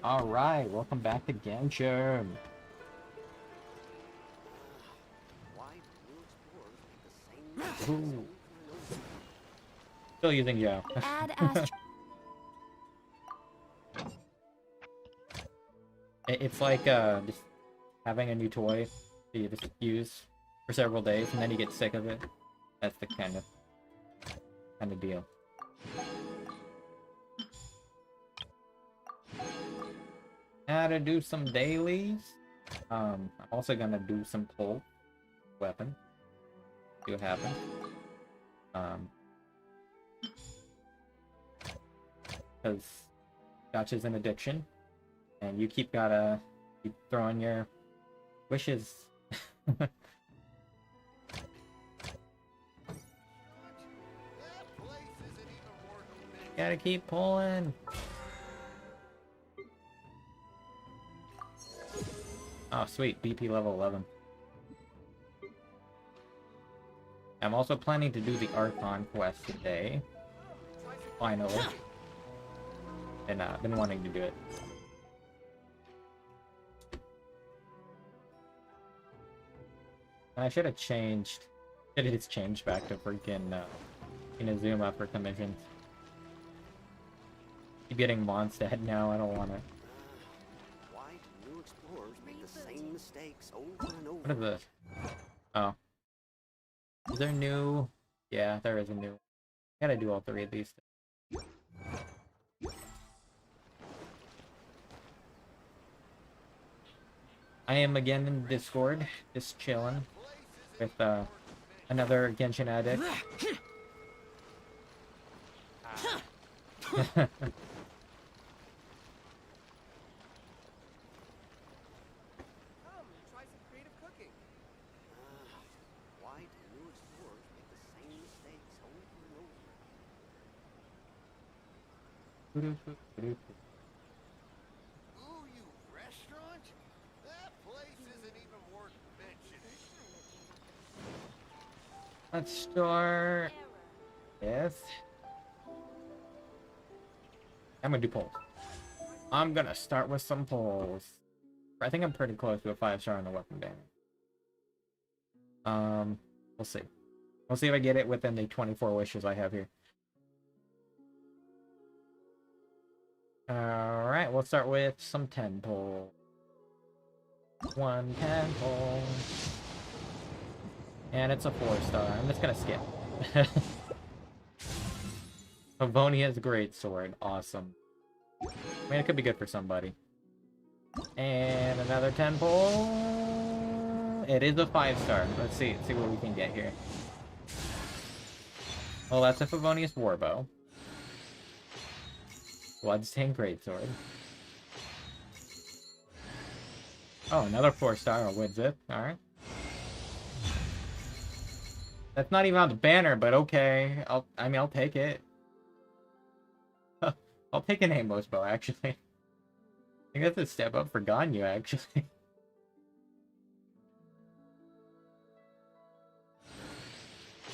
Alright, welcome back to Genshin. Ooh. Still using Joe. Add Astro. It's like just having a new toy that you just use for several days and then you get sick of it. That's the kind of deal. How to do some dailies. I'm also gonna do some pull weapon. See what happens. Because gacha's an addiction, and you gotta keep throwing your wishes. Gotta keep pulling. Oh, sweet. BP level 11. I'm also planning to do the Archon Quest today. Finally. And I've been wanting to do it. And I should have changed. It's changed back to freaking Inazuma for commissions. Keep getting Mondstadt now. I don't want it. What is this? Oh. Is there new? Yeah, there is a new. Gotta do all three of these. I am again in Discord, just chilling with another Genshin addict. Ooh, you restaurant? That place isn't even worth mentioning. Let's start. Yes. I'm gonna do polls. I'm gonna start with some polls. I think I'm pretty close to a 5-star on the weapon banner. We'll see. We'll see if I get it within the 24 wishes I have here. Alright, we'll start with some 10 polls. 1 10 poll. And it's a 4-star. I'm just gonna skip. Favonia's great sword. Awesome. I mean, it could be good for somebody. And another 10 poll. It is a 5-star. Let's see what we can get here. Well, that's a Favonius Warbow. Bloodstained Greatsword. Oh, another 4-star with it. Alright. That's not even on the banner, but okay. I'll take it. I'll take an Amos bow, actually. I think that's a step up for Ganyu, actually.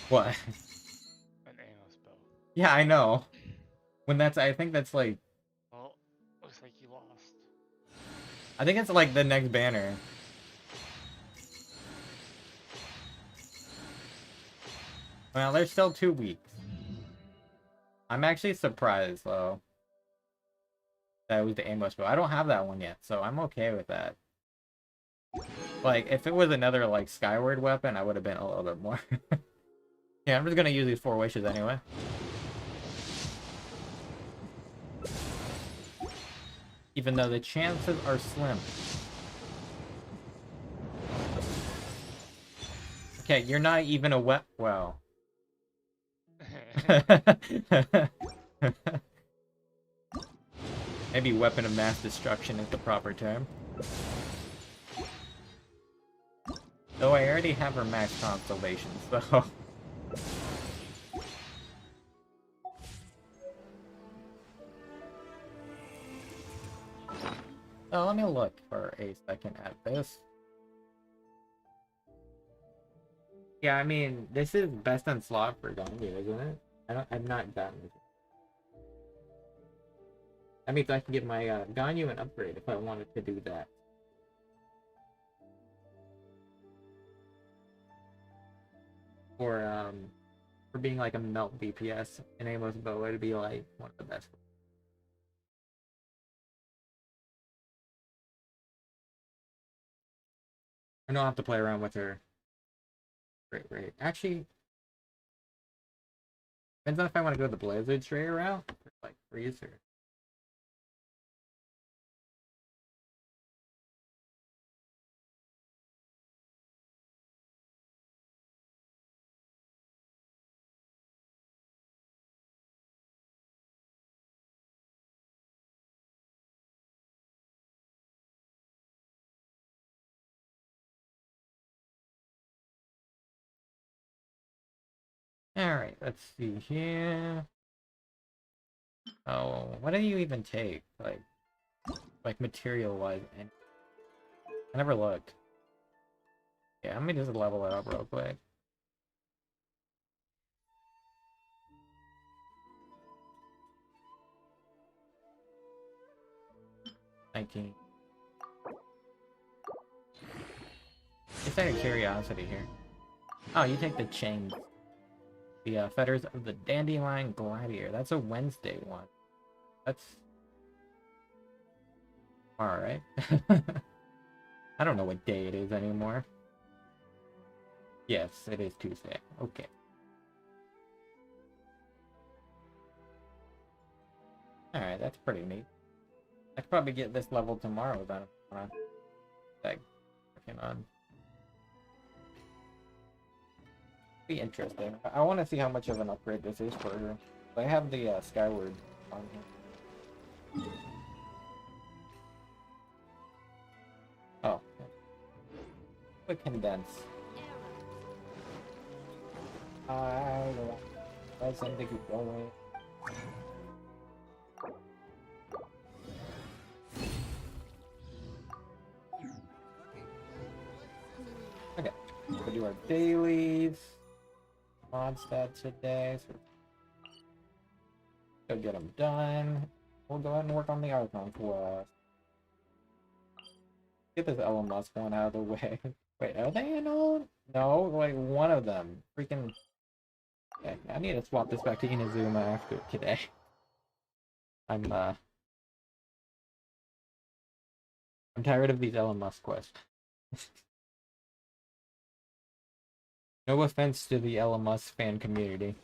What? An Amos bow. Yeah, I know. When that's, I think that's like... Well, looks like you lost. I think it's like the next banner. Well, there's still 2 weeks. I'm actually surprised, though. That was the Amos bow. I don't have that one yet, so I'm okay with that. Like, if it was another, like, Skyward weapon, I would have been a little bit more. Yeah, I'm just gonna use these 4 wishes anyway. Even though the chances are slim. Okay, you're not even a well. Maybe weapon of mass destruction is the proper term. Though I already have her max constellation, so... Oh, let me look for a second at this. Yeah, I mean, this is best in slot for Ganyu, isn't it? I've not gotten it. That means I can give my Ganyu an upgrade if I wanted to do that. For being like a melt DPS in Amos bow, it'd be like one of the best. I don't have to play around with her. Great. Actually, depends on if I want to go the Blizzard straight route, or like Freezer. Alright, let's see here. Oh, what do you even take? Like material-wise? And I never looked. Yeah, let me just level it up real quick. Just out of curiosity here. Oh, you take the chains. The fetters of the Dandelion Gladiator. That's a Wednesday one. That's alright. I don't know what day it is anymore. Yes, it is Tuesday. Okay. Alright, that's pretty neat. I could probably get this level tomorrow without working on. Be interesting. I want to see how much of an upgrade this is for her. I have the Skyward on here. Oh. Quick condense. Let something keep going. Okay. We'll do our dailies. Mod stat today. So go get them done. We'll go ahead and work on the Archon Quest. Get this Elon Musk one out of the way. Wait, are they in all? No, like one of them. Freaking. Okay, I need to swap this back to Inazuma after today. I'm tired of these Elon Musk quests. No offense to the Elon Musk fan community.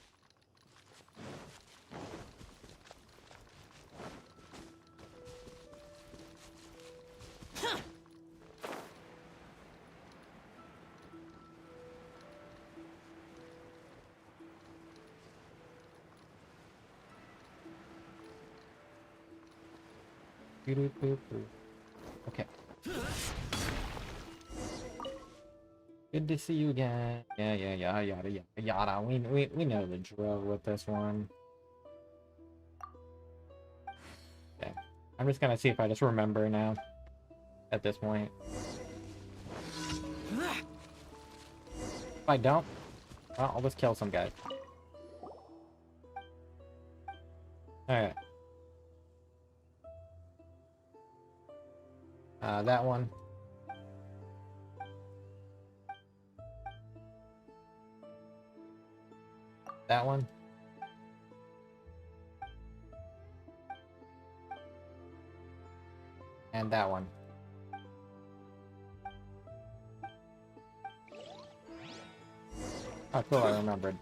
Okay. Good to see you again. Yeah, yada. We know the drill with this one. Okay. I'm just gonna see if I just remember now. At this point. If I don't, well, I'll just kill some guys. Alright. That one. That one. And that one. Oh, cool, I remembered.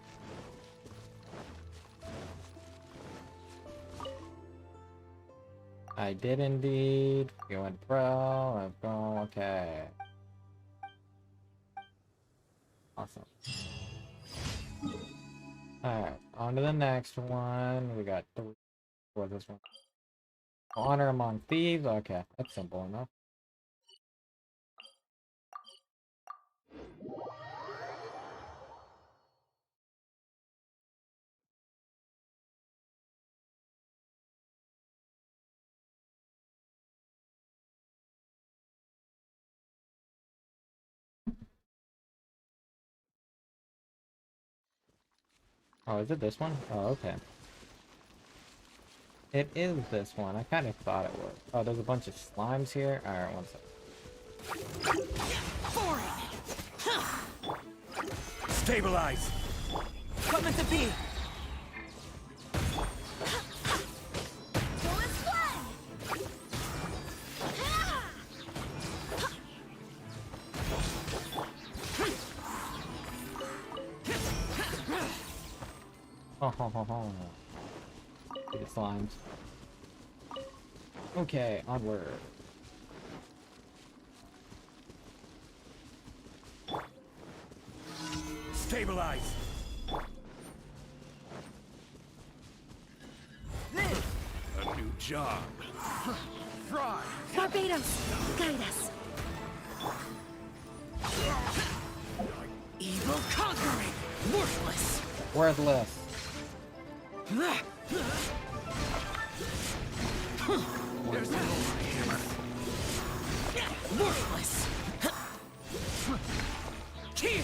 I did indeed. You went pro. Let's go. Okay. Awesome. Alright, on to the next one. We got three. What's this one? Honor among thieves. Okay, that's simple enough. Oh, is it this one? Oh, okay. It is this one. I kind of thought it was. Oh, there's a bunch of slimes here. Alright, one second. Stabilize. Coming to be. Ho ho ho ho. Look at slimes. Okay, onward. Stabilize. A new job. Fry. Barbados, guide us. Evil conquering, worthless. Worthless. There's no hammer. Worthless. Here.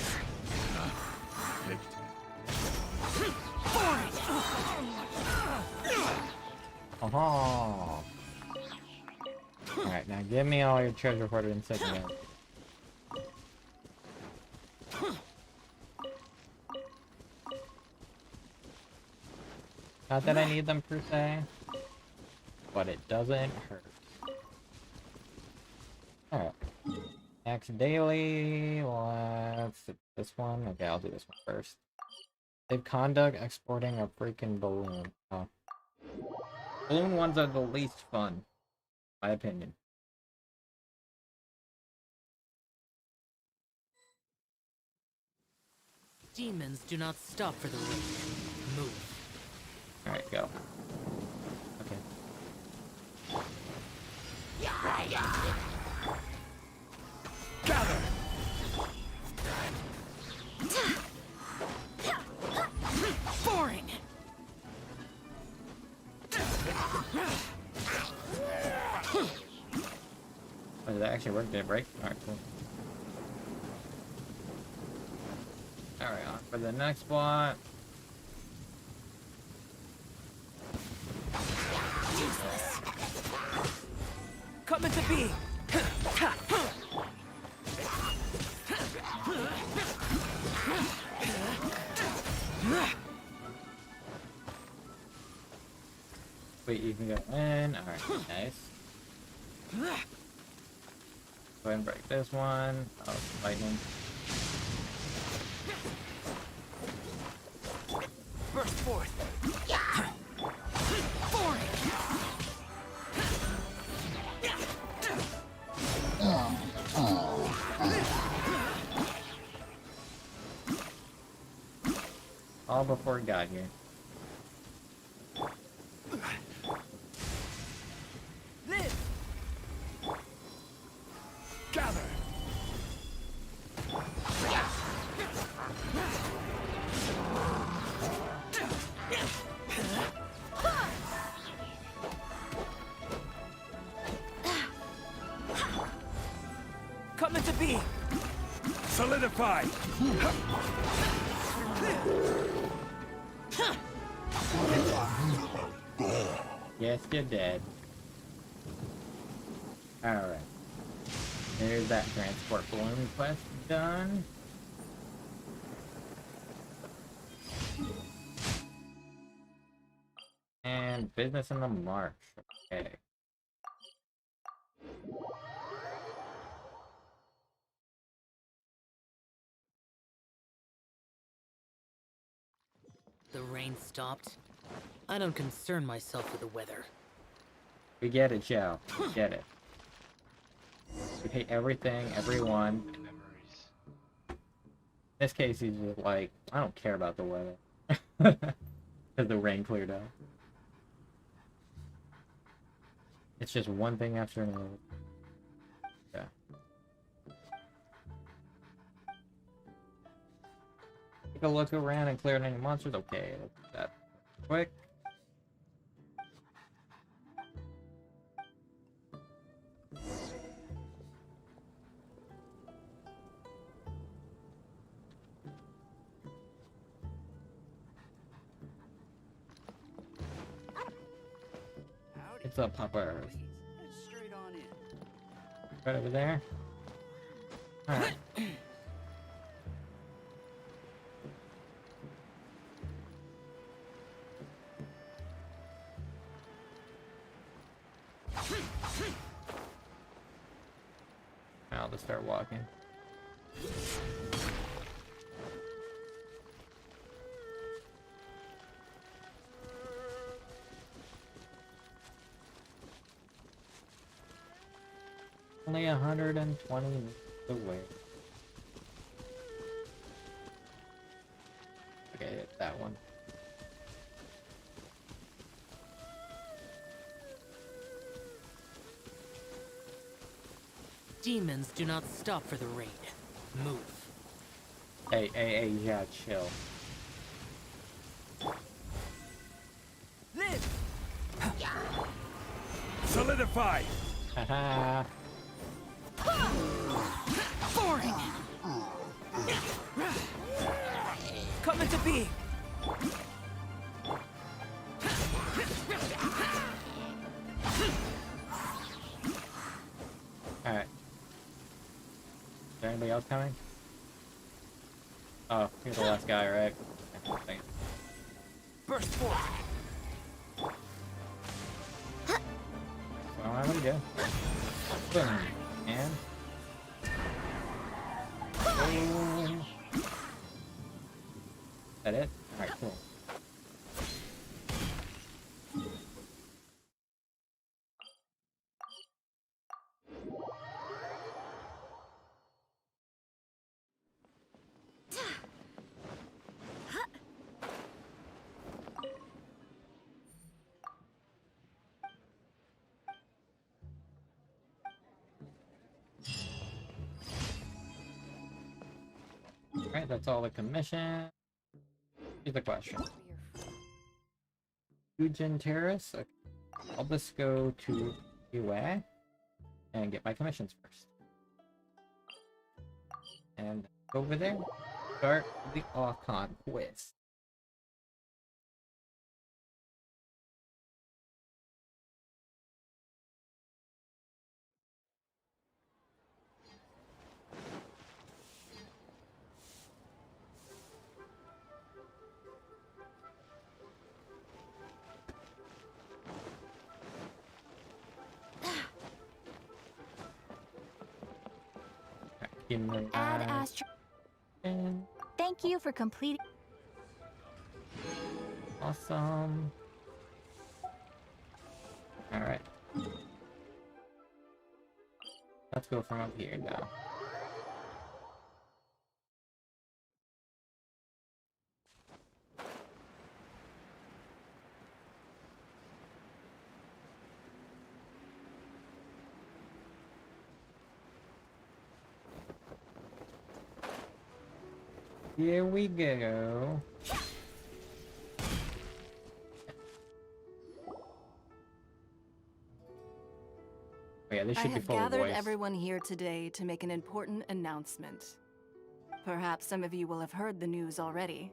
Oh. Alright, now give me all your treasure hoarded insignia. Not that I need them per se, but it doesn't hurt. Alright. Next daily, let's do this one. Okay, I'll do this one first. Safe conduct exporting a freaking balloon. Oh. Balloon ones are the least fun, my opinion. Demons do not stop for the weak. Move. Alright, go. Okay. Gather. Boring. Oh, did that actually work? Did it break? Alright, cool. Alright, on for the next spot. Useless. Coming to be. Wait, you can go in. Alright, nice. Go ahead and break this one. Oh, lightning. Burst forth. Boring. All before it got here. Live. Gather. Coming to be. Solidify. Yes, you're dead. Alright. There's that transport balloon quest done. And business in the marsh. Okay. The rain stopped. I don't concern myself with the weather. We get it, Joe. We get it. We hate everything, everyone. Memories. In this case, he's just like, I don't care about the weather. Because the rain cleared out. It's just one thing after another. Yeah. Take a look around and clear any monsters. Okay, let's do that quick. What's up, Poppers? Head straight on in. Right over there. Alright. I'll just start walking. Only 120 meters away. Okay, hit that one. Demons do not stop for the raid. Move. Hey, yeah, chill. Live! Solidify! Haha. Boring! Come into being! Alright. Is there anybody else coming? Oh, you're the last guy, right? Okay, thanks. Burst forth! So I'm gonna go. Boom. And... Boom. Is that it? Alright, cool. Alright, that's all the commission. Here's the question. Eugen Terrace? Okay. I'll just go to UA and get my commissions first. And over there, start the Archon Quest. Give me Add that. Astro. And Thank you for completing. awesome. Alright. Let's go from up here now. Here we go. Oh yeah, this I should be have full of gathered voice. everyone here today to make an important announcement. Perhaps some of you will have heard the news already.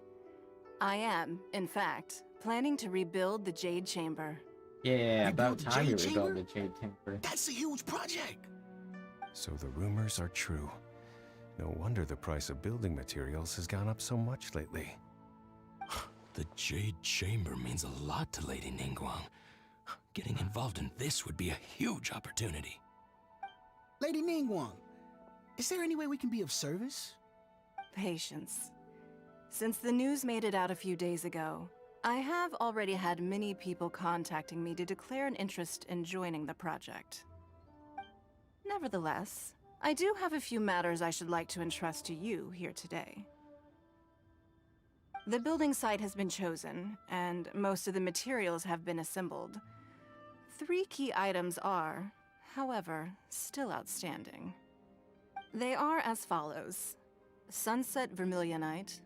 I am, in fact, planning to rebuild the Jade Chamber. Yeah, about Rebuild the time you Jade rebuilt Chamber? the Jade Chamber. That's a huge project. So the rumors are true. No wonder the price of building materials has gone up so much lately. The Jade Chamber means a lot to Lady Ningguang. Getting involved in this would be a huge opportunity. Lady Ningguang, is there any way we can be of service? Patience. Since the news made it out a few days ago, I have already had many people contacting me to declare an interest in joining the project. Nevertheless, I do have a few matters I should like to entrust to you here today. The building site has been chosen, and most of the materials have been assembled. 3 key items are, however, still outstanding. They are as follows: Sunset Vermilionite,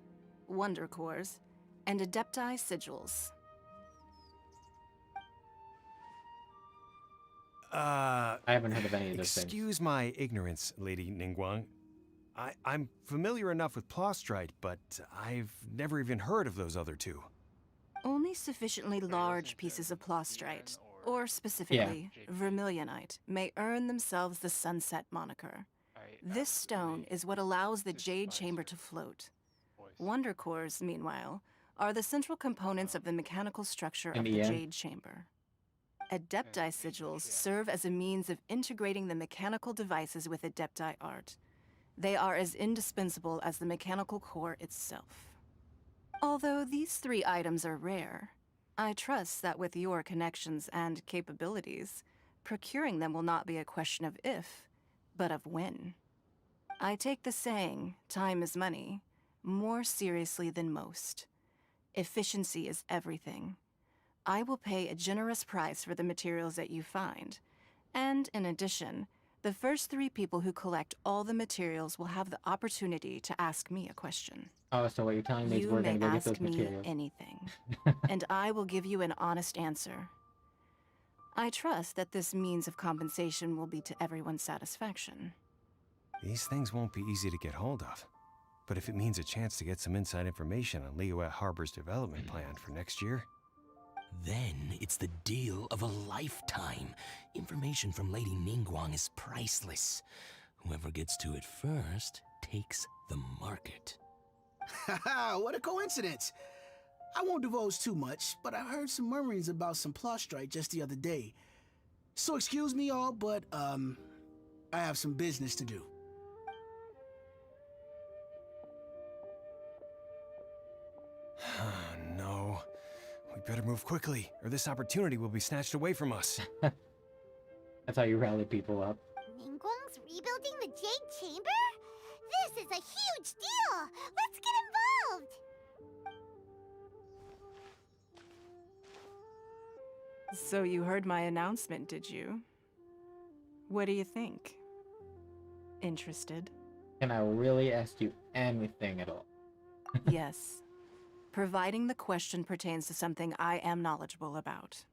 Wonder Cores, and Adepti Sigils. I haven't heard of any of those things. Excuse my ignorance, Lady Ningguang. I'm familiar enough with Plostrite, but I've never even heard of those other two. Only sufficiently large pieces of Plostrite, or specifically vermilionite, may earn themselves the Sunset moniker. This stone is what allows the Jade Chamber to float. Wonder cores, meanwhile, are the central components of the mechanical structure of the Jade Chamber. Adepti sigils serve as a means of integrating the mechanical devices with Adepti art. They are as indispensable as the mechanical core itself. Although these 3 items are rare, I trust that with your connections and capabilities, procuring them will not be a question of if, but of when. I take the saying, time is money, more seriously than most. Efficiency is everything. I will pay a generous price for the materials that you find, and in addition, the first 3 people who collect all the materials will have the opportunity to ask me a question. Oh, so what you're telling me is we're gonna go get those materials. You may ask me anything, and I will give you an honest answer. I trust that this means of compensation will be to everyone's satisfaction. These things won't be easy to get hold of. But if it means a chance to get some inside information on Liyue Harbor's development plan for next year... Then it's the deal of a lifetime. Information from Lady Ningguang is priceless. Whoever gets to it first takes the market. Haha, what a coincidence. I won't divulge too much, but I heard some murmurings about some plot strike just the other day. So excuse me all, but, I have some business to do. No. We better move quickly, or this opportunity will be snatched away from us. That's how you rally people up. Ningguang's rebuilding the Jade Chamber? This is a huge deal! Let's get involved! So you heard my announcement, did you? What do you think? Interested? Can I really ask you anything at all? Yes. Providing the question pertains to something I am knowledgeable about.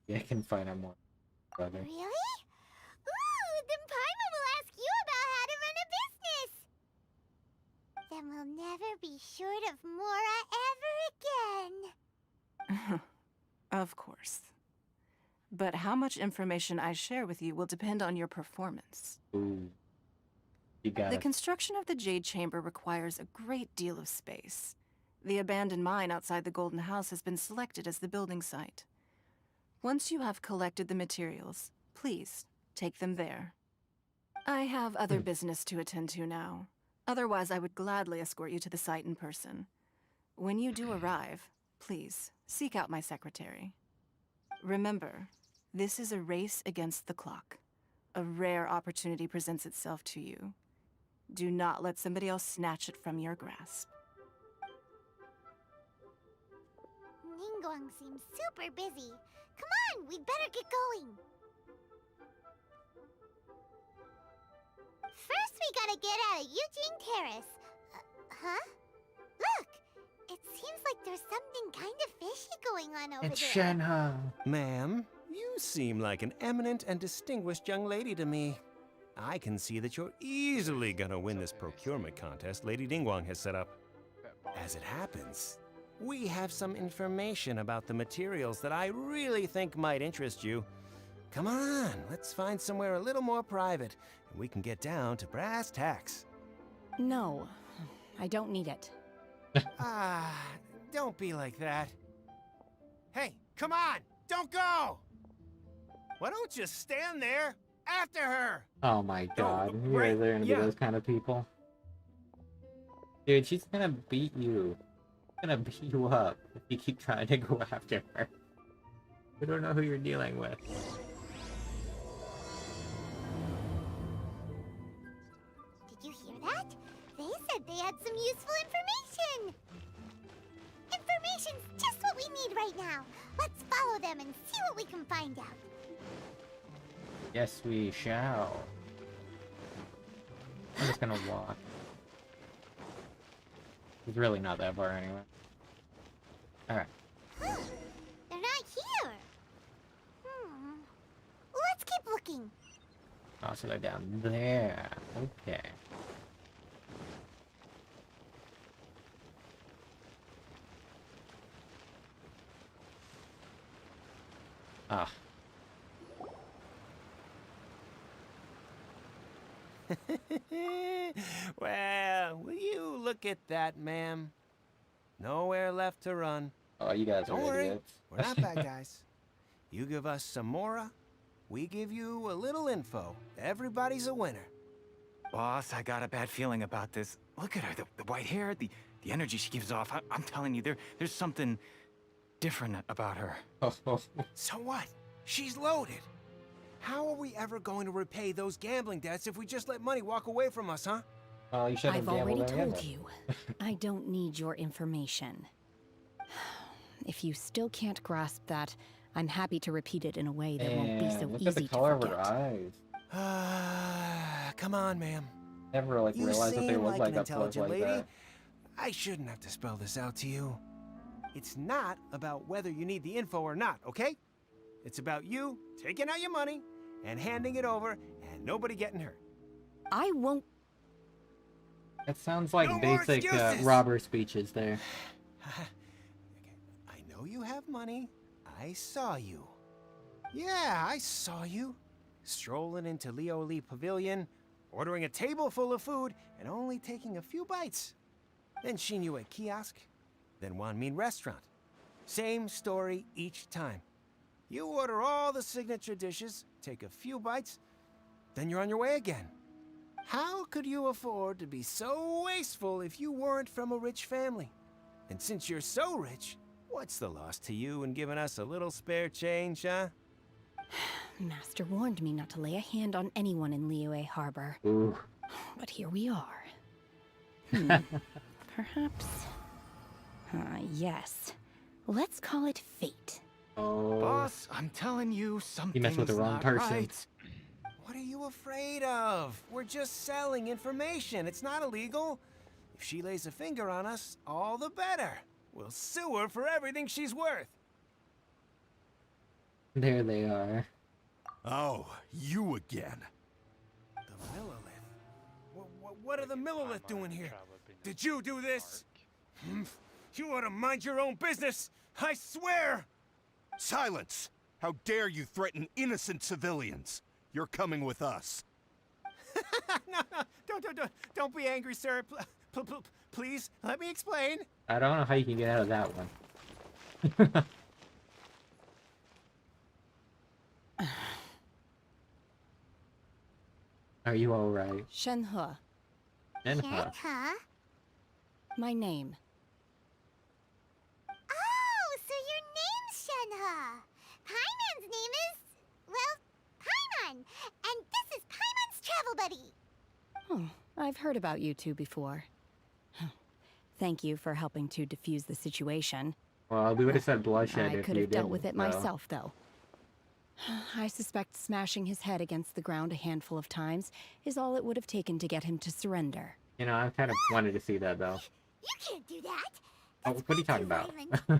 Yeah, I can find out more, brother. Really? Ooh, then Paimon will ask you about how to run a business! Then we'll never be short of Mora ever again! Of course. But how much information I share with you will depend on your performance. Ooh. You got The it. construction of the Jade Chamber requires a great deal of space. The abandoned mine outside the Golden House has been selected as the building site. Once you have collected the materials, please take them there. I have other business to attend to now. Otherwise, I would gladly escort you to the site in person. When you do arrive, please seek out my secretary. Remember, this is a race against the clock. A rare opportunity presents itself to you. Do not let somebody else snatch it from your grasp. Ningguang seems super busy. Come on, we'd better get going. First, we gotta get out of Eugene Terrace. Huh? Look! It seems like there's something kind of fishy going on over It's there. Shenhe. Ma'am, you seem like an eminent and distinguished young lady to me. I can see that you're easily gonna win this procurement contest Lady Ningguang has set up. As it happens, we have some information about the materials that I really think might interest you. Come on, let's find somewhere a little more private, and we can get down to brass tacks. No, I don't need it. Ah, don't be like that. Hey, come on, don't go! Why don't you stand there after her? Oh my god, you right, guys are gonna be those kind of people. Dude, she's gonna beat you. She's gonna beat you up if you keep trying to go after her. We don't know who you're dealing with. Did you hear that? They said they had some useful information. Information's just what we need right now. Let's follow them and see what we can find out. Yes, we shall. I'm just gonna walk. It's really not that far anyway. Alright. They're not here. Let's keep looking. Oh, so they're down there. Okay. Ah, Well, will you look at that, ma'am? Nowhere left to run. Oh, you guys Don't are worry, idiots. we're not bad guys. You give us some Mora, we give you a little info. Everybody's a winner. Boss, I got a bad feeling about this. Look at her, the white hair, the energy she gives off. I'm telling you, there's something different about her. So what? She's loaded. How are we ever going to repay those gambling debts if we just let money walk away from us, huh? Well, you should have I've already gambled told anyway. you. I don't need your information. If you still can't grasp that, I'm happy to repeat it in a way that won't be so Look easy at the color to of her forget. eyes. Come on, ma'am. Never like You realized that they seem look like like an that close intelligent like lady. that. I shouldn't have to spell this out to you. It's not about whether you need the info or not, okay? It's about you taking out your money and handing it over and nobody getting hurt. I won't. It sounds like No more basic excuses! robber speeches there. I know you have money. I saw you. Yeah, I saw you. Strolling into Leo Lee Pavilion, ordering a table full of food, and only taking a few bites. Then Shinyu kiosk, then Wanmin restaurant. Same story each time. You order all the signature dishes, take a few bites, then you're on your way again. How could you afford to be so wasteful if you weren't from a rich family? And since you're so rich, what's the loss to you in giving us a little spare change, huh? Master warned me not to lay a hand on anyone in Liyue Harbor. Ooh. But here we are. Perhaps. Yes. Let's call it fate. Oh. Boss, I'm telling you, You something's messed with the wrong not person. right. What are you afraid of? We're just selling information. It's not illegal. If she lays a finger on us, all the better. We'll sue her for everything she's worth. There they are. Oh, you again. The Millilith. What are the Millilith doing here? Did you do this? You ought to mind your own business. I swear. Silence! How dare you threaten innocent civilians? You're coming with us. No, don't be angry, sir. Please, let me explain. I don't know how you can get out of that one. Are you alright? Shenhe, Shenhe. Huh? my name. Oh, so your name's Shenhe. Paimon's name is, well, Paimon. And this is Paimon's travel buddy. Oh, I've heard about you two before. Thank you for helping to defuse the situation. Well, we would have said bloodshed I if could you have dealt didn't, with it so. myself, though. I suspect smashing his head against the ground a handful of times is all it would have taken to get him to surrender. You know, I kind of wanted to see that, though. You can't do that. Oh, what are you talking about? This is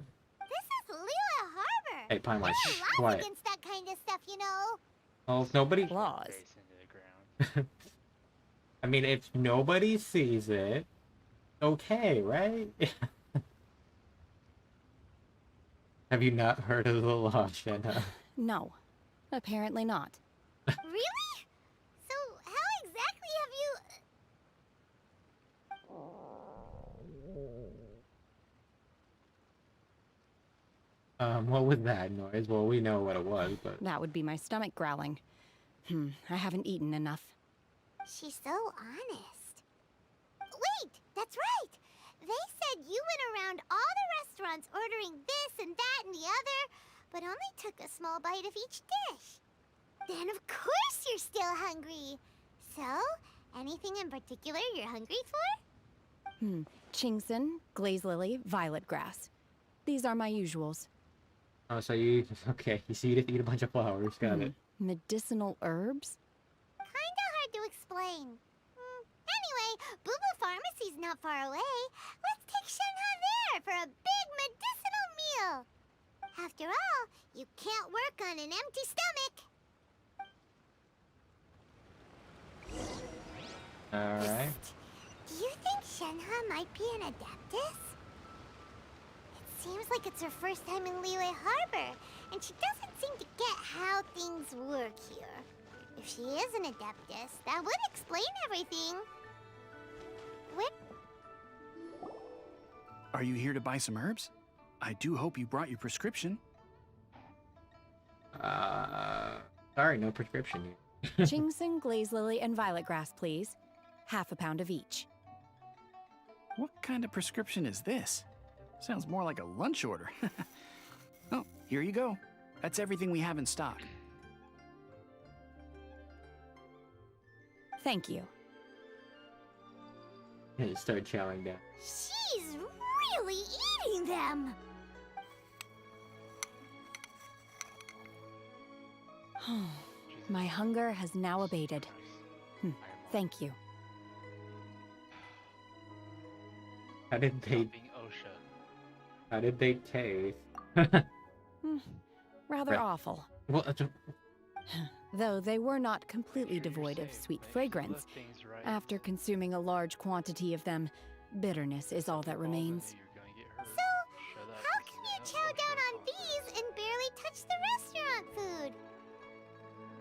Liyue Harbor. Hey, Paimon, There shh, are laws quiet. against that kind of stuff, you know. Oh, if nobody... Laws. Face into the ground. I mean, if nobody sees it, okay, right? Have you not heard of the law, Shenhe? No, apparently not. Really? So how exactly have you... What was that noise? Well, we know what it was, but... That would be my stomach growling. I haven't eaten enough. She's so honest. Wait, that's right. They said you went around all the restaurants ordering this and that and the other, but only took a small bite of each dish. Then of course you're still hungry. So, anything in particular you're hungry for? Chingson, glaze lily, violet grass. These are my usuals. Oh, so you... Okay, so you just eat a bunch of flowers, got it. Medicinal herbs? Kinda hard to explain. Anyway, Boo Boo Pharmacy's not far away. Let's take Shenhe there for a big medicinal meal. After all, you can't work on an empty stomach. Alright. Do you think Shenhe might be an adeptus? It seems like it's her first time in Liyue Harbor, and she doesn't seem to get how things work here. If she is an Adeptus, that would explain everything. Are you here to buy some herbs? I do hope you brought your prescription. Sorry, no prescription here. Ginseng, glaze lily, and violet grass, please. Half a pound of each. What kind of prescription is this? Sounds more like a lunch order. Oh, here you go. That's everything we have in stock. Thank you. And start chowing down. She's really eating them. My hunger has now abated. Thank you. How did they? Being OSHA. How did they taste? Rather awful. Well, Though they were not completely devoid of sweet fragrance. After consuming a large quantity of them, bitterness is all that remains. So, how can you chow down on these and barely touch the restaurant food?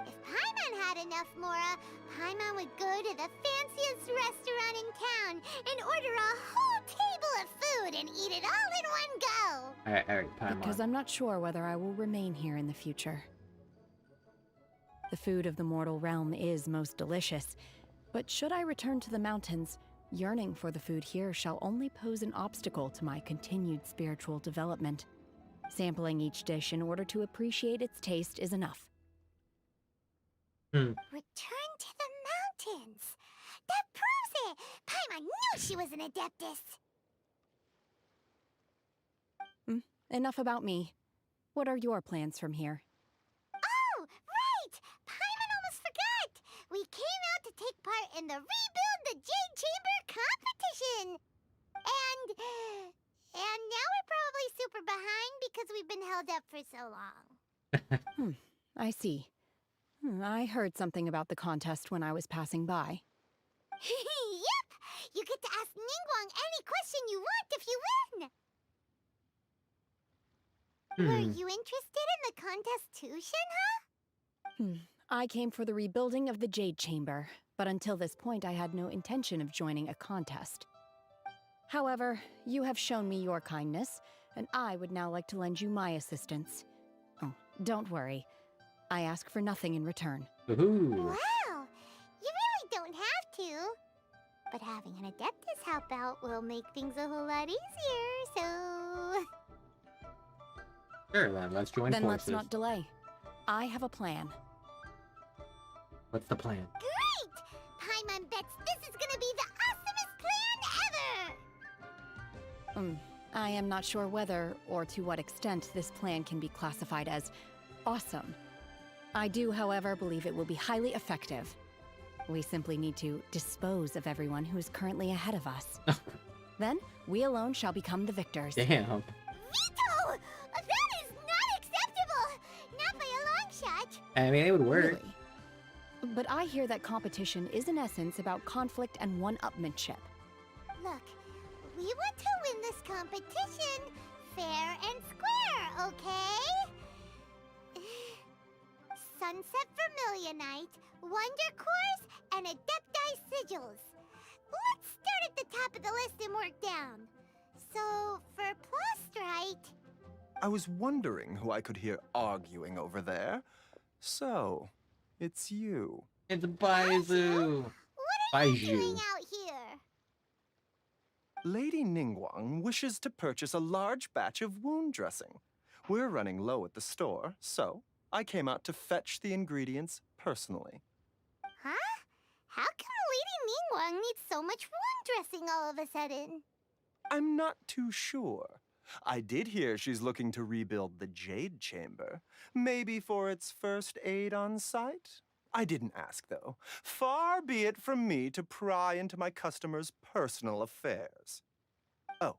If Paimon had enough Mora, Paimon would go to the fanciest restaurant in town and order a whole table of food and eat it all in one go. Alright, Paimon. Because I'm not sure whether I will remain here in the future. The food of the mortal realm is most delicious, but should I return to the mountains, yearning for the food here shall only pose an obstacle to my continued spiritual development. Sampling each dish in order to appreciate its taste is enough. Return to the mountains. That proves it. Paimon knew she was an Adeptus. Enough about me. What are your plans from here? Oh, right! Paimon almost forgot! We came out to take part in the Rebuild the Jade Chamber competition! And now we're probably super behind because we've been held up for so long. I see. I heard something about the contest when I was passing by. Yep! You get to ask Ningguang any question you want if you win! Were you interested in the contest too, Shinha? I came for the rebuilding of the Jade Chamber, but until this point I had no intention of joining a contest. However, you have shown me your kindness, and I would now like to lend you my assistance. Oh, don't worry. I ask for nothing in return. Wow! You really don't have to. But having an Adeptus help out will make things a whole lot easier, so... Sure, then let's join Then forces. let's not delay. I have a plan. What's the plan? Great! Paimon bets this is gonna be the awesomest plan ever! I am not sure whether or to what extent this plan can be classified as awesome. I do, however, believe it will be highly effective. We simply need to dispose of everyone who is currently ahead of us. Then, we alone shall become the victors. Damn. Vito! That is not acceptable! Not by a long shot! I mean, it would work. Really? But I hear that competition is in essence about conflict and one-upmanship. Look, we want to win this competition fair and square, okay? Sunset Vermilionite, Wonder Cores, and Adepti Sigils. Let's start at the top of the list and work down. So, for Plustrite... I was wondering who I could hear arguing over there. So, it's you. It's Baizu. What are you doing out here? Lady Ningguang wishes to purchase a large batch of wound dressing. We're running low at the store, so I came out to fetch the ingredients personally. Huh? How come Lady Ningguang needs so much wound dressing all of a sudden? I'm not too sure. I did hear she's looking to rebuild the Jade Chamber. Maybe for its first aid on site? I didn't ask, though. Far be it from me to pry into my customers' personal affairs. Oh,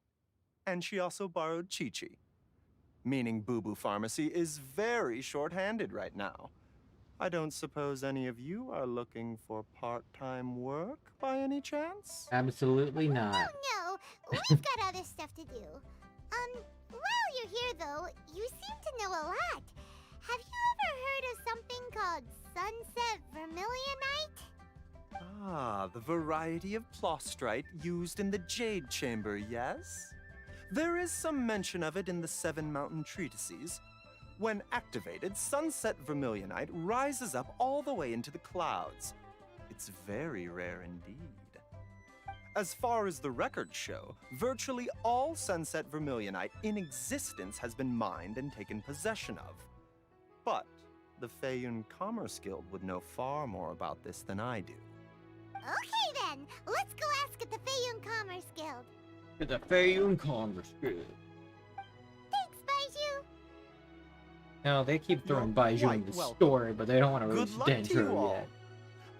and she also borrowed Chi-Chi. Meaning Boo Boo Pharmacy is very short-handed right now. I don't suppose any of you are looking for part-time work by any chance? Absolutely not. Oh, no. We've got other stuff to do. While you're here, though, you seem to know a lot. Have you ever heard of something called sunset vermilionite? Ah, the variety of plostrite used in the Jade Chamber, yes? There is some mention of it in the Seven Mountain Treatises. When activated, sunset vermilionite rises up all the way into the clouds. It's very rare indeed. As far as the records show, virtually all sunset vermilionite in existence has been mined and taken possession of. But the Feiyun Commerce Guild would know far more about this than I do. Okay then, let's go ask at the Feiyun Commerce Guild. To the Feiyun Commerce Guild. Thanks, Baiju. No, they keep throwing Baiju in quite the welcome. story, but they don't want to Good release luck to you Dendro all. yet.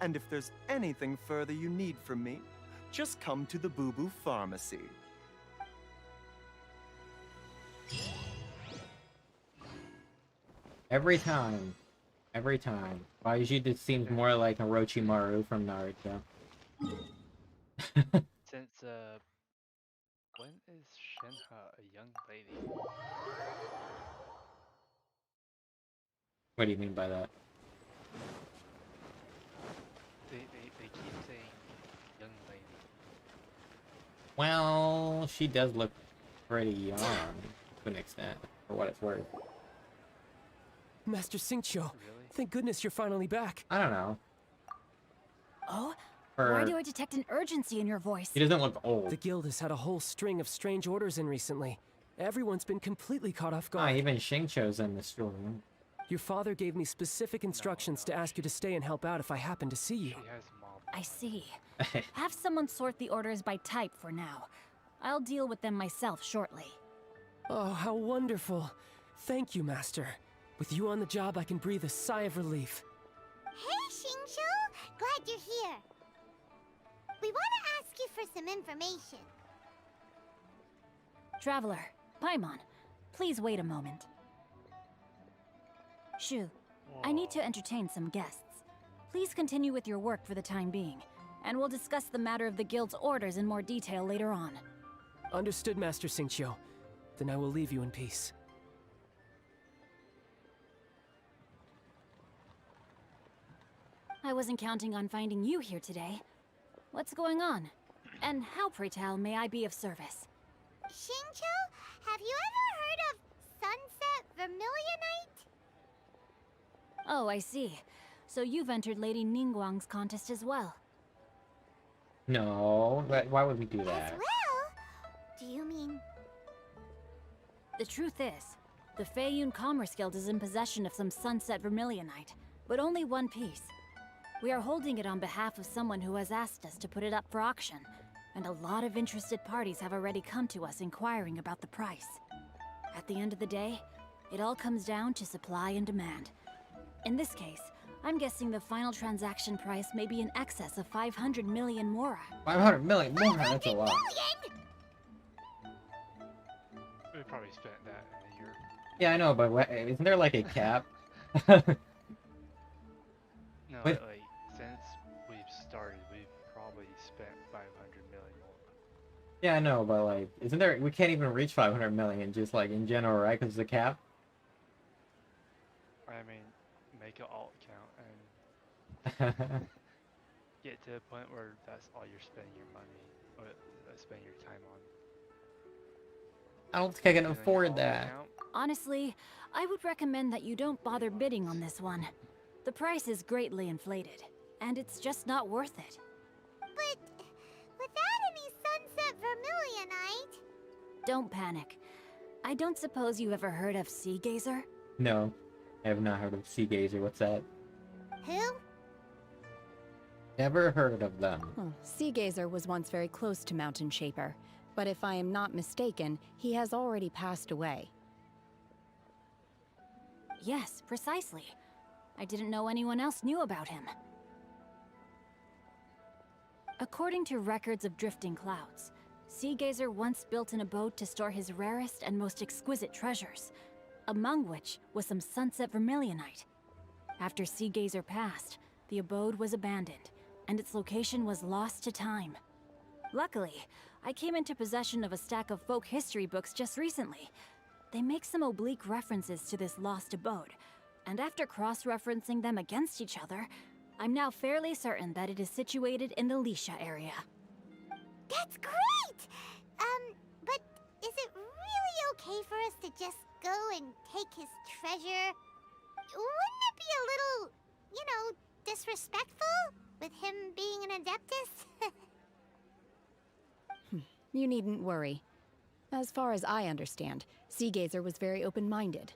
And if there's anything further you need from me, just come to the Boo Boo Pharmacy. Every time. Baiju just seems more like Orochimaru from Naruto. Since, when is Shenhe a young lady? What do you mean by that? They keep saying young lady. Well, she does look pretty young to an extent, for what it's worth. Master Xingqiu, thank goodness you're finally back. I don't know. Oh? For... Why do I detect an urgency in your voice? He doesn't look old. The guild has had a whole string of strange orders in recently. Everyone's been completely caught off guard. Even Xingqiu's in the storeroom. Your father gave me specific instructions to ask you to stay and help out if I happen to see you. I see. Have someone sort the orders by type for now. I'll deal with them myself shortly. Oh, how wonderful. Thank you, Master. With you on the job, I can breathe a sigh of relief. Hey, Xingqiu! Glad you're here. We want to ask you for some information. Traveler, Paimon, please wait a moment. Shu, I need to entertain some guests. Please continue with your work for the time being, and we'll discuss the matter of the guild's orders in more detail later on. Understood, Master Xingqiu. Then I will leave you in peace. I wasn't counting on finding you here today. What's going on? And how, pray tell, may I be of service? Xingqiu, have you ever heard of sunset vermilionite? Oh, I see. So you've entered Lady Ningguang's contest as well. No, why would we do that? As well? Do you mean... The truth is, the Feiyun Commerce Guild is in possession of some sunset vermilionite, but only one piece. We are holding it on behalf of someone who has asked us to put it up for auction, and a lot of interested parties have already come to us inquiring about the price. At the end of the day, it all comes down to supply and demand. In this case, I'm guessing the final transaction price may be in excess of 500 million mora. 500 million mora? That's a lot. We probably spent that in a year. Yeah, I know, but isn't there like a cap? No, Wait. like, since we've started, we've probably spent 500 million more. Yeah, I know, but like, isn't there? We can't even reach 500 million, just like in general, right? Because it's a cap. I mean, make it alt count and get to a point where that's all you're spending your money, or spending your time on. I don't think I can Doing afford alt that. count. Honestly, I would recommend that you don't bother bidding on this one. The price is greatly inflated, and it's just not worth it. But without any sunset vermilionite... Don't panic. I don't suppose you ever heard of Sea Gazer? No, I have not heard of Sea Gazer. What's that? Who? Never heard of them. Oh, Sea Gazer was once very close to Mountain Shaper, but if I am not mistaken, he has already passed away. Yes, precisely. I didn't know anyone else knew about him. According to records of drifting clouds, Sea Gazer once built an abode to store his rarest and most exquisite treasures, among which was some sunset vermilionite. After Sea Gazer passed, the abode was abandoned, and its location was lost to time. Luckily, I came into possession of a stack of folk history books just recently. They make some oblique references to this lost abode, and after cross-referencing them against each other, I'm now fairly certain that it is situated in the Lisha area. That's great! But is it really okay for us to just go and take his treasure? Wouldn't it be a little, you know, disrespectful with him being an Adeptus? You needn't worry. As far as I understand, Seagazer was very open-minded.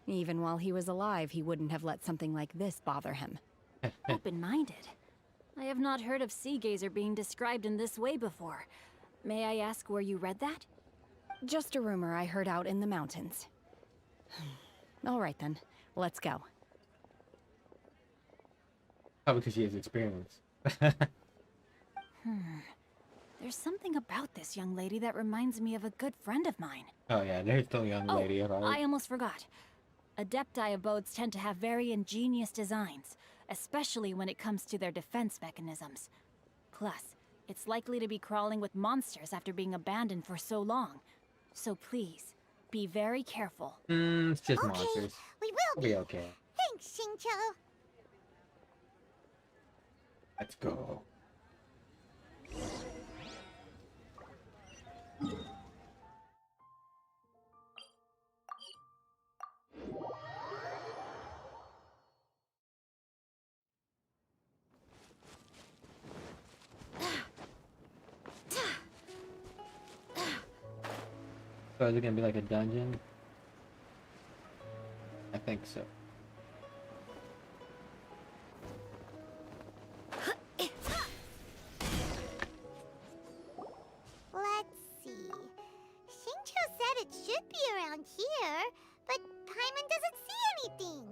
Even while he was alive, he wouldn't have let something like this bother him. Open-minded? I have not heard of Seagazer being described in this way before. May I ask where you read that? Just a rumor I heard out in the mountains. All right then, let's go. Oh, because she has experience. There's something about this young lady that reminds me of a good friend of mine. Oh yeah, there's the young lady of ours. I almost forgot. Adepti abodes tend to have very ingenious designs, especially when it comes to their defense mechanisms. Plus, it's likely to be crawling with monsters after being abandoned for so long. So please, be very careful. It's just Okay, monsters. we will We'll be okay. Thanks, Xingqiu. Let's go. So is it gonna be like a dungeon? I think so. Let's see. Xingqiu said it should be around here, but Paimon doesn't see anything.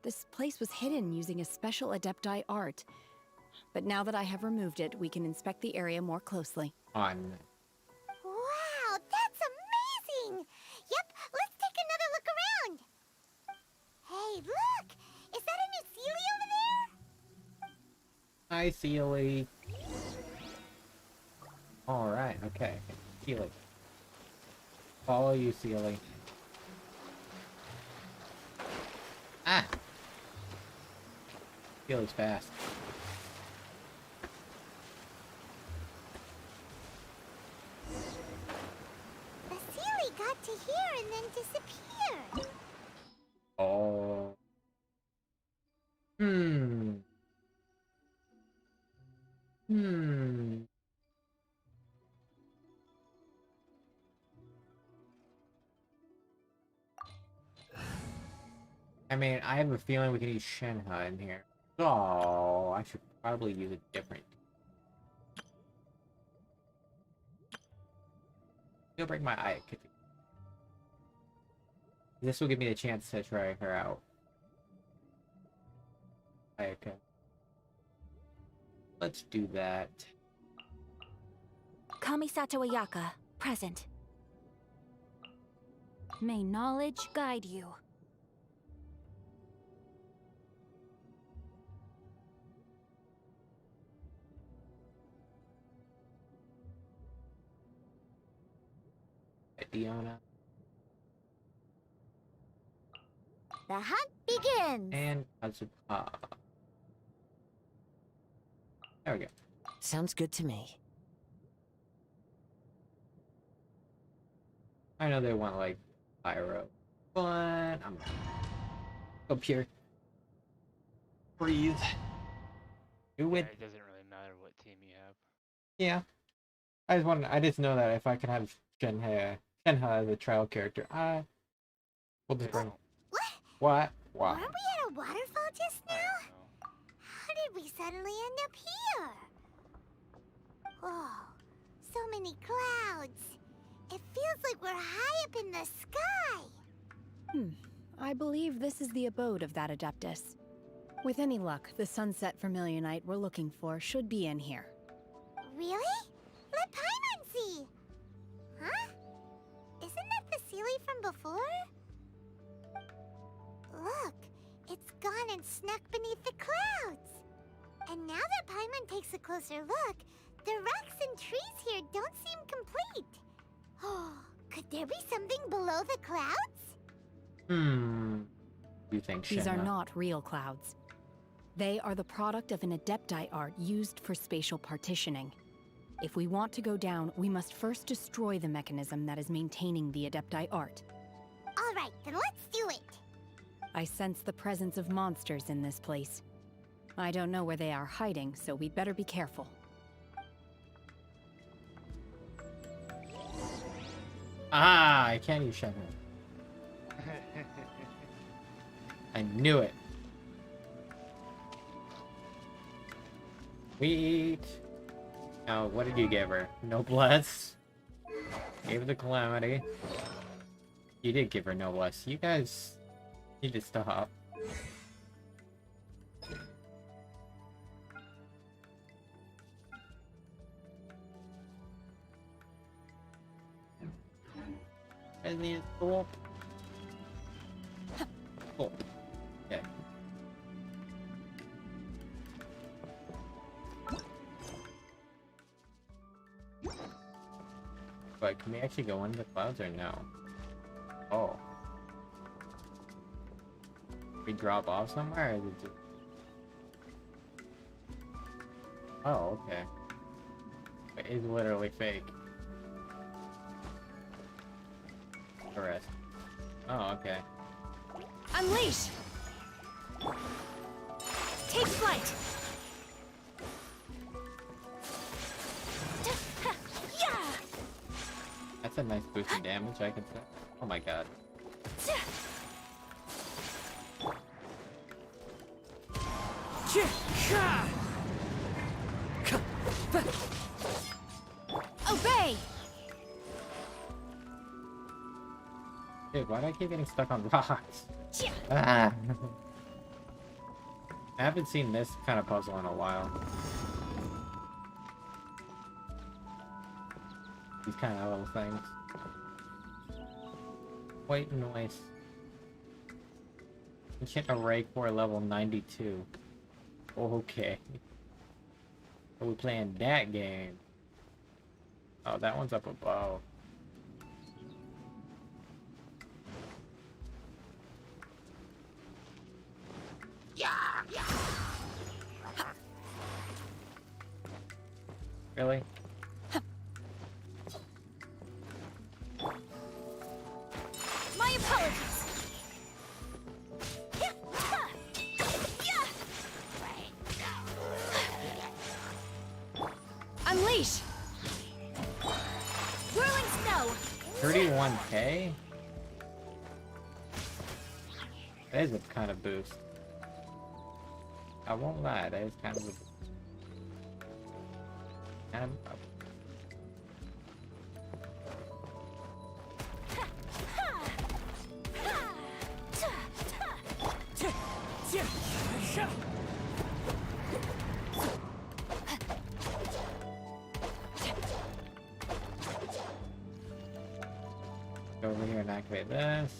This place was hidden using a special Adepti art. But now that I have removed it, we can inspect the area more closely. On. Wow, that's amazing! Yep, let's take another look around. Hey, look! Is that a new Sealy over there? Hi, Sealy. Alright, okay. Sealy. Follow you, Sealy. Ah! Sealy's fast. The Sealy got to here and then disappeared. Oh. I mean, I have a feeling we can use Shenhe in here. Oh, I should probably use a different. You'll break my eye. This will give me the chance to try her out. Okay. Let's do that. Kamisato Ayaka, present. May knowledge guide you. Diona. The hunt begins. And Kazuha. There we go. Sounds good to me. I know they want like pyro, but I'm up here. Breathe. Do it. It doesn't really matter what team you have. Yeah. I just know that if I can have Shenhe as a trial character, we'll just bring. What? What? Weren't we at a waterfall just now? How did we suddenly end up here? Oh, so many clouds. It feels like we're high up in the sky. I believe this is the abode of that Adeptus. With any luck, the Sunset Vermilionite we're looking for should be in here. Really? Let Paimon see. Huh? Isn't that the Sealy from before? Look, it's gone and snuck beneath the clouds. And now that Paimon takes a closer look, the rocks and trees here don't seem complete. Oh, could there be something below the clouds? You think These are Shinra? not real clouds. They are the product of an adepti art used for spatial partitioning. If we want to go down, we must first destroy the mechanism that is maintaining the adepti art. All right, then let's do it. I sense the presence of monsters in this place. I don't know where they are hiding, so we'd better be careful. Ah, I can't use Shinra. I knew it. Sweet. Now, what did you give her? Noblesse. Gave her the calamity. You did give her noblesse. You guys need to stop. Isn't it cool? Cool. Okay. But can we actually go into the clouds or no? Oh. We drop off somewhere or is it just... Oh, okay. It is literally fake. The rest. Oh, okay. Unleash! Take flight! That's a nice boost in damage, I can say. Oh my god. Obey! Dude, why do I keep getting stuck on rocks? Ah. I haven't seen this kind of puzzle in a while. These kind of little things. White noise. Ancient Array Core level 92. Okay. Are we playing that game? Oh, that one's up above. Really? My apologies! Unleash! Whirling snow! 31k? That is a kind of boost. I won't lie, that is kind of a boost. Go over here and activate this.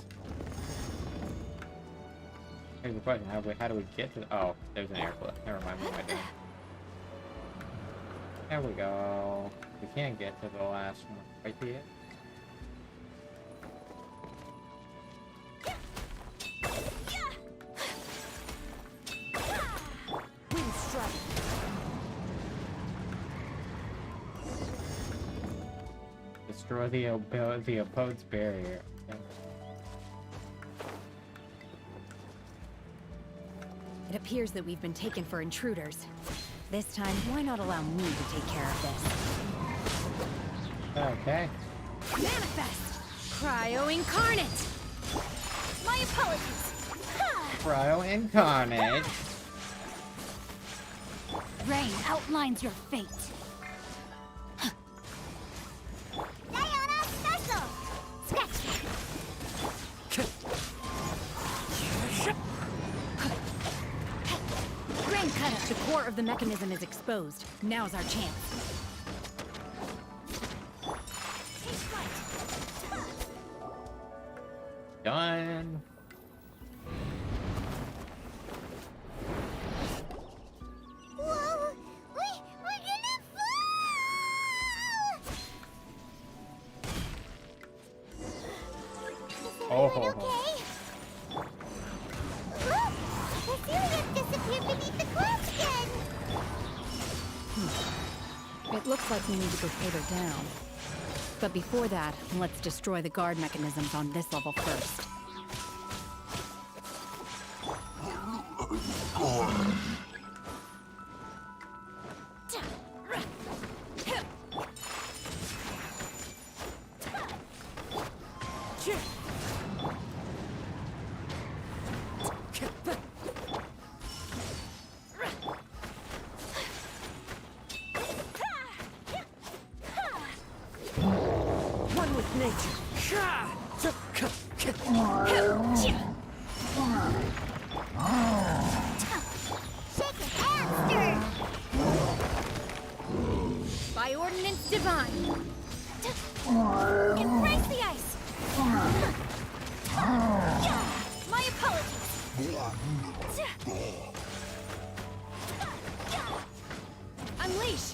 Here's the question, how do we get to the... Oh, there's an airport. Never mind, what am I doing? There we go. We can't get to the last one. Right here. Wind strike! Destroy the opponent's barrier. Okay. It appears that we've been taken for intruders. This time, why not allow me to take care of this? Okay. Manifest! Cryo incarnate! My apologies! Cryo incarnate. Rain outlines your fate. Diana Special! Scratch! Rain cutter! The core of the mechanism is exposed. Now's our chance. Done. Everyone okay? Look! Cecilia disappeared beneath the clouds again! It looks like we need to go further down. But before that, let's destroy the guard mechanisms on this level first. One with nature. By ordinance divine. Embrace the ice. My apologies. Unleash.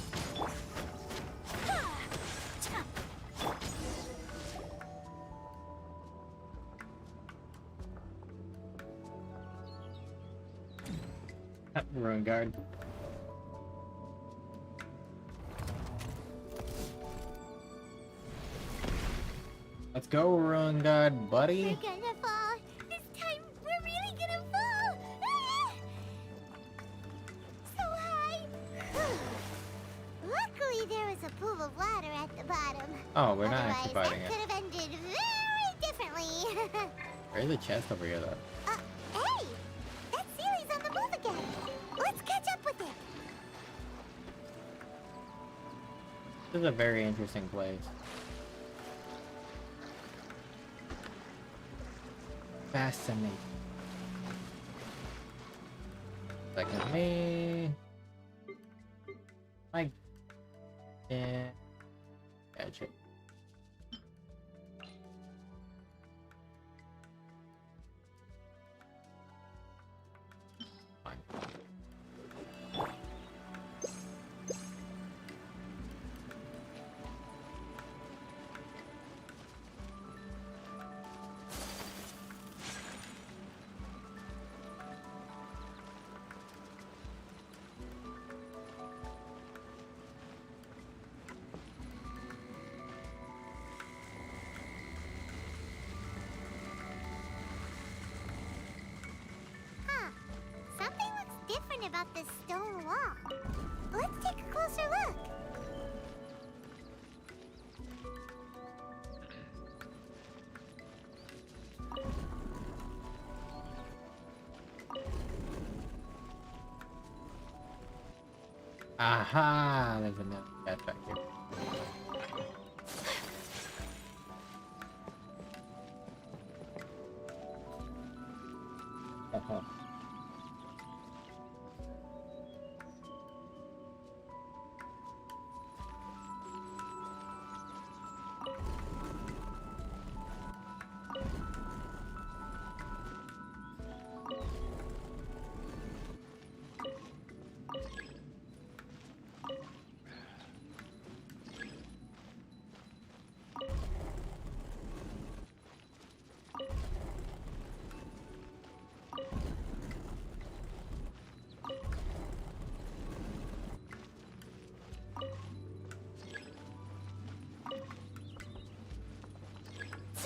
Ruin guard. Let's go, Ruin Guard, buddy. We're gonna fall. This time, we're really gonna fall. Ah! So high. Luckily, there was a pool of water at the bottom. Oh, we're not actually Otherwise, fighting that it. could have ended very differently. Where's the chest over here, though? Hey! That Sealy's on the move again. Let's catch up with it. This is a very interesting place. Fascinating. Secondly, my gotcha. Fine. Something looks different about this stone wall. Let's take a closer look. Aha! There's another chest back here. Uh-huh.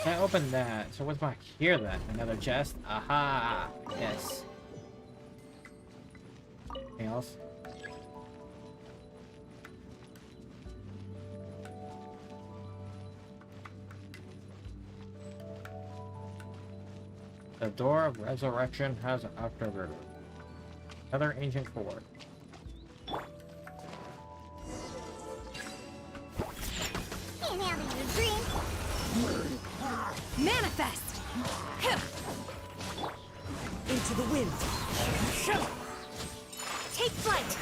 Can't open that. So what's back here then? Another chest? Aha! Yes. Anything else? The door of resurrection has an October. Another ancient fort. Can't have your drink. Manifest! Into the wind. Take flight!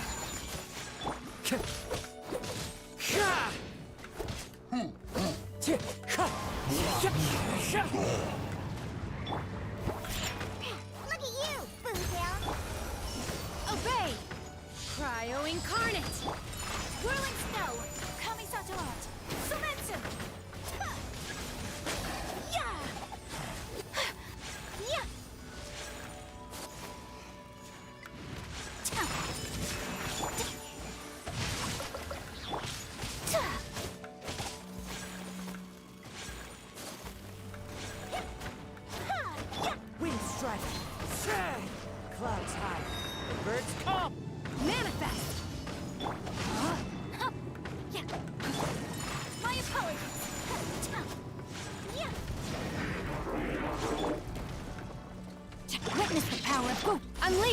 Look at you, Boomtown. Obey! Cryo incarnate! Whirling snow! Kamisato art! Momentum! Yeah!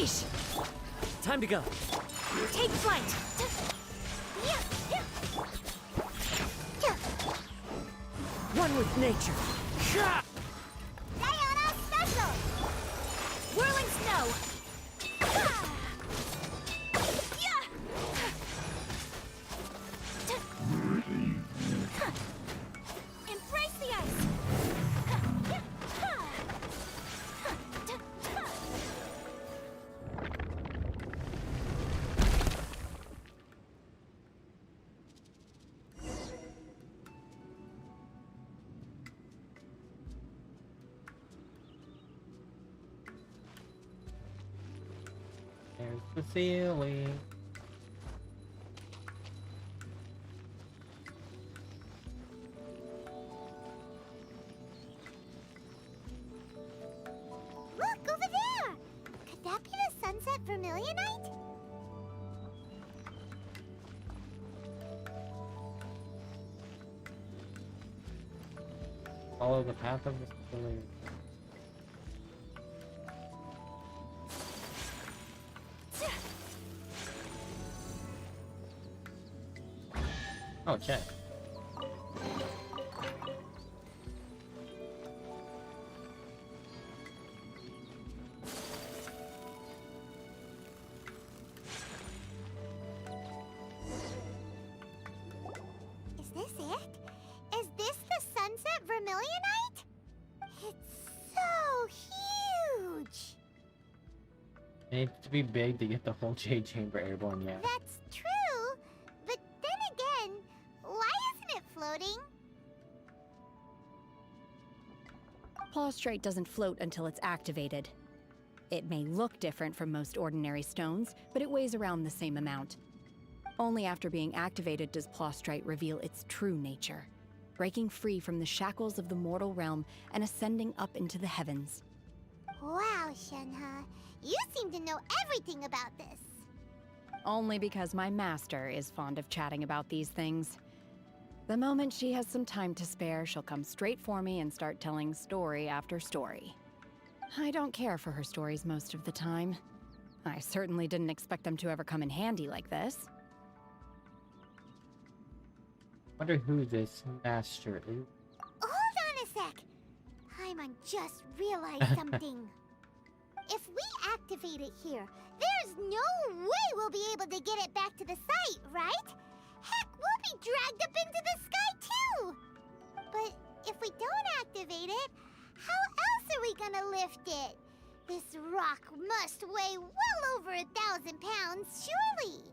Sheesh! Time to go. Take flight! One with nature. Diana special! Whirling snow! Embrace the ice! There's the ceiling. Look, over there! Could that be the sunset vermilionite? Follow the path of the ceiling. Oh, check. Is this it? Is this the sunset vermilionite? It's so huge! It needs to be big to get the whole Jade Chamber airborne, yeah. That's true, but then again, why isn't it floating? Plaustrite doesn't float until it's activated. It may look different from most ordinary stones, but it weighs around the same amount. Only after being activated does Plaustrite reveal its true nature, breaking free from the shackles of the mortal realm and ascending up into the heavens. Wow, Shenhe, you seem to know everything about this. Only because my master is fond of chatting about these things. The moment she has some time to spare, she'll come straight for me and start telling story after story. I don't care for her stories most of the time. I certainly didn't expect them to ever come in handy like this. Wonder who this master is. Hold on a sec. Paimon just realized something. If we activate it here, there's no way we'll be able to get it back to the site, right? Heck, we'll be dragged up into the sky too! But if we don't activate it, how else are we gonna lift it? This rock must weigh well over 1,000 pounds, surely!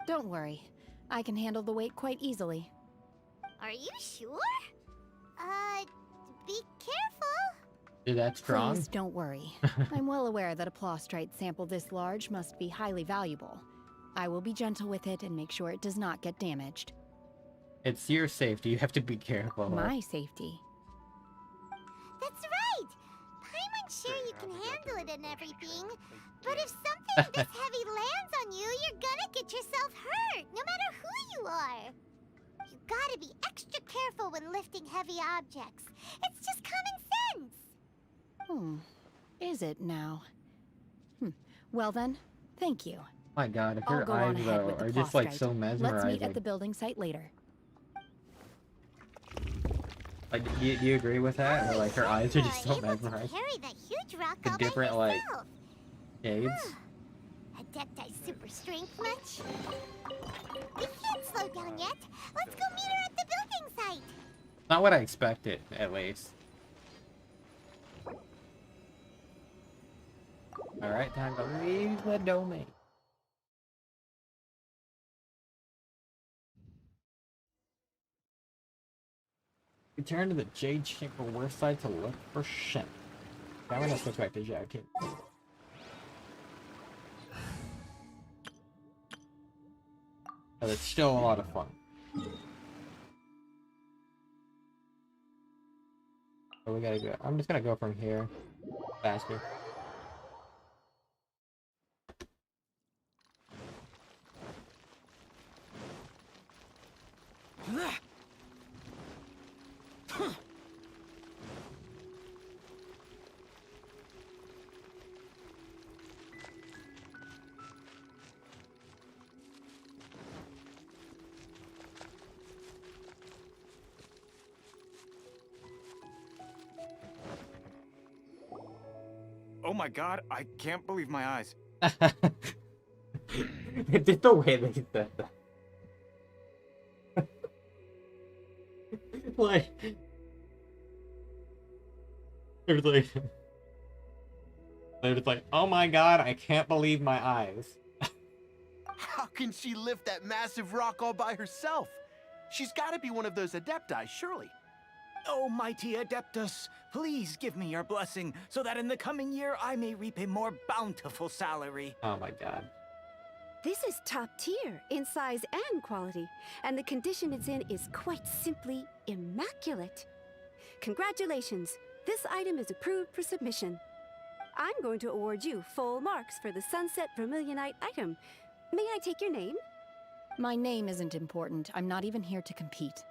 Don't worry. I can handle the weight quite easily. Are you sure? Be careful! Dude, that's strong. Please don't worry. I'm well aware that a plaustrite sample this large must be highly valuable. I will be gentle with it and make sure it does not get damaged. It's your safety. You have to be careful. My safety. That's right! Paimon's sure you can handle it and everything, but if something this heavy lands on you, you're gonna get yourself hurt, no matter who you are. You gotta be extra careful when lifting heavy objects. It's just common sense. Is it now? Well then, thank you. My god, if I'll her go on eyes ahead though with the are just like plaustrite. so mesmerizing. Let's meet at the building site later. Like, do you agree with that? Or like her eyes are just so mesmerizing. Carry that huge rock The all different by like yourself. shades. Adepti super strength much? We can't slow down yet. Let's go meet her at the building site. Not what I expected, at least. Alright, time to leave the domain. Return to the Jade Chamber west side to look for Shen. I'm gonna switch back to Jack. But it's still a lot of fun. So we gotta go. I'm just gonna go from here faster. Oh my god, I can't believe my eyes. Just the way they said that. Like, it was like, they was like, oh my god, I can't believe my eyes. How can she lift that massive rock all by herself? She's got to be one of those adepti, surely. Oh, mighty Adeptus, please give me your blessing so that in the coming year I may reap a more bountiful salary. Oh my god. This is top tier in size and quality, and the condition it's in is quite simply immaculate. Congratulations, this item is approved for submission. I'm going to award you full marks for the Sunset Vermilionite item. May I take your name? My name isn't important. I'm not even here to compete.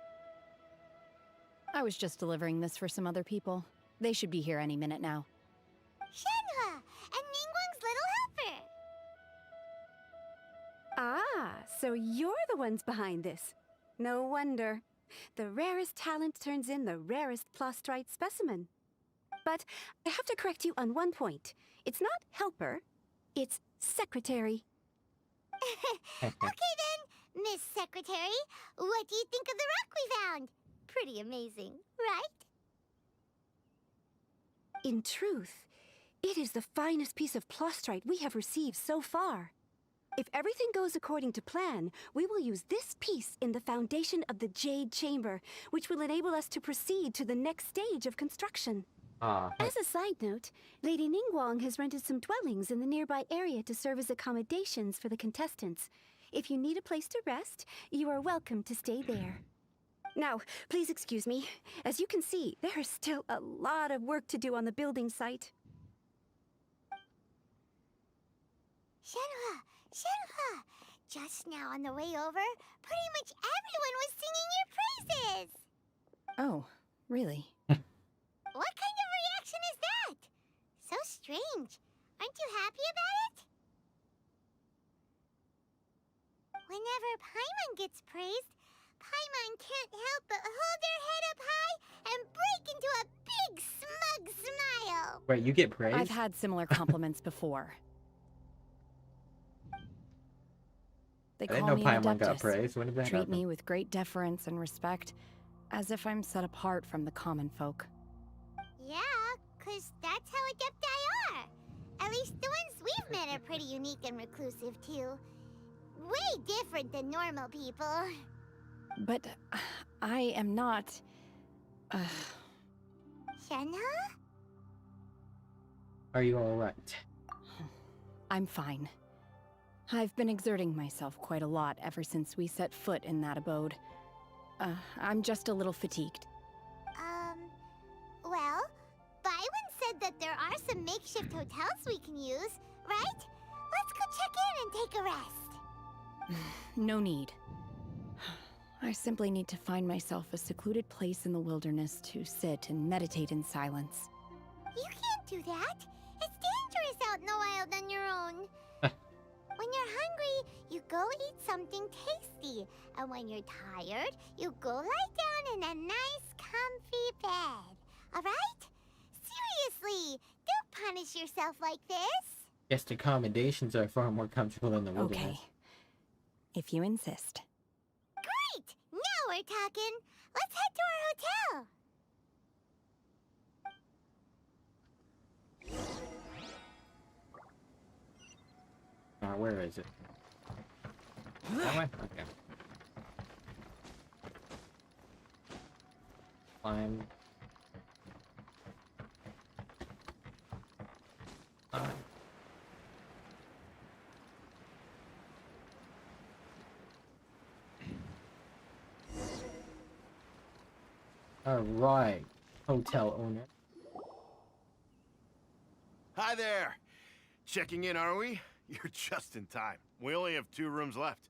I was just delivering this for some other people. They should be here any minute now. Shenhua, and Ningguang's little helper. Ah, so you're the ones behind this. No wonder. The rarest talent turns in the rarest plastrite specimen. But I have to correct you on one point. It's not helper, it's secretary. Okay then, Miss Secretary, what do you think of the rock we found? Pretty amazing, right? In truth, it is the finest piece of plastrite we have received so far. If everything goes according to plan, we will use this piece in the foundation of the Jade Chamber, which will enable us to proceed to the next stage of construction. As a side note, Lady Ningguang has rented some dwellings in the nearby area to serve as accommodations for the contestants. If you need a place to rest, you are welcome to stay there. Now, please excuse me. As you can see, there is still a lot of work to do on the building site. Shenhua, Shenhua, just now on the way over, pretty much everyone was singing your praises. Oh, really? What kind of reaction is that? So strange. Aren't you happy about it? Whenever Paimon gets praised, Paimon can't help but hold their head up high and break into a big smug smile. Wait, you get praised? I've had similar compliments before. They I didn't call know me Paimon an got adeptus, praised. When did that treat happen? me with great deference and respect, as if I'm set apart from the common folk. Yeah, 'cause that's how adepti are. At least the ones we've met are pretty unique and reclusive, too. Way different than normal people. But I am not... Shenhua? Are you alright? I'm fine. I've been exerting myself quite a lot ever since we set foot in that abode. I'm just a little fatigued. Well, Byron said that there are some makeshift hotels we can use, right? Let's go check in and take a rest. No need. I simply need to find myself a secluded place in the wilderness to sit and meditate in silence. You can't do that. It's dangerous out in the wild on your own. When you're hungry, you go eat something tasty. And when you're tired, you go lie down in a nice, comfy bed. Alright? Seriously, don't punish yourself like this. Guest accommodations are far more comfortable than the wilderness. Okay. If you insist. Great! Now we're talking. Let's head to our hotel. Where is it? That way? Okay. Climb. Alright, hotel owner. Hi there. Checking in, are we? You're just in time. We only have 2 rooms left.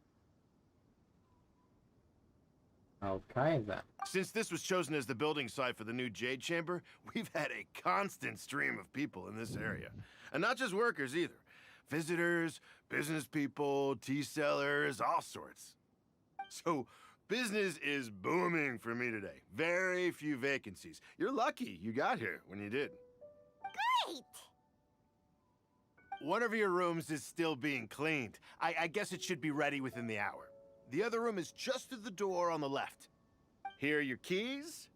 Okay, then. Since this was chosen as the building site for the new Jade Chamber, we've had a constant stream of people in this area. And not just workers either. Visitors, business people, tea sellers, all sorts. So, business is booming for me today. Very few vacancies. You're lucky you got here when you did. Great! One of your rooms is still being cleaned. I guess it should be ready within the hour. The other room is just through the door on the left. Here are your keys.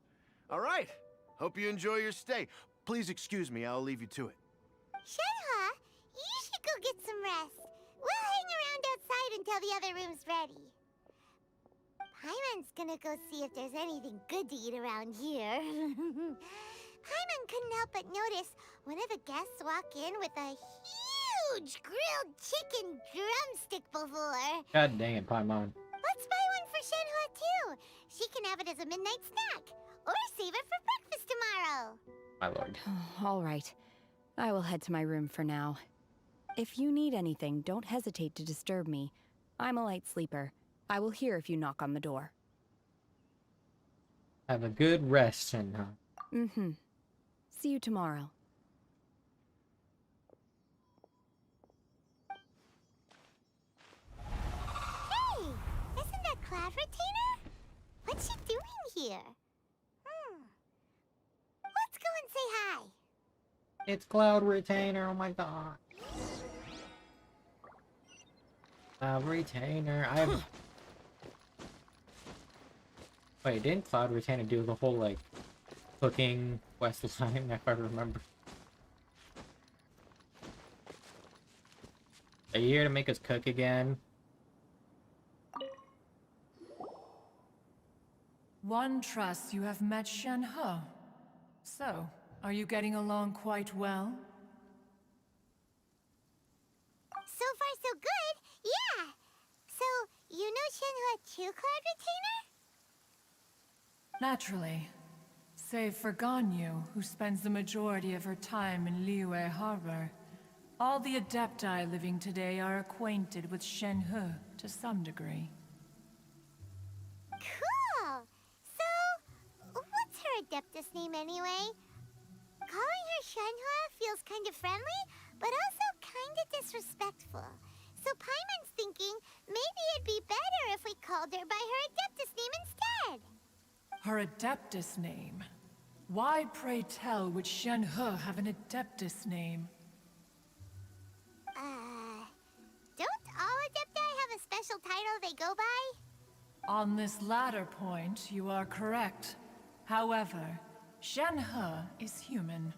All right. Hope you enjoy your stay. Please excuse me, I'll leave you to it. Shenhe, you should go get some rest. We'll hang around outside until the other room's ready. Paimon's gonna go see if there's anything good to eat around here. Paimon couldn't help but notice one of the guests walk in with a huge grilled chicken drumstick before. God dang it, Paimon. Let's buy one for Shenhe too. She can have it as a midnight snack. Or save it for breakfast tomorrow. My lord. All right. I will head to my room for now. If you need anything, don't hesitate to disturb me. I'm a light sleeper. I will hear if you knock on the door. Have a good rest, Shenhe. Mm-hmm. See you tomorrow. Hey! Isn't that Cloud Retainer? What's she doing here? Let's go and say hi. It's Cloud Retainer, oh my god. Cloud Retainer, I have... Wait, didn't Cloud Retainer do the whole, like, cooking quest line, if I remember? Are you here to make us cook again? One trusts you have met Shenhe. So, are you getting along quite well? So far, so good. Yeah. So, you know Shenhe too, Cloud Retainer? Naturally. Save for Ganyu, who spends the majority of her time in Liyue Harbor. All the Adepti living today are acquainted with Shenhe to some degree. Cool. So, what's her Adeptus name anyway? Calling her Shenhe feels kind of friendly, but also kind of disrespectful. So Paimon's thinking maybe it'd be better if we called her by her Adeptus name instead. Her Adeptus name? Why, pray tell, would Shenhe have an Adeptus name? Don't all Adepti have a special title they go by? On this latter point, you are correct. However, Shenhe is human.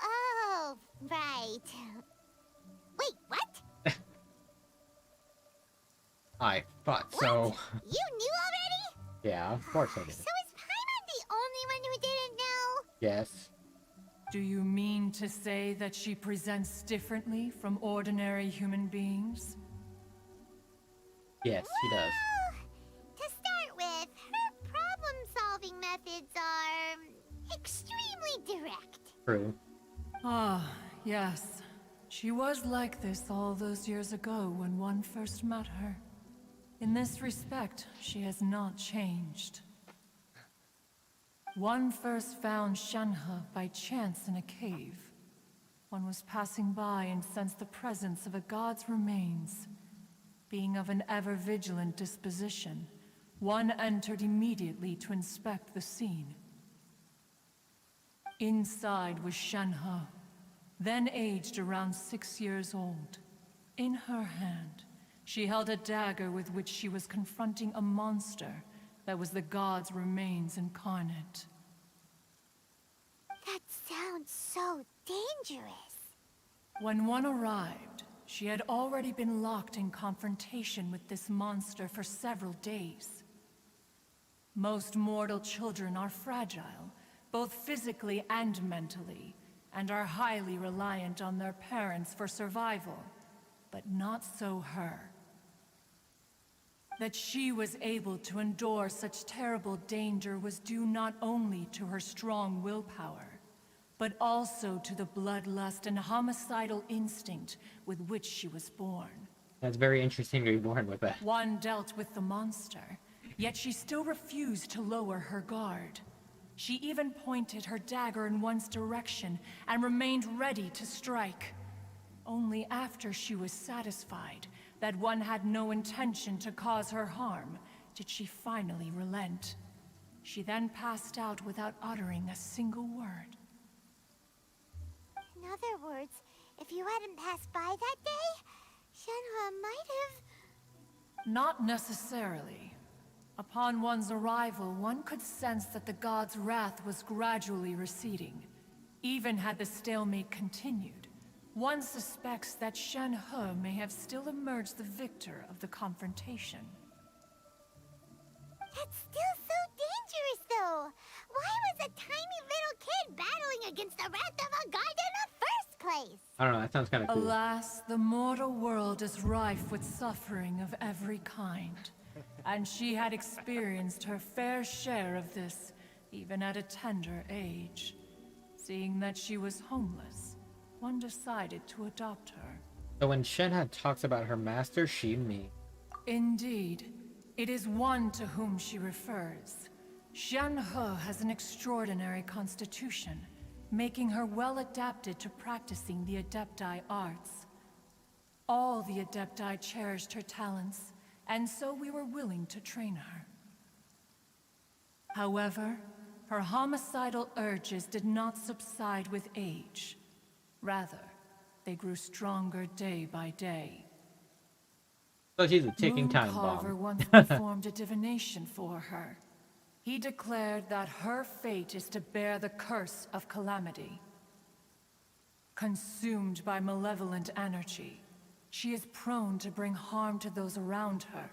Oh, right. Wait, what? I thought so. You knew already? Yeah, of course I did. So is Paimon the only one who didn't know? Yes. Do you mean to say that she presents differently from ordinary human beings? Yes, she does. To start with, her problem-solving methods are extremely direct. True. Ah, yes. She was like this all those years ago when one first met her. In this respect, she has not changed. One first found Shenhe by chance in a cave. One was passing by and sensed the presence of a god's remains. Being of an ever-vigilant disposition, one entered immediately to inspect the scene. Inside was Shenhe, then aged around 6 years old. In her hand, she held a dagger with which she was confronting a monster that was the god's remains incarnate. That sounds so dangerous. When one arrived, she had already been locked in confrontation with this monster for several days. Most mortal children are fragile, both physically and mentally, and are highly reliant on their parents for survival. But not so her. That she was able to endure such terrible danger was due not only to her strong willpower, but also to the bloodlust and homicidal instinct with which she was born. That's very interesting to be born with that. One dealt with the monster, yet she still refused to lower her guard. She even pointed her dagger in one's direction and remained ready to strike. Only after she was satisfied that one had no intention to cause her harm did she finally relent. She then passed out without uttering a single word. In other words, if you hadn't passed by that day, Shenhe might have... Not necessarily. Upon one's arrival, one could sense that the god's wrath was gradually receding. Even had the stalemate continued, one suspects that Shenhe may have still emerged the victor of the confrontation. That's still so dangerous, though. Why was a tiny little kid battling against the wrath of a god in the first place? I don't know, that sounds kind of cool. Alas, the mortal world is rife with suffering of every kind. And she had experienced her fair share of this, even at a tender age. Seeing that she was homeless, one decided to adopt her. So when Shenhe talks about her master, she and me. Indeed. It is one to whom she refers. Shenhe has an extraordinary constitution, making her well adapted to practicing the Adepti arts. All the Adepti cherished her talents, and so we were willing to train her. However, her homicidal urges did not subside with age. Rather, they grew stronger day by day. So she's a ticking time Mooncarver bomb. once performed a divination for her. He declared that her fate is to bear the curse of calamity. Consumed by malevolent energy, she is prone to bring harm to those around her.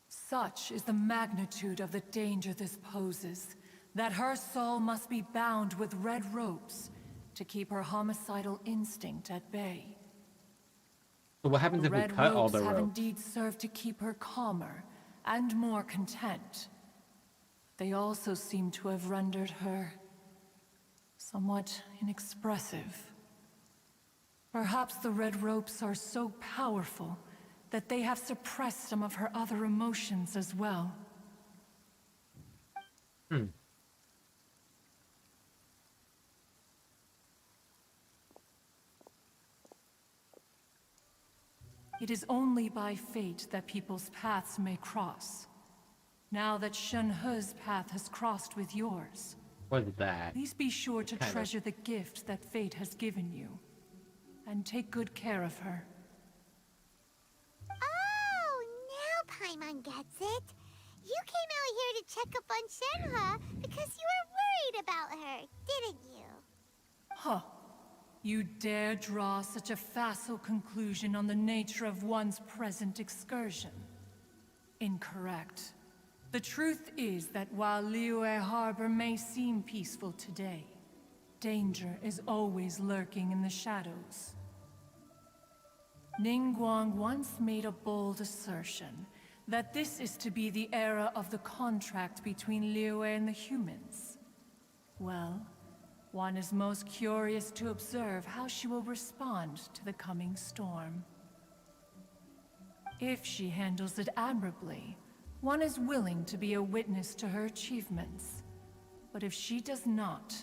Such is the magnitude of the danger this poses, that her soul must be bound with red ropes to keep her homicidal instinct at bay. So what happens if we cut all the Red ropes have ropes? indeed served to keep her calmer and more content. They also seem to have rendered her somewhat inexpressive. Perhaps the red ropes are so powerful that they have suppressed some of her other emotions as well. It is only by fate that people's paths may cross. Now that Shenhe's path has crossed with yours, What is that? please be sure to Kind of. treasure the gift that fate has given you, and take good care of her. Oh, now Paimon gets it. You came out here to check up on Shenhe because you were worried about her, didn't you? Huh. You dare draw such a facile conclusion on the nature of one's present excursion? Incorrect. The truth is that while Liyue Harbor may seem peaceful today, danger is always lurking in the shadows. Ningguang once made a bold assertion that this is to be the era of the contract between Liyue and the humans. Well, one is most curious to observe how she will respond to the coming storm. If she handles it admirably, one is willing to be a witness to her achievements. But if she does not,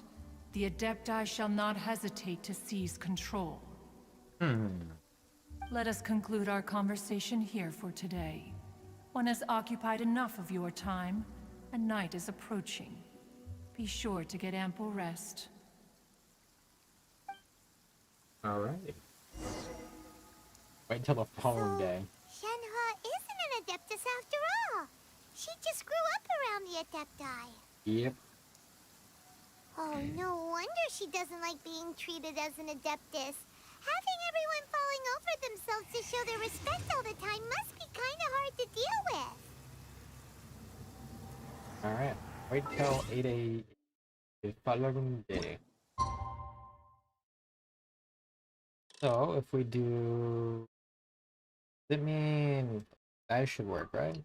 the Adepti shall not hesitate to seize control. Let us conclude our conversation here for today. One has occupied enough of your time, and night is approaching. Be sure to get ample rest. Alright. Wait until the following day. Shenhe isn't an Adeptus after all. She just grew up around the Adepti. Yep. Oh, no wonder she doesn't like being treated as an Adeptus. Having everyone falling over themselves to show their respect all the time must be kind of hard to deal with. Alright. Wait till 8 a.m. the following day. So, if we do... Does it mean that should work, right?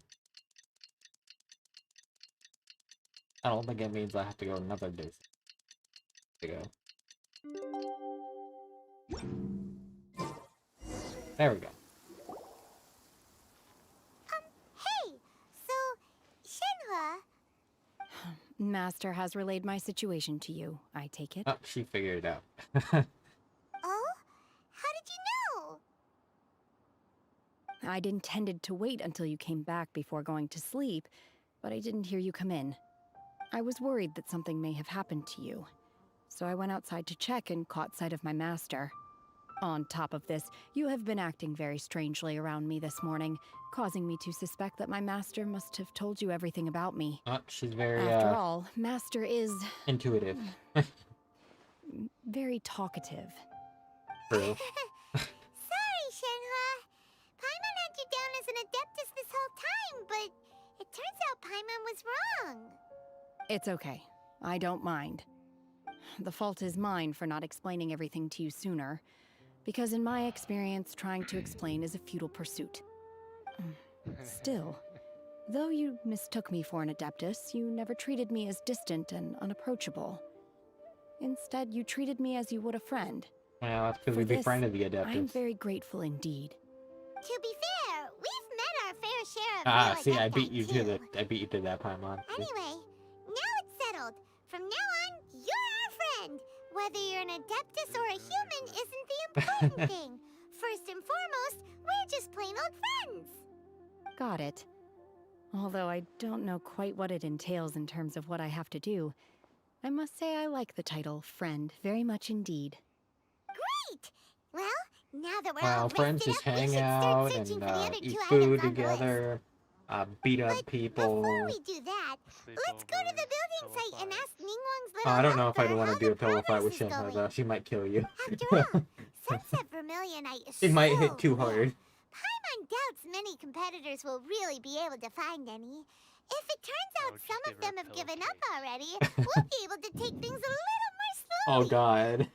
I don't think it means I have to go another day to go. There we go. Hey, so, Shenhe... Master has relayed my situation to you, I take it. Oh, she figured it out. Oh? How did you know? I'd intended to wait until you came back before going to sleep, but I didn't hear you come in. I was worried that something may have happened to you. so I went outside to check and caught sight of my master. On top of this, you have been acting very strangely around me this morning, causing me to suspect that my master must have told you everything about me. She's very, After all, master is... intuitive. very talkative. True. Sorry, Shenhua. Paimon had you down as an adeptus this whole time, but it turns out Paimon was wrong. It's okay. I don't mind. The fault is mine for not explaining everything to you sooner, because in my experience, trying to explain is a futile pursuit. Still, though you mistook me for an adeptus, you never treated me as distant and unapproachable. Instead, you treated me as you would a friend. Well, that's because we For this, befriended the I am adeptus. very grateful indeed. To be fair, we've met our fair share of real See, I adepti beat you too. I beat you to that, Paimon. Anyway, now it's settled. From now on, you're our friend. Whether you're an adeptus or a human isn't the important thing. First and foremost, we're just plain old friends. Got it. Although I don't know quite what it entails in terms of what I have to do, I must say I like the title friend very much indeed. Great! Well, now that we're Well, all friends rested just up, we hang should start out searching and for the other eat two food items on the list. together, beat up people. Before we do that, let's go to the building site and ask Ningguang's little I don't know if I'd helper want how to do the a pillow fight with progress is Shenhua going. though. She might kill you. After all, Sunset Vermilionite is She might so hit too rare. hard. Paimon doubts many competitors will really be able to find any. If it turns out some of them have given up already, we'll be able to take things a little more slowly. Oh god.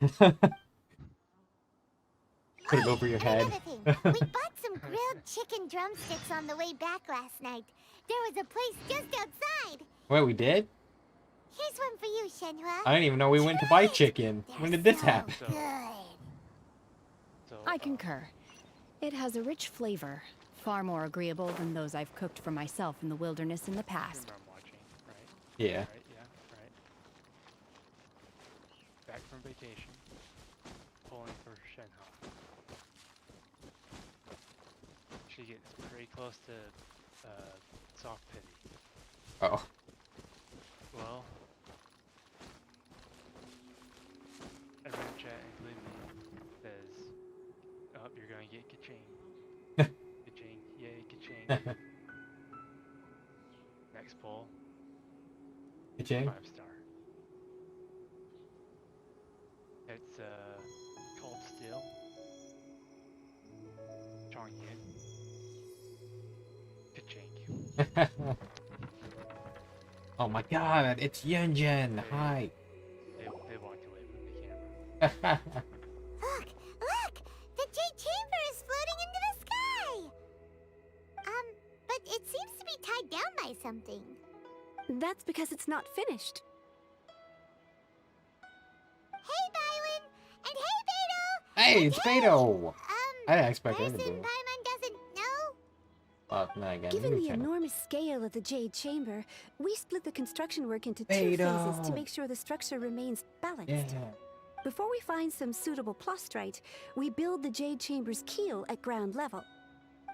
Put it over your head. Another thing, we bought some grilled chicken drumsticks on the way back last night. There was a place just outside. Wait, we did? Here's one for you, Shenhua. I didn't even know we went to buy chicken. When did this happen? I concur. It has a rich flavor, far more agreeable than those I've cooked for myself in the wilderness in the past. Yeah. Back from vacation, pulling for Shenhua. She gets pretty close to soft pity. Oh. Well, everyone chat including me says, "Oh, you're gonna get ka-ching." Ka-ching, yay, ka-ching. Next pull. Ka-ching? 5-star. It's Cold Steel. Chongyun. Ka-ching. Oh my god, it's Yunjin. Hi. They walked away from the camera. Look! The Jade Chamber is floating into the sky! But it seems to be tied down by something. That's because it's not finished. Hey, Bylin! And hey, Beto! Hey, it's Beto! I didn't expect her to Person do it. Paimon doesn't know? Oh, no, again. Given new the channel. enormous scale of the Jade Chamber, we split the construction work into two Beto. phases to make sure the structure remains balanced. Yeah. Before we find some suitable plastrite, we build the Jade Chamber's keel at ground level.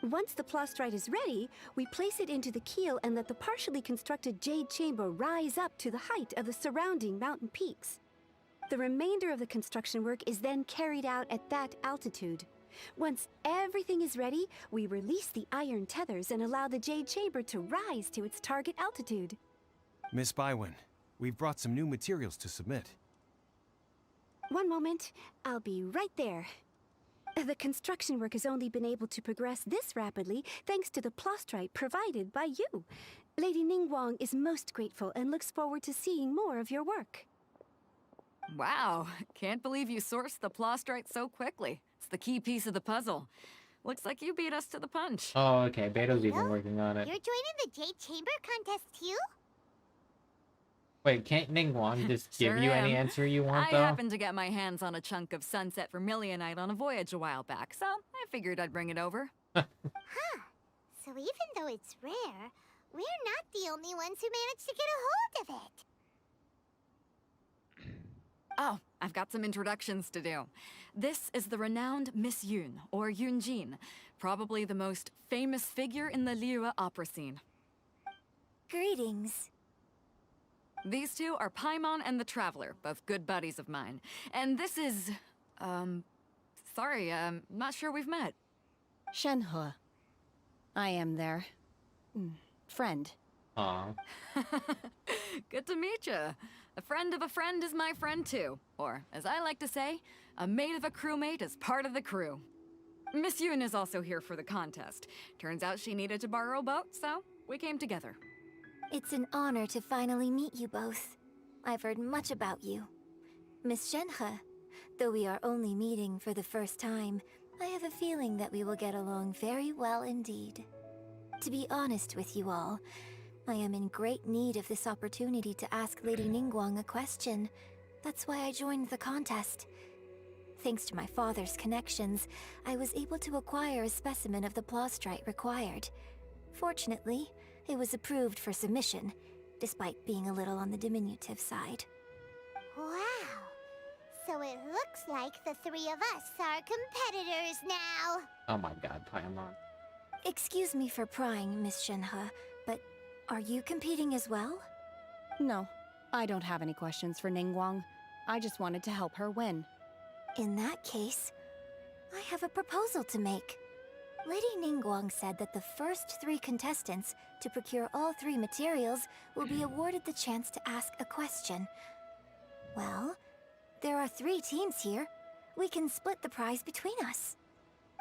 Once the plastrite is ready, we place it into the keel and let the partially constructed Jade Chamber rise up to the height of the surrounding mountain peaks. The remainder of the construction work is then carried out at that altitude. Once everything is ready, we release the iron tethers and allow the Jade Chamber to rise to its target altitude. Miss Bywin, we've brought some new materials to submit. One moment, I'll be right there. The construction work has only been able to progress this rapidly thanks to the plastrite provided by you. Lady Ningguang is most grateful and looks forward to seeing more of your work. Wow, can't believe you sourced the plastrite so quickly. It's the key piece of the puzzle. Looks like you beat us to the punch. Oh, okay. Beto's even working on it. You're joining the Jade Chamber contest too? Wait, can't Ningguang just give Sure you any am. answer you want, I though? happened to get my hands on a chunk of sunset vermilionite on a voyage a while back, so I figured I'd bring it over. Huh. So even though it's rare, we're not the only ones who managed to get a hold of it. Oh, I've got some introductions to do. This is the renowned Miss Yun, or Yunjin, probably the most famous figure in the Liyue opera scene. Greetings. These two are Paimon and the Traveler, both good buddies of mine. And this is... sorry, not sure we've met. Shenhe. I am their... friend. Aw. Good to meet you. A friend of a friend is my friend too. Or, as I like to say, a mate of a crewmate is part of the crew. Miss Yoon is also here for the contest. Turns out she needed to borrow a boat, so we came together. It's an honor to finally meet you both. I've heard much about you. Miss Shenhe, though we are only meeting for the first time, I have a feeling that we will get along very well indeed. To be honest with you all, I am in great need of this opportunity to ask Lady Ningguang a question. That's why I joined the contest. Thanks to my father's connections, I was able to acquire a specimen of the plaustrite required. Fortunately, it was approved for submission, despite being a little on the diminutive side. Wow. So it looks like the three of us are competitors now. Oh my god, Paimon. Excuse me for prying, Miss Shenhe, but are you competing as well? No, I don't have any questions for Ningguang. I just wanted to help her win. In that case, I have a proposal to make. Lady Ningguang said that the first 3 contestants to procure all 3 materials will be awarded the chance to ask a question. Well, there are 3 teams here. We can split the prize between us.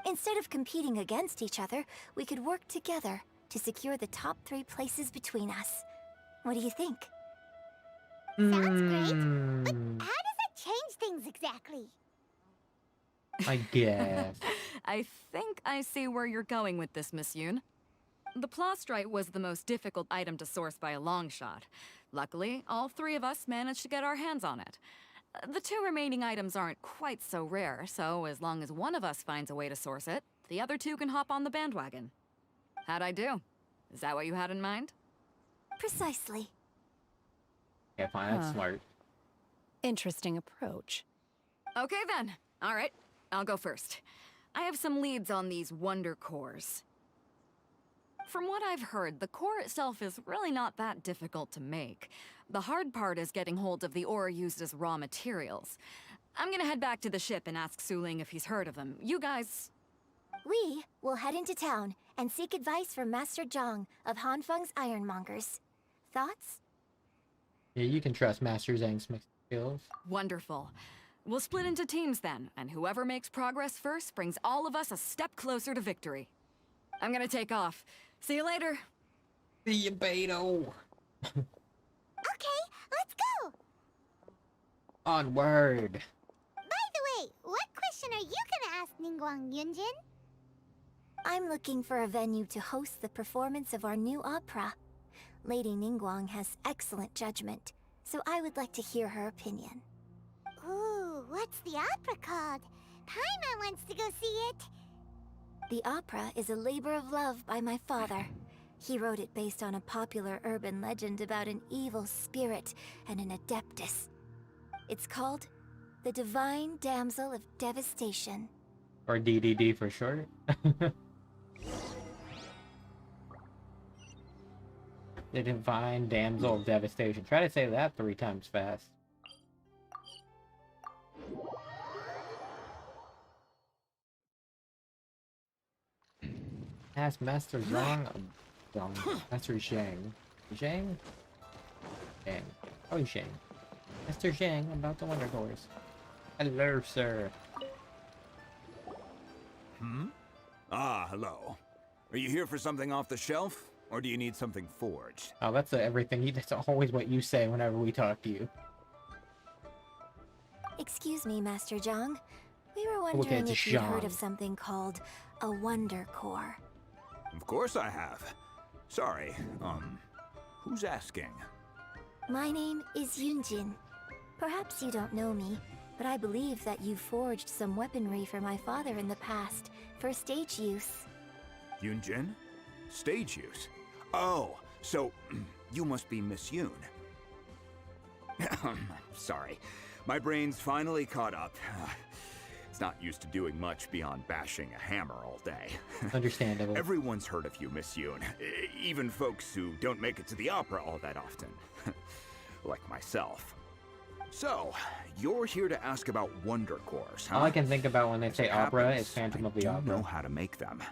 Instead of competing against each other, we could work together to secure the top 3 places between us. What do you think? Sounds great, but how does that change things exactly? I guess. I think I see where you're going with this, Miss Yoon. The plaustrite was the most difficult item to source by a long shot. Luckily, all 3 of us managed to get our hands on it. The 2 remaining items aren't quite so rare, so as long as one of us finds a way to source it, the other 2 can hop on the bandwagon. How'd I do? Is that what you had in mind? Precisely. Yeah, fine, that's smart. Interesting approach. Okay then. All right, I'll go first. I have some leads on these wonder cores. From what I've heard, the core itself is really not that difficult to make. The hard part is getting hold of the ore used as raw materials. I'm gonna head back to the ship and ask Suling if he's heard of them. You guys... We will head into town and seek advice from Master Zhang of Hanfeng's Ironmongers. Thoughts? Yeah, you can trust Master Zhang's skills. Wonderful. We'll split into teams then, and whoever makes progress first brings all of us a step closer to victory. I'm gonna take off. See you later. See you, Beto. Okay, let's go. Onward. By the way, what question are you gonna ask Ningguang Yunjin? I'm looking for a venue to host the performance of our new opera. Lady Ningguang has excellent judgment, so I would like to hear her opinion. Ooh, what's the opera called? Paimon wants to go see it. The opera is a labor of love by my father. He wrote it based on a popular urban legend about an evil spirit and an adeptus. It's called The Divine Damsel of Devastation. Or DDD for short. The Divine Damsel of Devastation. Try to say that 3 times fast. Ask Master Zhang. Master Zhang. Zhang? Zhang. Oh, Zhang. Master Zhang about the Wonder Cores. Hello, sir. Ah, hello. Are you here for something off the shelf? Or do you need something forged? Oh, that's everything. That's always what you say whenever we talk to you. Excuse me, Master Zhang. We were wondering if you heard of something called a Wonder Core. Of course I have. Sorry, who's asking? My name is Yunjin. Perhaps you don't know me, but I believe that you forged some weaponry for my father in the past, for stage use. Yunjin? Stage use? Oh, so you must be Miss Yoon. Sorry, my brain's finally caught up. It's not used to doing much beyond bashing a hammer all day. Understandable. Everyone's heard of you, Miss Yoon. Even folks who don't make it to the opera all that often. like myself. So, you're here to ask about wonder cores, huh? All I can think about when they As say it opera happens, is Phantom of I the do Opera. know how to make them.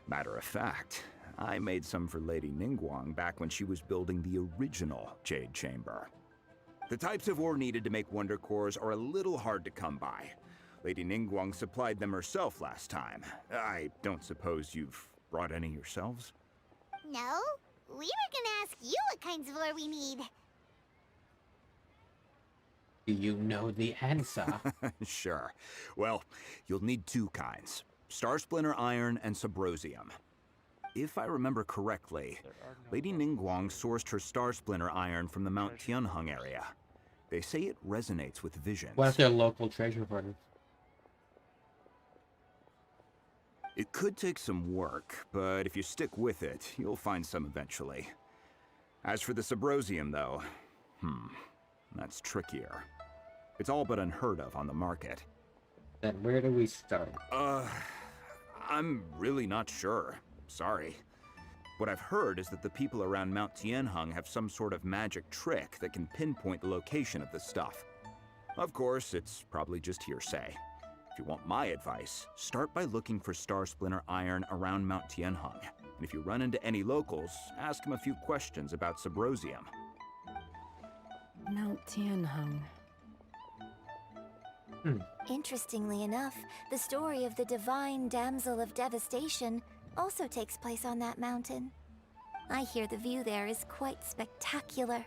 Matter of fact, I made some for Lady Ningguang back when she was building the original Jade Chamber. The types of ore needed to make wonder cores are a little hard to come by. Lady Ningguang supplied them herself last time. I don't suppose you've brought any yourselves? No, we were gonna ask you what kinds of ore we need. Do you know the answer? Sure. Well, you'll need two kinds. Star Splinter Iron and Subrosium. If I remember correctly, Lady Ningguang sourced her Star Splinter Iron from the Mount Tianheng area. They say it resonates with visions. What if they're local treasure hunters? It could take some work, but if you stick with it, you'll find some eventually. As for the Subrosium, though, that's trickier. It's all but unheard of on the market. Then where do we start? I'm really not sure. Sorry. What I've heard is that the people around Mount Tianheng have some sort of magic trick that can pinpoint the location of the stuff. Of course, it's probably just hearsay. If you want my advice, start by looking for Star Splinter Iron around Mount Tianheng. And if you run into any locals, ask them a few questions about Subrosium. Mount Tianheng. Interestingly enough, the story of the divine damsel of devastation also takes place on that mountain. I hear the view there is quite spectacular.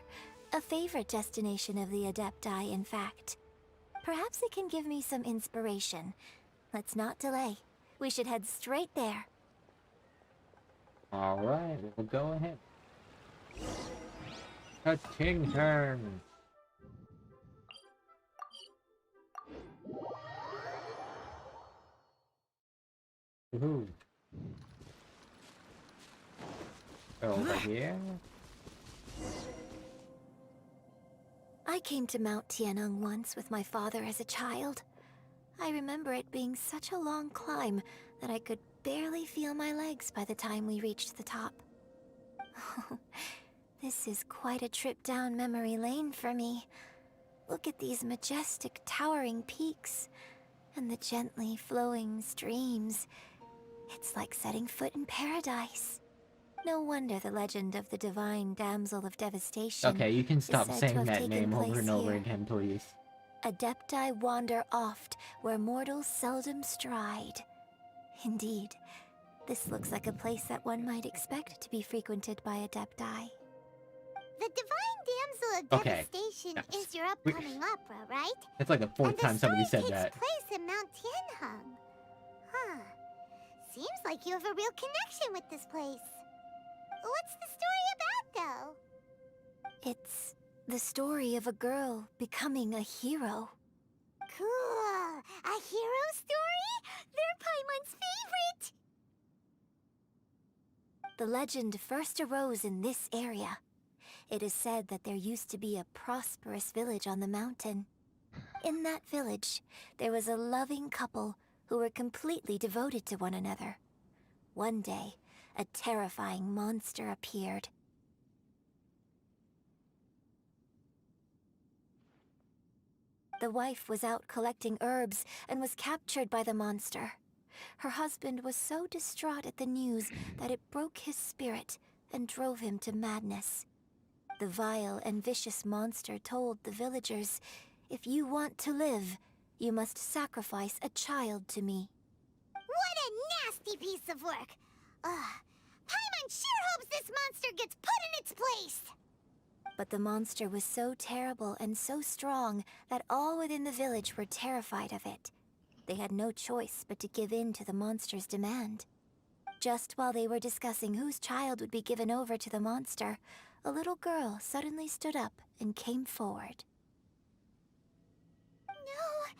A favorite destination of the Adepti, in fact. Perhaps it can give me some inspiration. Let's not delay. We should head straight there. Alright, we'll go ahead. A king turn. Woohoo. Over here. I came to Mount Tianheng once with my father as a child. I remember it being such a long climb that I could barely feel my legs by the time we reached the top. This is quite a trip down memory lane for me. Look at these majestic, towering peaks, and the gently flowing streams. It's like setting foot in paradise. No wonder the legend of the divine damsel of devastation. Okay, you can stop is said to saying have that taken name over place and over here. again, please. Adepti wander oft, where mortals seldom stride. Indeed, this looks like a place that one might expect to be frequented by Adepti. The Divine Damsel of Okay. Devastation is your upcoming opera, right? It's like the fourth time somebody said that. Place in Mount Tianheng. Huh. Seems like you have a real connection with this place. What's the story about, though? It's the story of a girl becoming a hero. Cool! A hero story? They're Paimon's favorite! The legend first arose in this area. It is said that there used to be a prosperous village on the mountain. In that village, there was a loving couple who were completely devoted to one another. One day, a terrifying monster appeared. The wife was out collecting herbs and was captured by the monster. Her husband was so distraught at the news that it broke his spirit and drove him to madness. The vile and vicious monster told the villagers, "If you want to live, you must sacrifice a child to me." What a nasty piece of work! Paimon sure hopes this monster gets put in its place! But the monster was so terrible and so strong that all within the village were terrified of it. They had no choice but to give in to the monster's demand. Just while they were discussing whose child would be given over to the monster, a little girl suddenly stood up and came forward. No!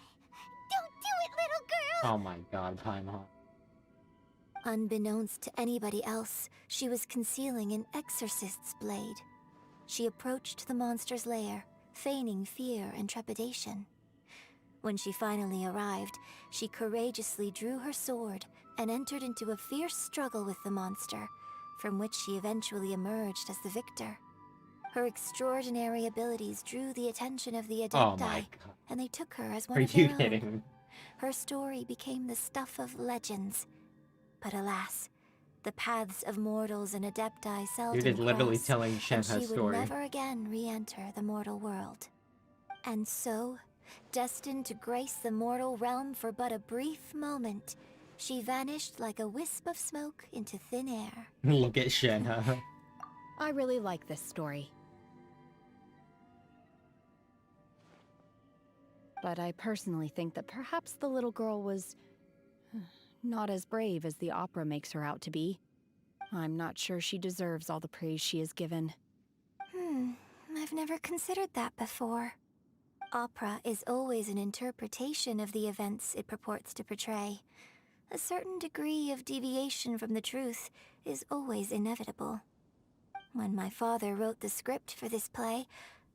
Don't do it, little girl! Oh my god, Paimon. Unbeknownst to anybody else, she was concealing an exorcist's blade. She approached the monster's lair, feigning fear and trepidation. When she finally arrived, she courageously drew her sword and entered into a fierce struggle with the monster, from which she eventually emerged as the victor. Her extraordinary abilities drew the attention of the Oh my Adepti, god. and they took her as one Are of you their own. kidding? Her story became the stuff of legends. But alas, the paths of mortals and Adepti seldom Dude is literally cross, telling and Shenhe's she would story. never again re-enter the mortal world. And so, destined to grace the mortal realm for but a brief moment, she vanished like a wisp of smoke into thin air. Look at Shenhe. I really like this story. But I personally think that perhaps the little girl was not as brave as the opera makes her out to be. I'm not sure she deserves all the praise she is given. I've never considered that before. Opera is always an interpretation of the events it purports to portray. A certain degree of deviation from the truth is always inevitable. When my father wrote the script for this play,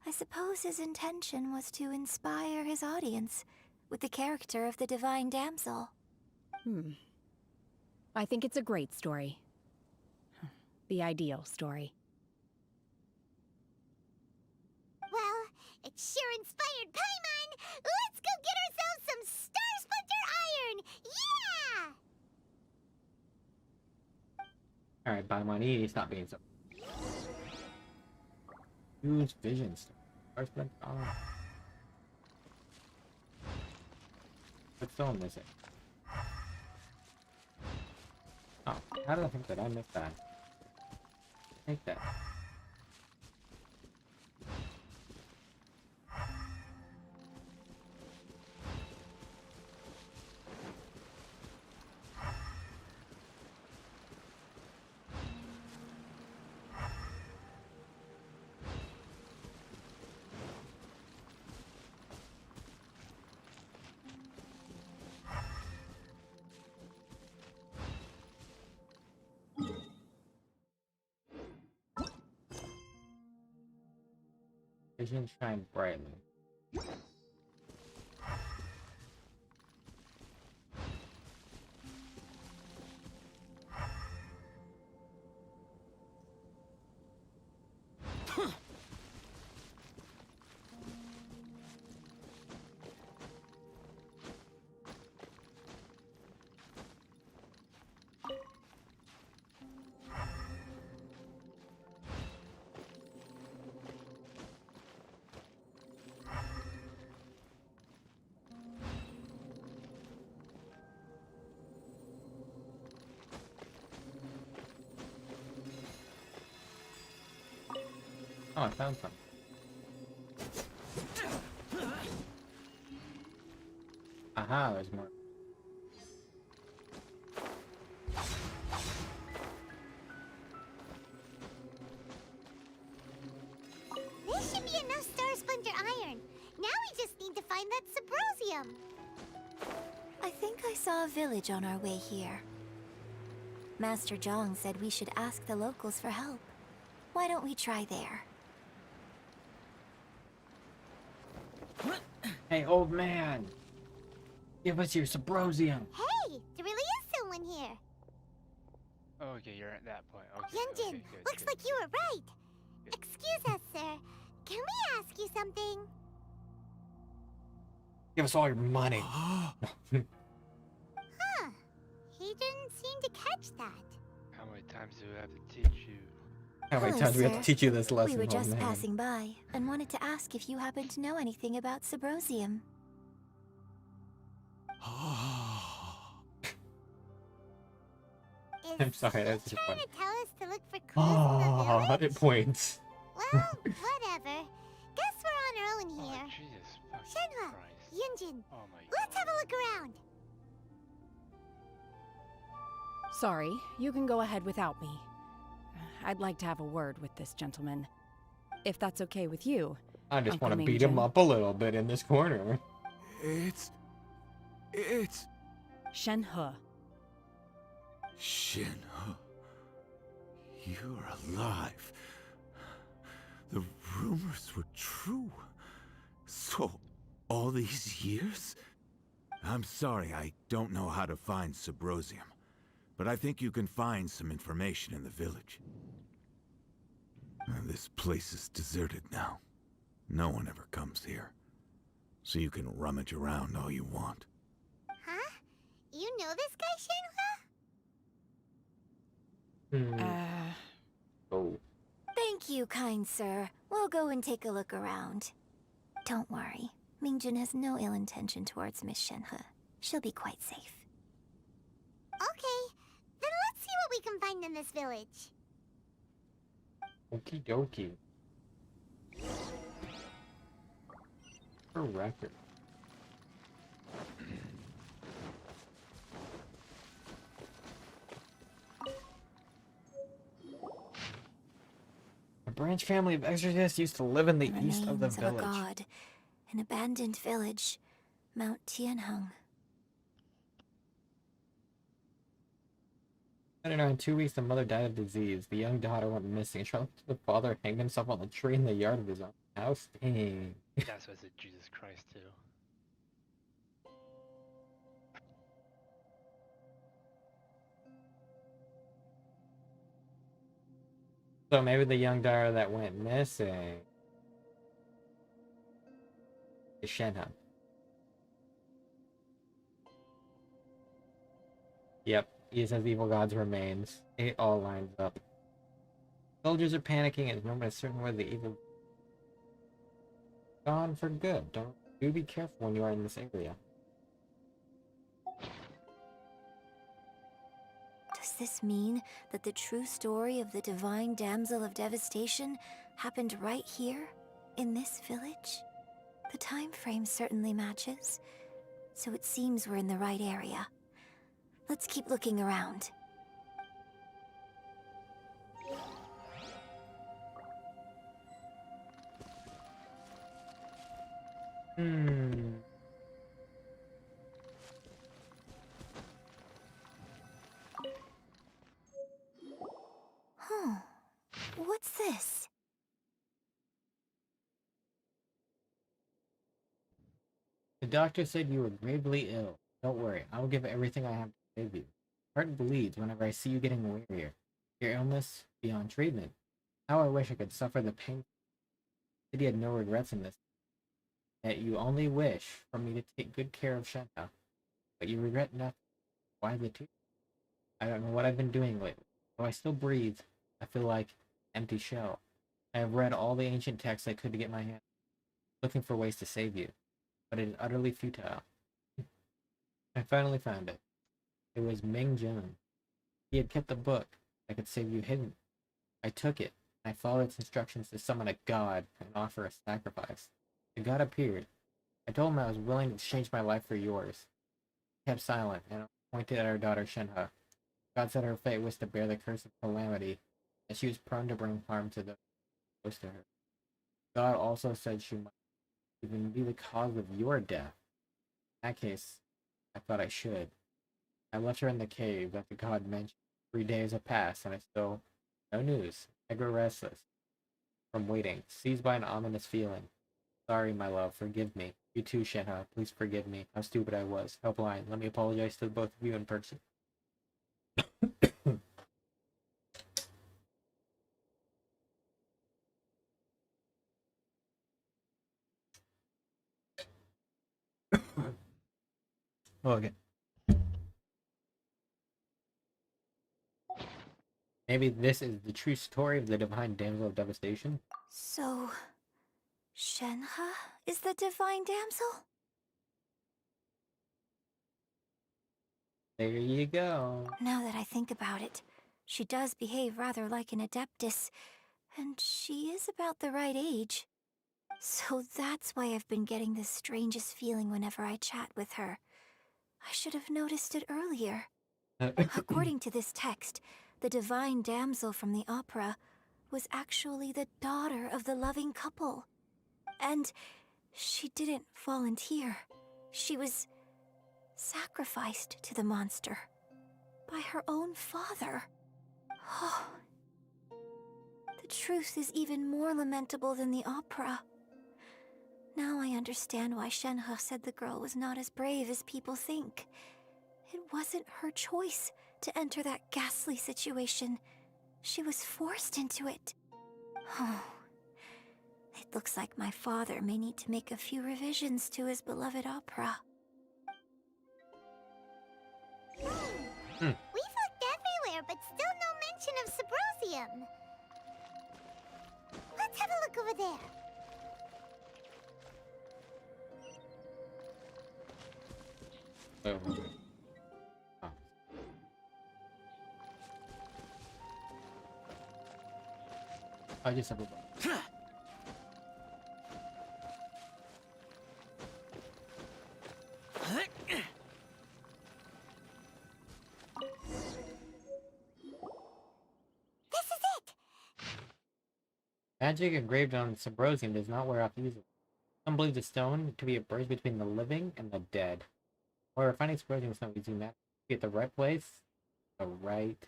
I suppose his intention was to inspire his audience with the character of the divine damsel. I think it's a great story. The ideal story. Well, it sure inspired Paimon! Let's go get ourselves some Star Splinter Iron! Yeah! Alright, Paimon, you need to stop being so... Use vision Star Splinter. Oh. But still missing. Oh, how did I think that I missed that? Take that. Vision shine brightly. Oh, I found some. Aha, there's more. This should be enough Star Splinter Iron. Now we just need to find that Subrosium. I think I saw a village on our way here. Master Zhang said we should ask the locals for help. Why don't we try there? Hey, old man! Give us your Subrosium! Hey, there really is someone here. Okay, you're at that point. Okay. Yunjin, okay, good, looks good. like you were right. Excuse us, sir. Can we ask you something? Give us all your money! Huh. He didn't seem to catch that. How many times do we have to teach you? How many Hello, times do we have sir. to teach you this lesson, We were old just man? passing by and wanted to ask if you happen to know anything about Subrosium. I'm sorry, that's just Trying funny. to tell us to look for clues in the Oh, village? it points. Well, whatever. Guess we're on our own here. Oh, Jesus fucking Shenhua, Christ. Yunjin, Oh my let's have a look around. Sorry, you can go ahead without me. I'd like to have a word with this gentleman. If that's okay with you. I just Uncle want to beat him Mingjin. up a little bit in this corner. It's Shenhe. Shenhe. You're alive. The rumors were true. So, all these years? I'm sorry, I don't know how to find Subrosium, but I think you can find some information in the village. This place is deserted now. No one ever comes here. So you can rummage around all you want. Huh? You know this guy, Shenhua? Oh. Thank you, kind sir. We'll go and take a look around. Don't worry. Mingjun has no ill intention towards Miss Shenhe. She'll be quite safe. Okay, then let's see what we can find in this village. Okie dokie. For record. A branch family of exorcists used to live in the east of the Remains village. a god. An abandoned village. Mount Tianheng. In 2 weeks, the mother died of disease. The young daughter went missing. Shortly, the father hanged himself on the tree in the yard of his own house. Dang. That's what I said, Jesus Christ, too. So maybe the young daughter that went missing is Shenhe. Yep, he says evil gods remains. It all lines up. Soldiers are panicking and no one is certain where the evil gone for good. Do be careful when you are in this area. Does this mean that the true story of the divine damsel of devastation happened right here, in this village? The time frame certainly matches, so it seems we're in the right area. Let's keep looking around. Huh. What's this? The doctor said you were gravely ill. Don't worry, I will give everything I have to save you. Heart bleeds whenever I see you getting wearier. Your illness beyond treatment. How I wish I could suffer the pain. City had no regrets in this. That you only wish for me to take good care of Shenhe, but you regret nothing. Why the two? I don't know what I've been doing lately. Though I still breathe, I feel like an empty shell. I have read all the ancient texts I could to get my hand, looking for ways to save you, but it is utterly futile. I finally found it. It was Ming Jun. He had kept the book that could save you hidden. I took it, and I followed its instructions to summon a god and offer a sacrifice. The god appeared. I told him I was willing to exchange my life for yours. He kept silent and pointed at our daughter Shenhe. God said her fate was to bear the curse of calamity, and she was prone to bring harm to those close to her. God also said she might even be the cause of your death. In that case, I thought I should. I left her in the cave that the god mentioned. 3 days have passed, and I still no news. I grow restless from waiting, seized by an ominous feeling. Sorry, my love, forgive me. You too, Shenhe, please forgive me. How stupid I was. How blind. Let me apologize to both of you in person. Okay. Maybe this is the true story of the divine damsel of devastation. So, Shenhe is the divine damsel? There you go. Now that I think about it, she does behave rather like an adeptus, and she is about the right age. So that's why I've been getting the strangest feeling whenever I chat with her. I should have noticed it earlier. According to this text, the divine damsel from the opera was actually the daughter of the loving couple. And she didn't volunteer. She was sacrificed to the monster by her own father. Oh, the truth is even more lamentable than the opera. Now I understand why Shenhe said the girl was not as brave as people think. It wasn't her choice to enter that ghastly situation. She was forced into it. It looks like my father may need to make a few revisions to his beloved opera. We've looked everywhere, but still no mention of Sabrosium. Let's have a look over there. Oh. I just have a magic engraved on Sabrosium does not wear off easily. Some believe the stone to be a bridge between the living and the dead. Or finding Sabrosium is not easy. Be at the right place, the right.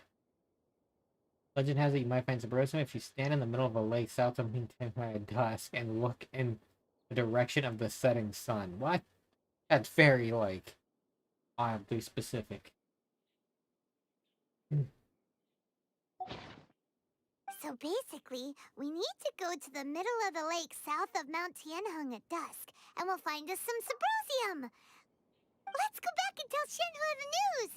Legend has it you might find Sabrosium if you stand in the middle of a lake south of Mintenai at dusk and look in the direction of the setting sun. What? That's very, like, oddly specific. So basically, we need to go to the middle of the lake south of Mount Tianheng at dusk, and we'll find us some Sabrosium! Let's go back and tell Shenhua the news!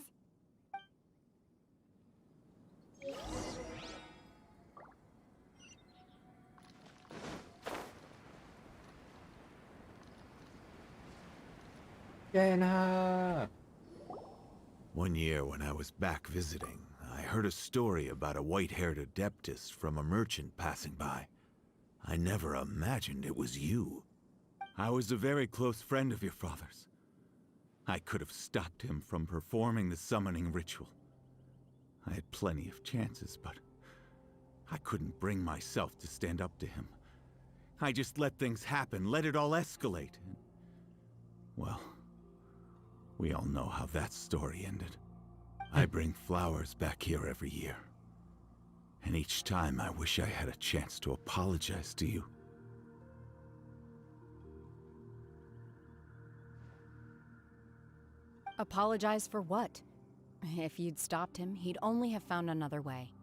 Shenhua! One year when I was back visiting, I heard a story about a white-haired adeptess from a merchant passing by. I never imagined it was you. I was a very close friend of your father's. I could have stopped him from performing the summoning ritual. I had plenty of chances, but I couldn't bring myself to stand up to him. I just let things happen, let it all escalate. Well, we all know how that story ended. I bring flowers back here every year. And each time I wish I had a chance to apologize to you. Apologize for what? If you'd stopped him, he'd only have found another way.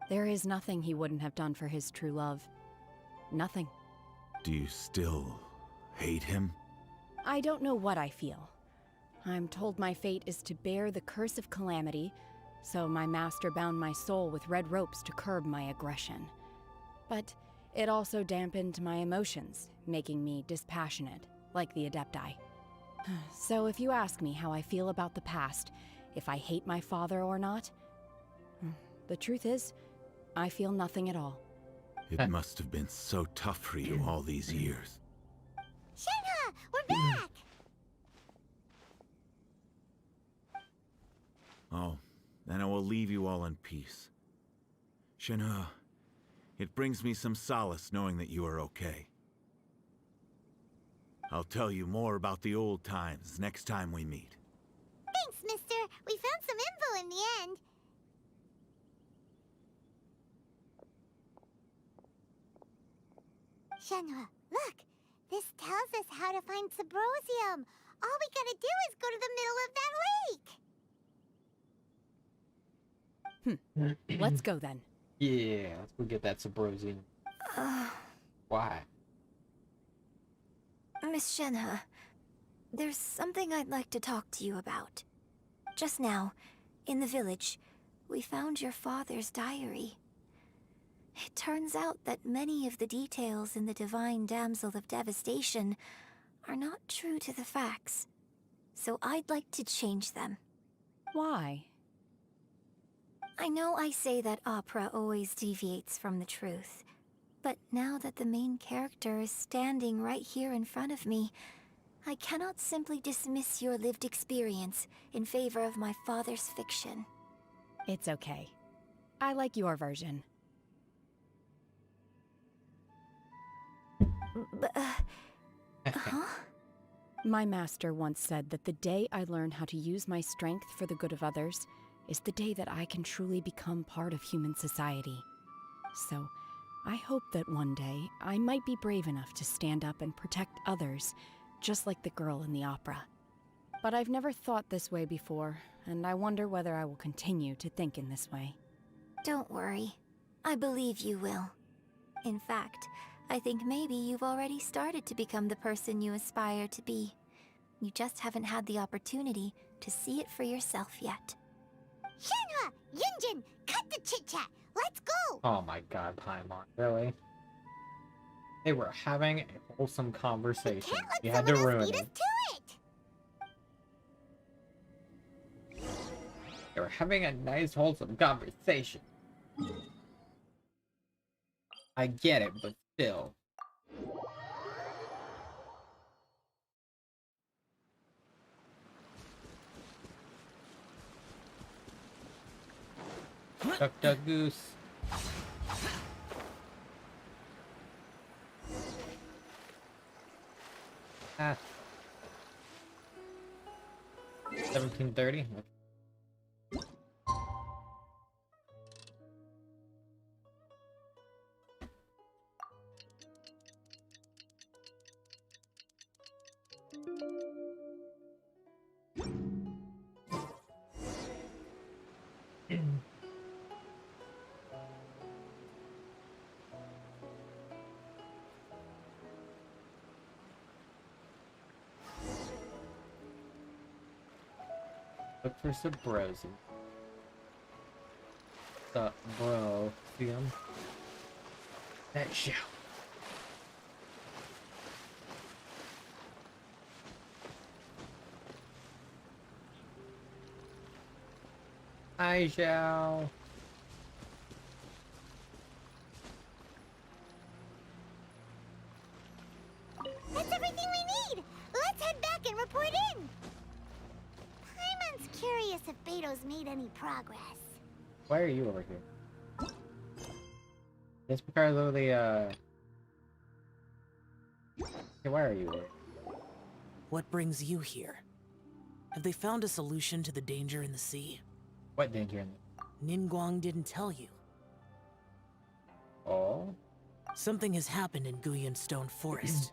There is nothing he wouldn't have done for his true love. Nothing. Do you still hate him? I don't know what I feel. I'm told my fate is to bear the curse of calamity, so my master bound my soul with red ropes to curb my aggression. But it also dampened my emotions, making me dispassionate, like the Adepti. So if you ask me how I feel about the past, if I hate my father or not, the truth is, I feel nothing at all. It must have been so tough for you all these years. Shenhua, we're back! Oh, then I will leave you all in peace. Shenhua, it brings me some solace knowing that you are okay. I'll tell you more about the old times next time we meet. Thanks, mister. We found some info in the end. Shenhua, look! This tells us how to find Sabrosium. All we gotta do is go to the middle of that lake. Let's go then. Yeah, let's go get that Sabrosium. Why? Miss Shenhua, there's something I'd like to talk to you about. Just now, in the village, we found your father's diary. It turns out that many of the details in the Divine Damsel of Devastation are not true to the facts, so I'd like to change them. Why? I know I say that opera always deviates from the truth, but now that the main character is standing right here in front of me, I cannot simply dismiss your lived experience in favor of my father's fiction. It's okay. I like your version. Huh? My master once said that the day I learn how to use my strength for the good of others is the day that I can truly become part of human society. So, I hope that one day I might be brave enough to stand up and protect others, just like the girl in the opera. But I've never thought this way before, and I wonder whether I will continue to think in this way. Don't worry. I believe you will. In fact, I think maybe you've already started to become the person you aspire to be. You just haven't had the opportunity to see it for yourself yet. Shenhua! Yunjin! Cut the chit-chat! Let's go! Oh my god, Paimon, really? They were having a wholesome conversation. You had to ruin it. They were having a nice, wholesome conversation. I get it, but still. Duck, duck, goose. Ah. 1730. Look for some bros. The bro, see him? That show. I shall. That's everything we need! Let's head back and report in! Paimon's curious if Beto's made any progress. Why are you over here? It's because of the, Hey, why are you here? What brings you here? Have they found a solution to the danger in the sea? What danger? Ningguang didn't tell you. Oh? Something has happened in Guyan Stone Forest.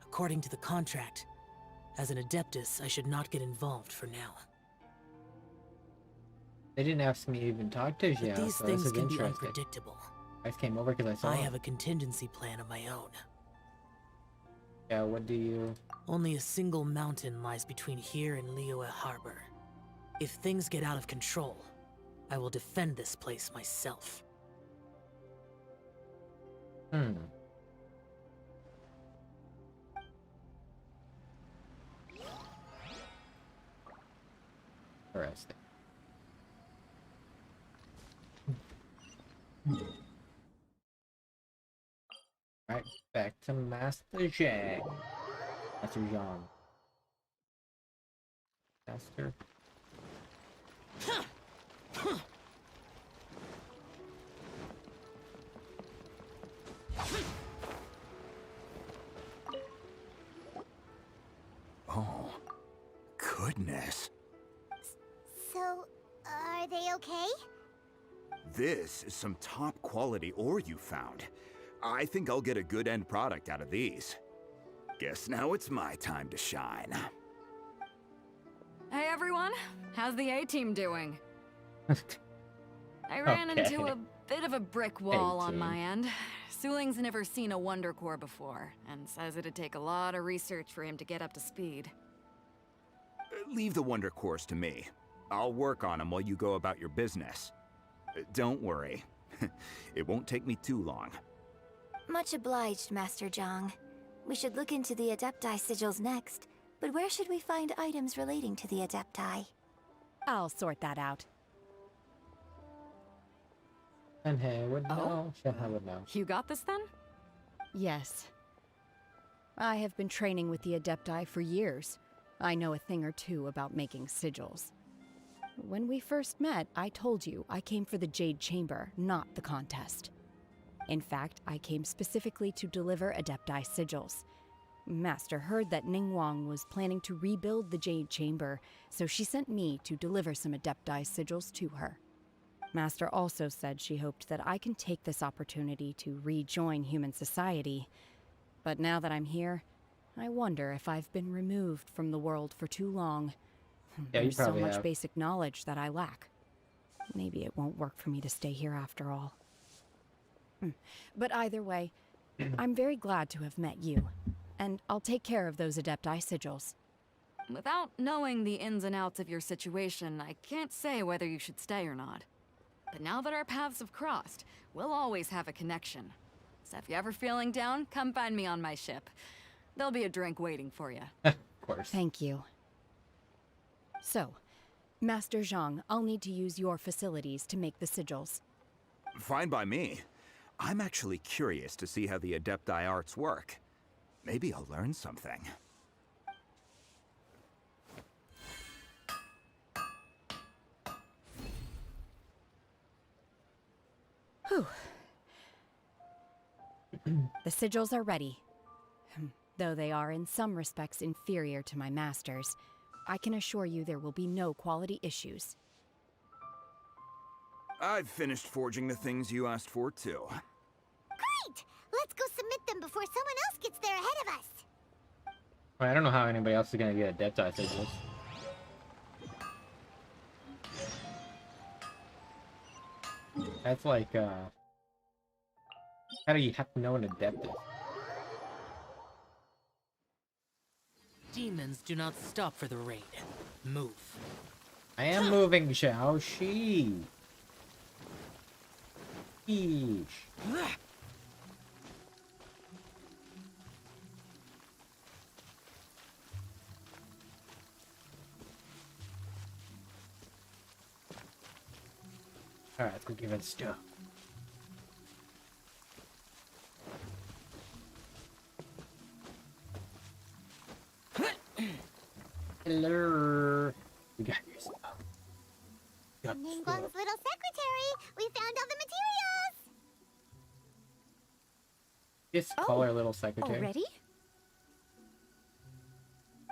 According to the contract, as an Adeptus, I should not get involved for now. They didn't ask me to even talk to Xiao, But these so things this is can be interesting. unpredictable. I just came over because I saw I him. have a contingency plan of my own. Yeah, what do you... Only a single mountain lies between here and Liyue Harbor. If things get out of control, I will defend this place myself. Interesting. Right, back to Master Zhang. Master Zhang. Master. Oh, goodness. So, are they okay? This is some top quality ore you found. I think I'll get a good end product out of these. Guess now it's my time to shine. Hey everyone, how's the A-team doing? I ran into a bit of a brick wall on my end. Suling's never seen a Wonder Core before, and says it'd take a lot of research for him to get up to speed. Leave the Wonder Cores to me. I'll work on them while you go about your business. Don't worry. It won't take me too long. Much obliged, Master Zhang. We should look into the Adepti sigils next, but where should we find items relating to the Adepti? I'll sort that out. And hey, would know. Shenhua would know. You got this then? Yes. I have been training with the Adepti for years. I know a thing or two about making sigils. When we first met, I told you I came for the Jade Chamber, not the contest. In fact, I came specifically to deliver Adepti sigils. Master heard that Ningguang was planning to rebuild the Jade Chamber, so she sent me to deliver some Adepti sigils to her. Master also said she hoped that I can take this opportunity to rejoin human society. But now that I'm here, I wonder if I've been removed from the world for too long. Yeah, you There's so probably much have. basic knowledge that I lack. Maybe it won't work for me to stay here after all. But either way, I'm very glad to have met you. And I'll take care of those Adepti sigils. Without knowing the ins and outs of your situation, I can't say whether you should stay or not. But now that our paths have crossed, we'll always have a connection. So if you're ever feeling down, come find me on my ship. There'll be a drink waiting for you. Of course. Thank you. So, Master Zhang, I'll need to use your facilities to make the sigils. Fine by me. I'm actually curious to see how the Adepti arts work. Maybe I'll learn something. Whew. The sigils are ready. Though they are in some respects inferior to my master's, I can assure you there will be no quality issues. I've finished forging the things you asked for, too. Great! Let's go submit them before someone else gets there ahead of us. I don't know how anybody else is gonna get Adepti sigils. That's like, how do you have to know an adept is? Demons do not stop for the raid. Move. I am moving, Xiao Shi. Yeesh. Alright, let's go give it stuff. Hello. We got your stuff. Ningguang's little secretary! We found all the materials! Just call her little secretary. Already?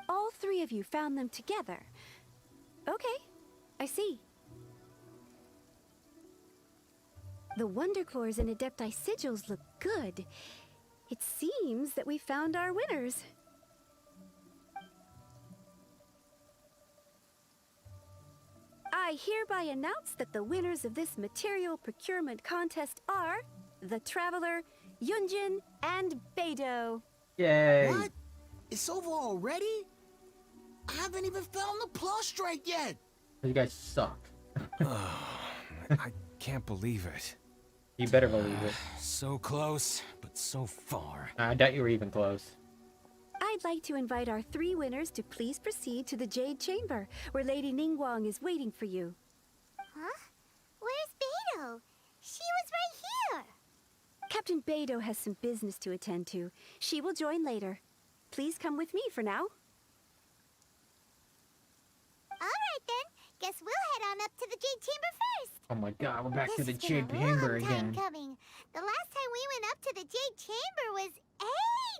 All three of you found them together. Okay, I see. The Wonder Cores and Adepti sigils look good. It seems that we found our winners. I hereby announce that the winners of this material procurement contest are the Traveler, Yunjin, and Beidou. Yay! What? It's over already? I haven't even found the plus strike yet. You guys suck. I can't believe it. You better believe it. So close, but so far. I doubt you were even close. I'd like to invite our three winners to please proceed to the Jade Chamber, where Lady Ningguang is waiting for you. Huh? Where's Beidou? She was right here! Captain Beidou has some business to attend to. She will join later. Please come with me for now. Alright then, guess we'll head on up to the Jade Chamber first! Oh my god, we're back to This the has been Jade a Chamber long time again. coming. The last time we went up to the Jade Chamber was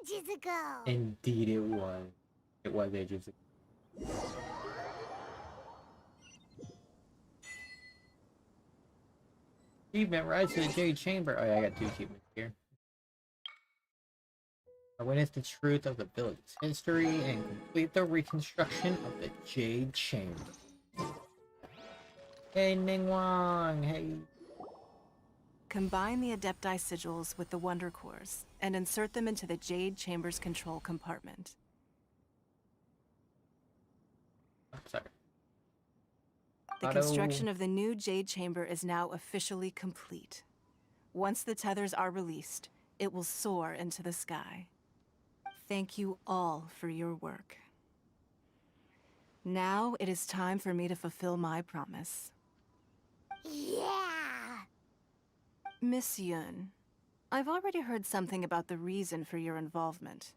ages ago. Indeed it was. It was ages ago. Achievement, rise to the Jade Chamber. Oh yeah, I got 2 achievements here. I witness the truth of the village's history and complete the reconstruction of the Jade Chamber. Hey Ningguang, hey. Combine the Adepti sigils with the Wonder Cores and insert them into the Jade Chamber's control compartment. I'm sorry. The construction of the new Jade Chamber is now officially complete. Once the tethers are released, it will soar into the sky. Thank you all for your work. Now it is time for me to fulfill my promise. Yeah! Miss Yun, I've already heard something about the reason for your involvement.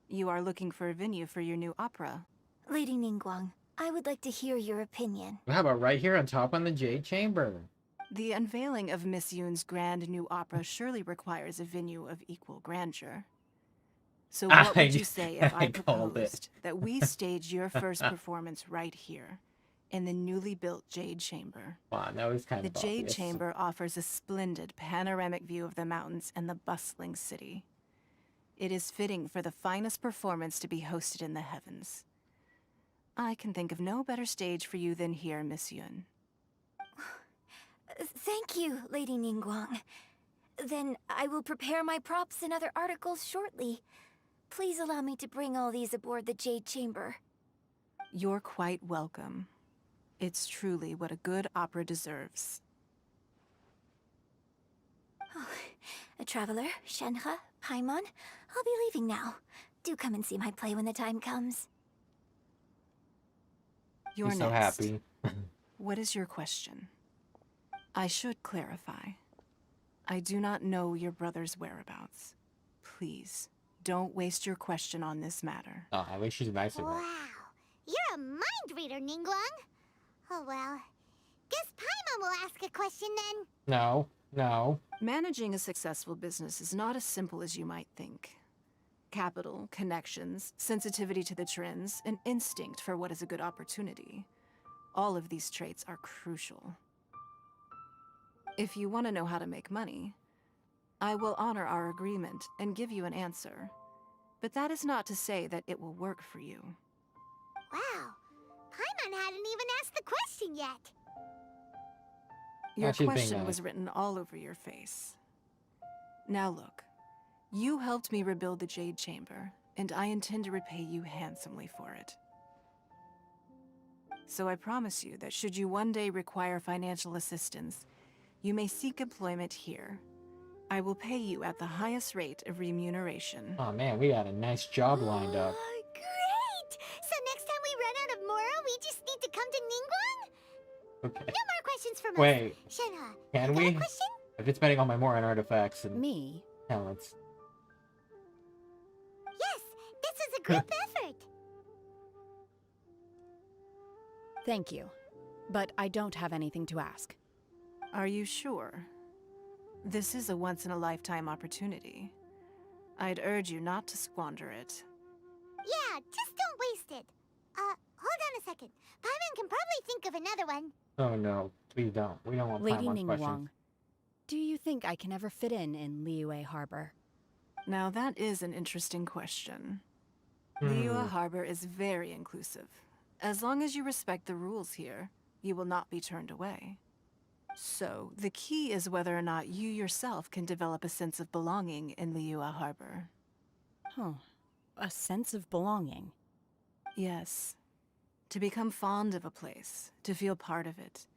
You are looking for a venue for your new opera. Lady Ningguang, I would like to hear your opinion. How about right here on top on the Jade Chamber? The unveiling of Miss Yun's grand new opera surely requires a venue of equal grandeur. So what would you say if I proposed that we stage your first performance right here, in the newly built Jade Chamber? Wow, that was kind The of Jade obvious. Chamber offers a splendid panoramic view of the mountains and the bustling city. it is fitting for the finest performance to be hosted in the heavens. I can think of no better stage for you than here, Miss Yun. Thank you, Lady Ningguang. Then I will prepare my props and other articles shortly. Please allow me to bring all these aboard the Jade Chamber. You're quite welcome. It's truly what a good opera deserves. A traveler, Shenhe, Paimon, I'll be leaving now. Do come and see my play when the time comes. You're He's so next. happy. What is your question? I should clarify. I do not know your brother's whereabouts. Please, don't waste your question on this matter. Oh, at least she's nice about it. Wow, you're a mind reader, Ningguang. Oh well, guess Paimon will ask a question then. No, no. Managing a successful business is not as simple as you might think. Capital, connections, sensitivity to the trends, and instinct for what is a good opportunity. All of these traits are crucial. If you want to know how to make money, I will honor our agreement and give you an answer. But that is not to say that it will work for you. Wow, Paimon hadn't even asked the question yet. Your she's being question nice. was written all over your face. Now look, you helped me rebuild the Jade Chamber, and I intend to repay you handsomely for it. So I promise you that should you one day require financial assistance, you may seek employment here. I will pay you at the highest rate of remuneration. Oh man, we got a nice job lined up. Great! So next time we run out of Mora, we just need to come to Ningguang? Okay. No more questions from Wait. us. Shenhe, Can you got we? a question? I've been spending all my Moran artifacts and Me? talents. Yes, this is a group effort. Thank you. But I don't have anything to ask. Are you sure? This is a once-in-a-lifetime opportunity. I'd urge you not to squander it. Yeah, just don't waste it. Hold on a second. Paimon can probably think of another one. Oh no, please don't. We don't want Lady Paimon's questions. Ningguang, do you think I can ever fit in Liyue Harbor? Now that is an interesting question. Hmm. Liyue Harbor is very inclusive. As long as you respect the rules here, you will not be turned away. So, the key is whether or not you yourself can develop a sense of belonging in Liyue Harbor. Huh. A sense of belonging. Yes. To become fond of a place, to feel part of it,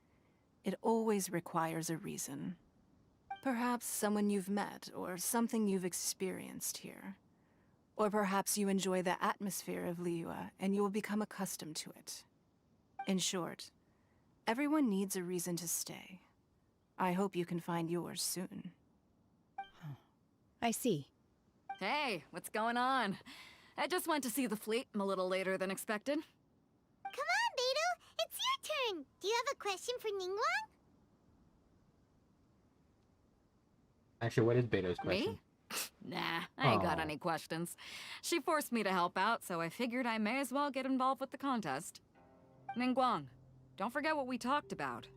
it always requires a reason. Perhaps someone you've met, or something you've experienced here. Or perhaps you enjoy the atmosphere of Liyue, and you will become accustomed to it. In short, everyone needs a reason to stay. I hope you can find yours soon. I see. Hey, what's going on? I just went to see the fleet a little later than expected. Come on, Beidou, it's your turn. Do you have a question for Ningguang? Actually, what is Beto's question? Me? Nah, I ain't got Aw. any questions. She forced me to help out, so I figured I may as well get involved with the contest. Ningguang, don't forget what we talked about.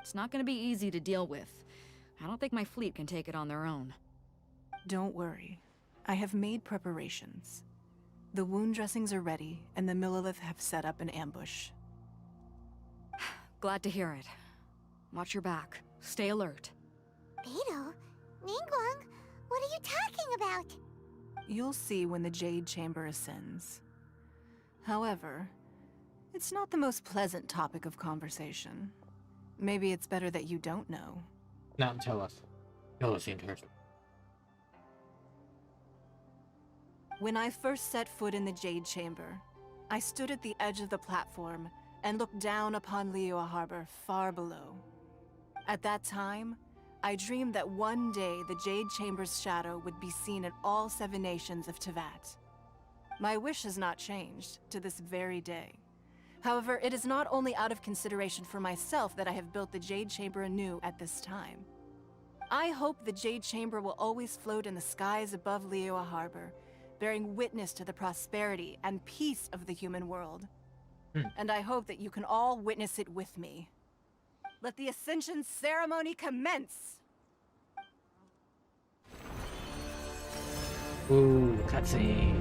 It's not gonna be easy to deal with. I don't think my fleet can take it on their own. Don't worry. I have made preparations. The wound dressings are ready, and the Millilith have set up an ambush. Glad to hear it. Watch your back. Stay alert. Beidou? Ningguang? What are you talking about? You'll see when the Jade Chamber ascends. However, it's not the most pleasant topic of conversation. Maybe it's better that you don't know. Not tell us. Tell us the entire story. When I first set foot in the Jade Chamber, I stood at the edge of the platform and looked down upon Liyue Harbor far below. At that time, I dreamed that one day the Jade Chamber's shadow would be seen in all 7 nations of Tevat. My wish has not changed to this very day. However, it is not only out of consideration for myself that I have built the Jade Chamber anew at this time. I hope the Jade Chamber will always float in the skies above Liyue Harbor, bearing witness to the prosperity and peace of the human world. And I hope that you can all witness it with me. Let the Ascension ceremony commence! Ooh, cutscene.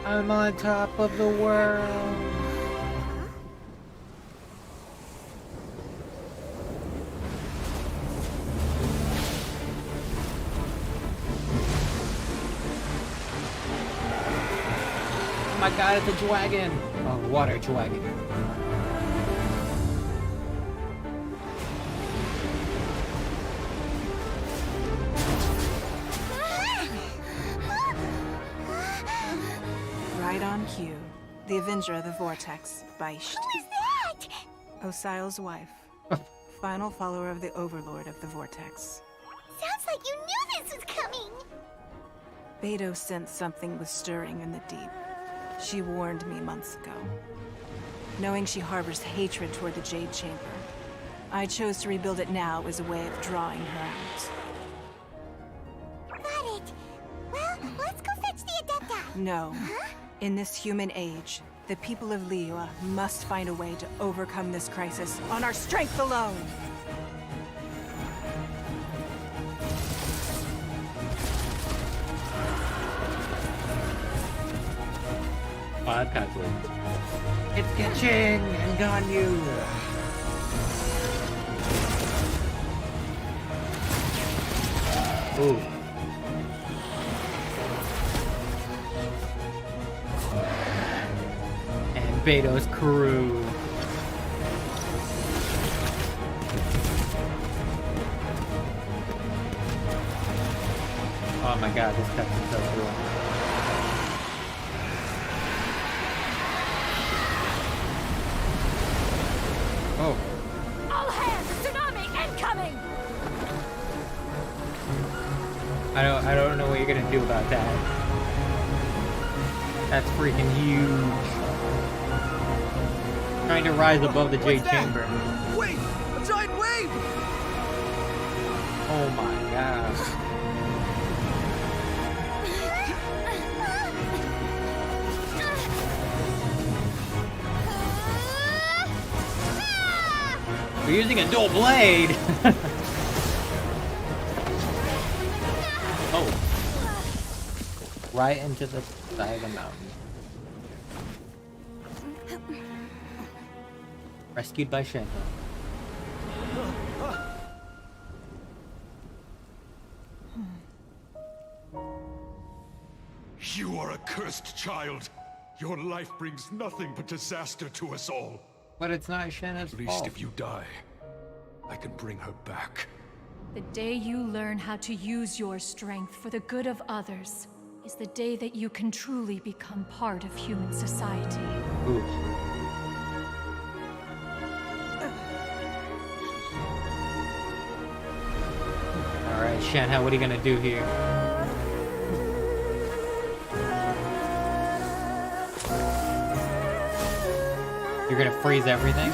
I'm on top of the world. Oh my god, it's a dragon! Oh, water dragon. Right on cue. The Avenger of the Vortex, Beisht. Who is that? Osial's wife. Final follower of the Overlord of the Vortex. Sounds like you knew this was coming. Beto sensed something was stirring in the deep. She warned me months ago. Knowing she harbors hatred toward the Jade Chamber, I chose to rebuild it now as a way of drawing her out. Got it. Well, let's go fetch the Adepti. No. Huh? In this human age, the people of Liyue must find a way to overcome this crisis on our strength alone. Oh, that's kind of cool. It's Genshin and Ganyu. Ooh. And Beto's crew. Oh my god, this cutscene's so cool. Oh. All hands! Tsunami incoming! I don't know what you're gonna do about that. That's freaking huge. Trying to rise above the Jade Chamber. Wait! A giant wave! Oh my god. We're using a dual blade! Oh. Right into the side of the mountain. Rescued by Shanto. You are a cursed child. Your life brings nothing but disaster to us all. But it's not Shanna's At least fault. if you die, I can bring her back. The day you learn how to use your strength for the good of others is the day that you can truly become part of human society. Ooh. Alright, Shanha, what are you gonna do here? You're gonna freeze everything?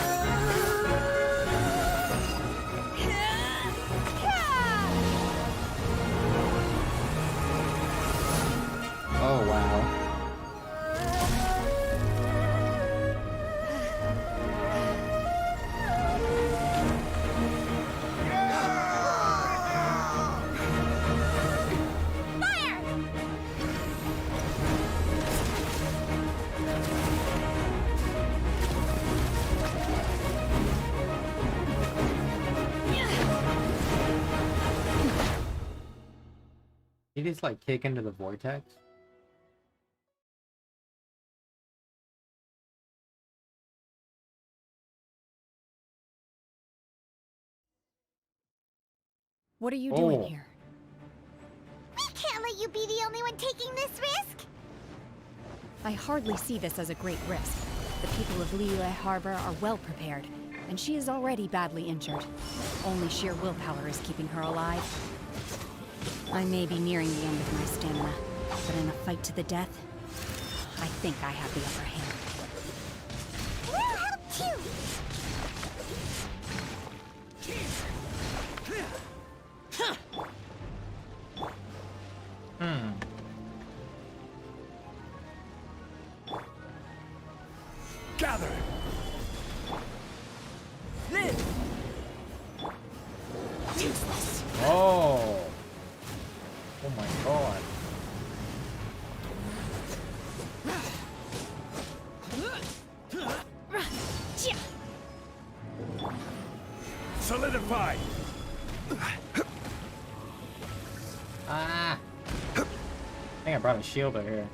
Oh, wow. You just like kick into the vortex? What are you doing here? We can't let you be the only one taking this risk. I hardly see this as a great risk. The people of Liyue Harbor are well prepared, and she is already badly injured. Only sheer willpower is keeping her alive. I may be nearing the end of my stamina, but in a fight to the death, I think I have the upper hand. We'll help too. Gather! Live! Useless. Oh. Oh my god. Solidify! Ah. I think I brought a shield over here.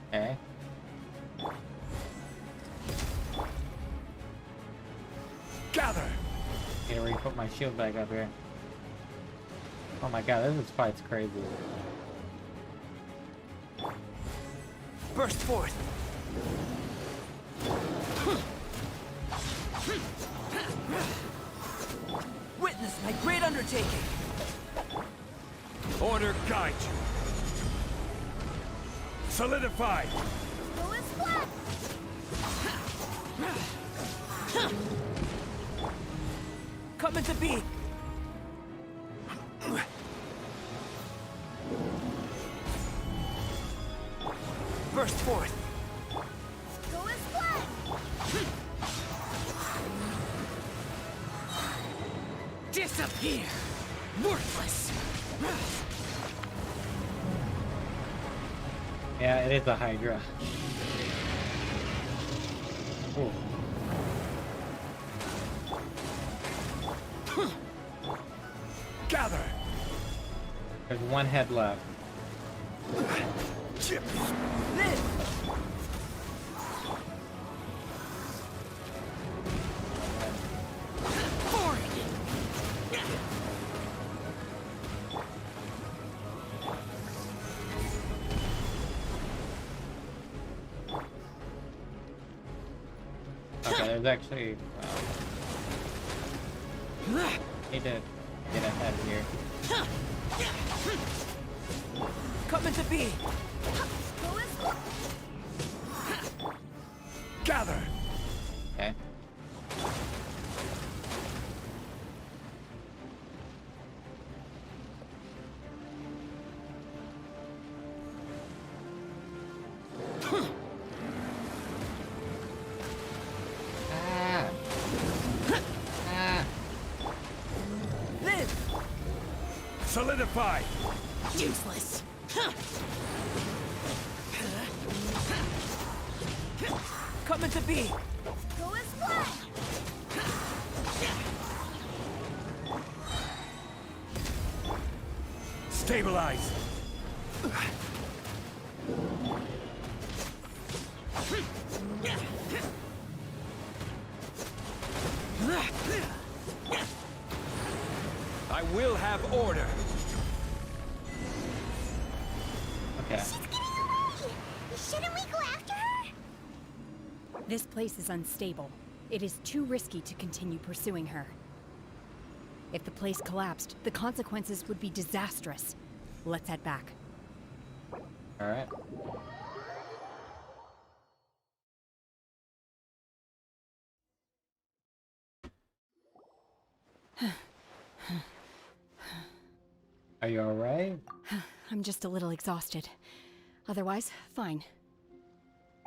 Okay. Gather! Need to re-put my shield back up here. Oh my god, this fight's crazy. Burst forth! Witness my great undertaking! Order guide you. Solidify! Go and splat! Come into being! Burst forth! Go and splat! Disappear! Worthless! Yeah, it is a Hydra. Ooh. Gather! There's one head left. Live! Okay, there's actually. Need to get ahead here. Come into being! Go and splat! Gather! Okay. Ah. Ah. Live! Solidify! Useless! Come into being! Go and splat! Stabilize! I will have order! Okay. She's getting away! Shouldn't we go after her? This place is unstable. It is too risky to continue pursuing her. If the place collapsed, the consequences would be disastrous. Let's head back. Alright. Are you alright? I'm just a little exhausted. Otherwise, fine.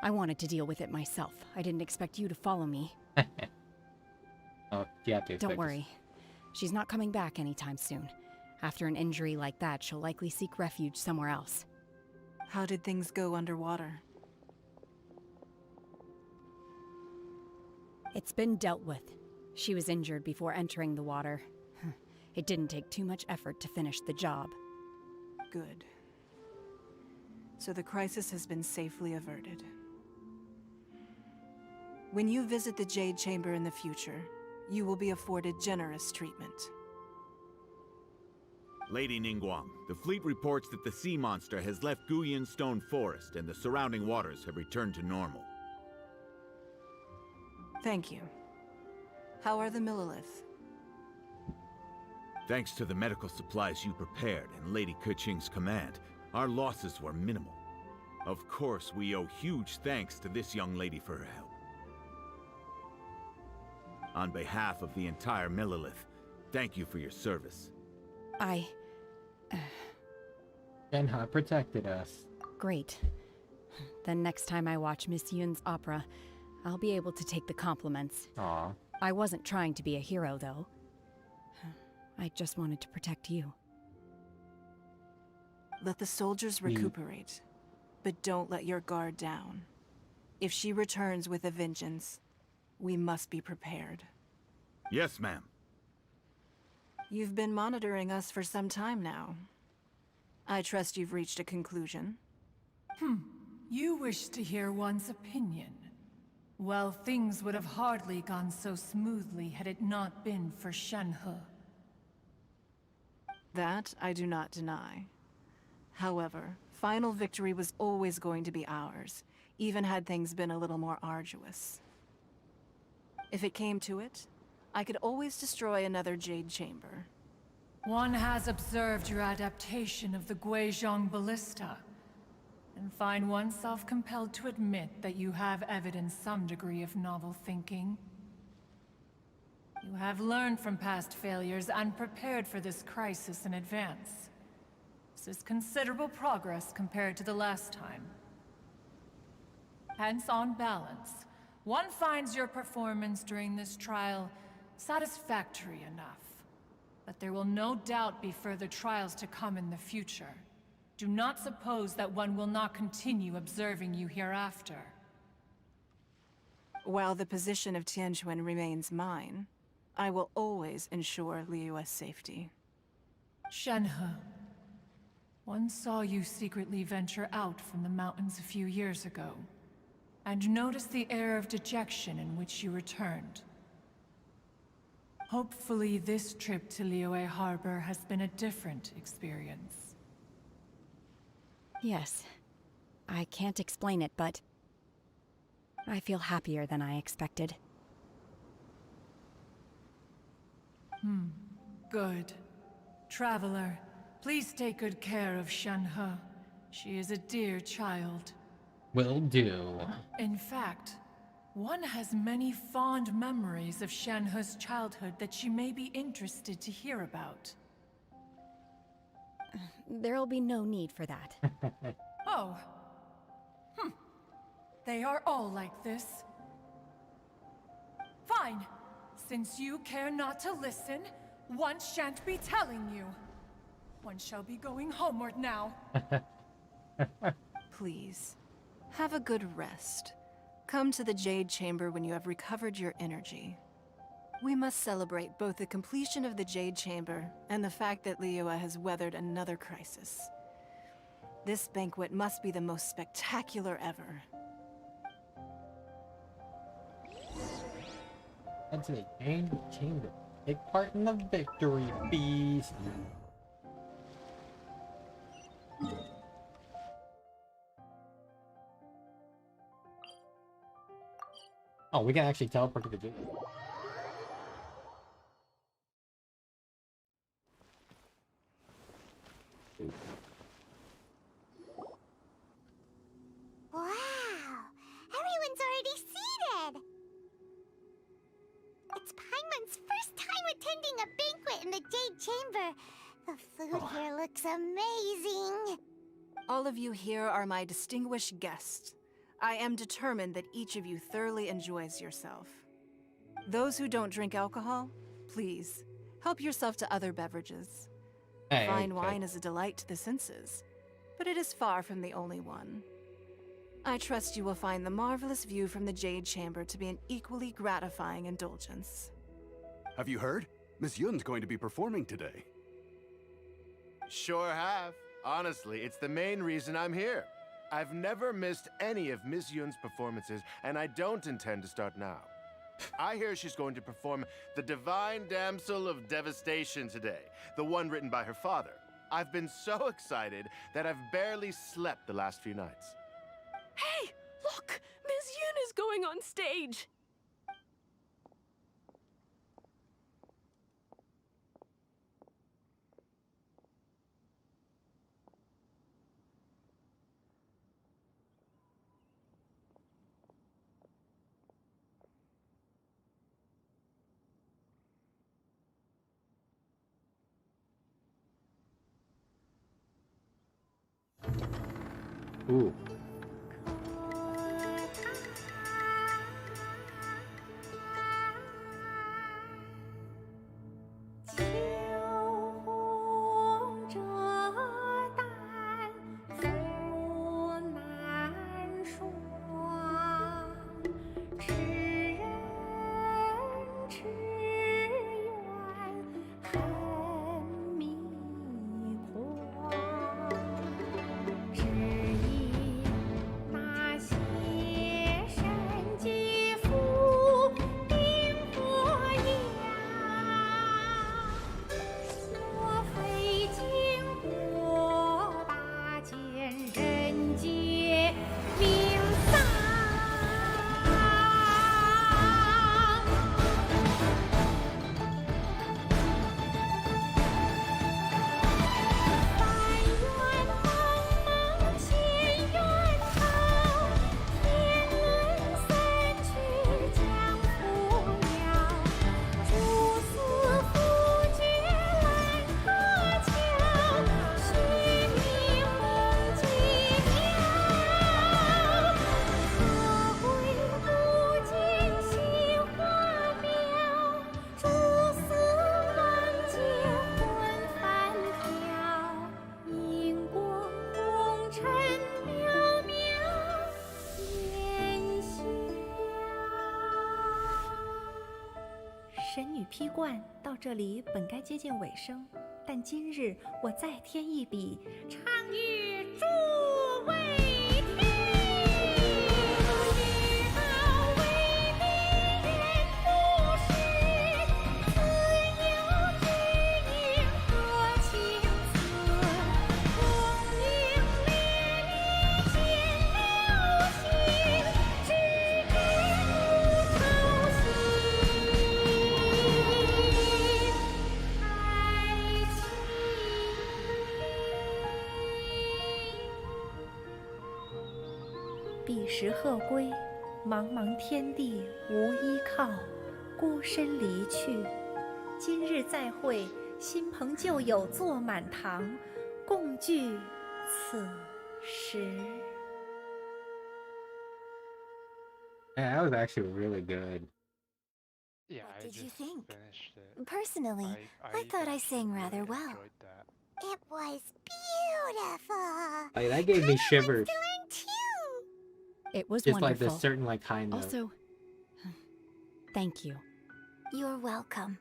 I wanted to deal with it myself. I didn't expect you to follow me. Oh, you have to. Don't worry. She's not coming back anytime soon. After an injury like that, she'll likely seek refuge somewhere else. How did things go underwater? It's been dealt with. She was injured before entering the water. It didn't take too much effort to finish the job. Good. So the crisis has been safely averted. When you visit the Jade Chamber in the future, you will be afforded generous treatment. Lady Ningguang, the fleet reports that the sea monster has left Guyan Stone Forest and the surrounding waters have returned to normal. Thank you. How are the Millilith? Thanks to the medical supplies you prepared and Lady Keqing's command, our losses were minimal. Of course, we owe huge thanks to this young lady for her help. On behalf of the entire Millilith, thank you for your service. I... Genha protected us. Great. Then next time I watch Miss Yun's opera, I'll be able to take the compliments. Aw. I wasn't trying to be a hero, though. I just wanted to protect you. Let the soldiers recuperate, but don't let your guard down. If she returns with a vengeance, we must be prepared. Yes, ma'am. You've been monitoring us for some time now. I trust you've reached a conclusion. You wish to hear one's opinion. Well, things would have hardly gone so smoothly had it not been for Shenhe. That I do not deny. However, final victory was always going to be ours, even had things been a little more arduous. If it came to it, I could always destroy another Jade Chamber. One has observed your adaptation of the Guizhong Ballista, and find oneself compelled to admit that you have evidenced some degree of novel thinking. You have learned from past failures and prepared for this crisis in advance. This is considerable progress compared to the last time. Hence, on balance, one finds your performance during this trial satisfactory enough. But there will no doubt be further trials to come in the future. Do not suppose that one will not continue observing you hereafter. While the position of Tianquan remains mine, I will always ensure Liyue's safety. Shenhe, one saw you secretly venture out from the mountains a few years ago, and noticed the air of dejection in which you returned. Hopefully this trip to Liyue Harbor has been a different experience. Yes. I can't explain it, but I feel happier than I expected. Good. Traveler, please take good care of Shenhe. She is a dear child. Will do. In fact, one has many fond memories of Shenhe's childhood that she may be interested to hear about. There'll be no need for that. Oh. They are all like this. Fine. Since you care not to listen, one shan't be telling you. One shall be going homeward now. Please, have a good rest. Come to the Jade Chamber when you have recovered your energy. We must celebrate both the completion of the Jade Chamber and the fact that Liyue has weathered another crisis. This banquet must be the most spectacular ever. Head to the Jade Chamber. Take part in the victory feast. Oh, we can actually teleport to the Jade. Wow! Everyone's already seated! It's Paimon's first time attending a banquet in the Jade Chamber. The food here looks amazing. All of you here are my distinguished guests. I am determined that each of you thoroughly enjoys yourself. Those who don't drink alcohol, please, help yourself to other beverages. Fine wine is a delight to the senses, but it is far from the only one. I trust you will find the marvelous view from the Jade Chamber to be an equally gratifying indulgence. Have you heard? Miss Yun's going to be performing today. Sure have. Honestly, it's the main reason I'm here. I've never missed any of Miss Yun's performances, and I don't intend to start now. I hear she's going to perform The Divine Damsel of Devastation today, the one written by her father. I've been so excited that I've barely slept the last few nights. Hey, look! Miss Yun is going on stage! Ooh. 批贯到这里本该接近尾声，但今日我再添一笔，唱与诸位听。彼时鹤归，茫茫天地无依靠，孤身离去。今日再会，新朋旧友坐满堂，共聚此时。 Yeah, that was actually really good. Yeah, What I did you just think? finished it. Personally, I thought I sang rather well. Enjoyed that. It was beautiful. Like, that gave me shivers. Learn too. It was Just like wonderful. this certain like high note. Also, thank you. You're welcome.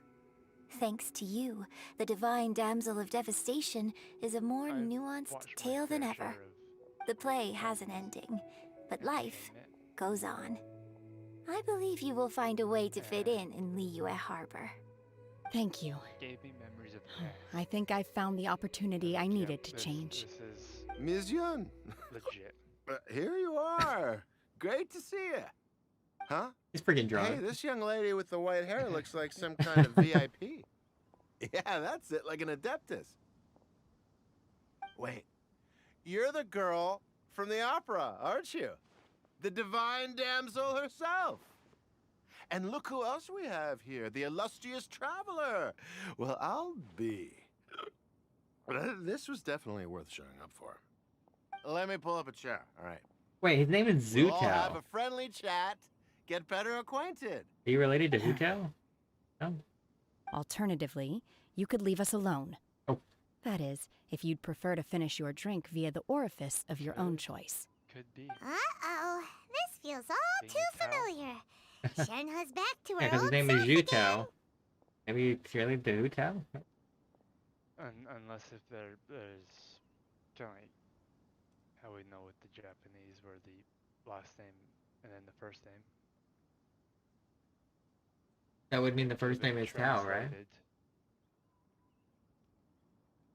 Thanks to you, the Divine Damsel of Devastation is a more nuanced tale than ever. The play has an ending, but life goes on. I believe you will find a way to fit in Liyue Harbor. Thank you. Gave me memories of the past. I think I found the opportunity I needed to change. This is Ms. Yun. legit. Here you are. Great to see you. Huh? He's freaking drunk. Hey, this young lady with the white hair looks like some kind of VIP. Yeah, that's it, like an Adeptus. Wait, you're the girl from the opera, aren't you? The Divine Damsel herself. And look who else we have here, the illustrious traveler. Well, I'll be. This was definitely worth showing up for. Let me pull up a chair, all right? Wait, his name is We'll all have Zutao. a friendly chat, get better acquainted. Are you related to Zutao? No. Alternatively, you could leave us alone. Oh. That is, if you'd prefer to finish your drink via the orifice of your own choice. Could be. Uh-oh, this feels all too familiar. Shenhe's back to her Yeah, because his old name is self Zutao. again. Maybe it's related to Zutao? Unless if there's kind of like how we know with the Japanese where the last name and then the first name. That would mean the first name is Tao, right? Translated.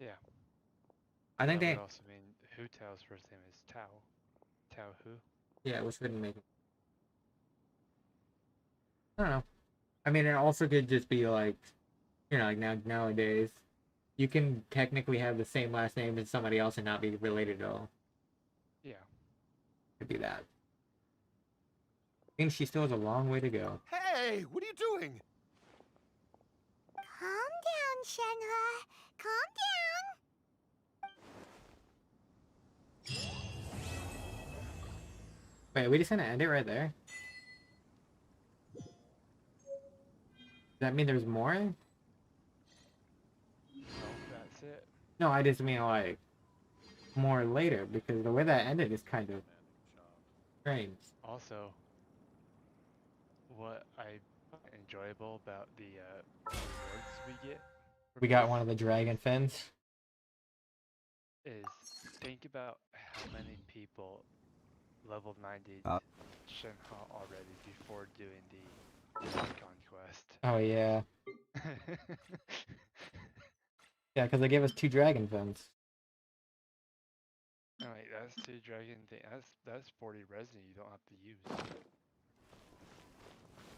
Yeah. I think that they... would also mean Hu Tao's first name is Tao. Tao Hu. Yeah, which wouldn't make it. I don't know. I mean, it also could just be like, you know, like nowadays, you can technically have the same last name as somebody else and not be related at all. Yeah. Could be that. I think she still has a long way to go. Hey, what are you doing? Calm down, Shenhe. Calm down. Wait, are we just gonna end it right there? Does that mean there's more? No, that's it. No, I just mean like more later, because the way that ended is kind of strange. Also, what I find enjoyable about the rewards we get We got one of the dragon fins. is think about how many people level 90 Shenhe already before doing the Archon Quest. Oh yeah. Yeah, because they gave us 2 dragon fins. Oh, wait, that's 2 dragon thing. That's 40 resin you don't have to use.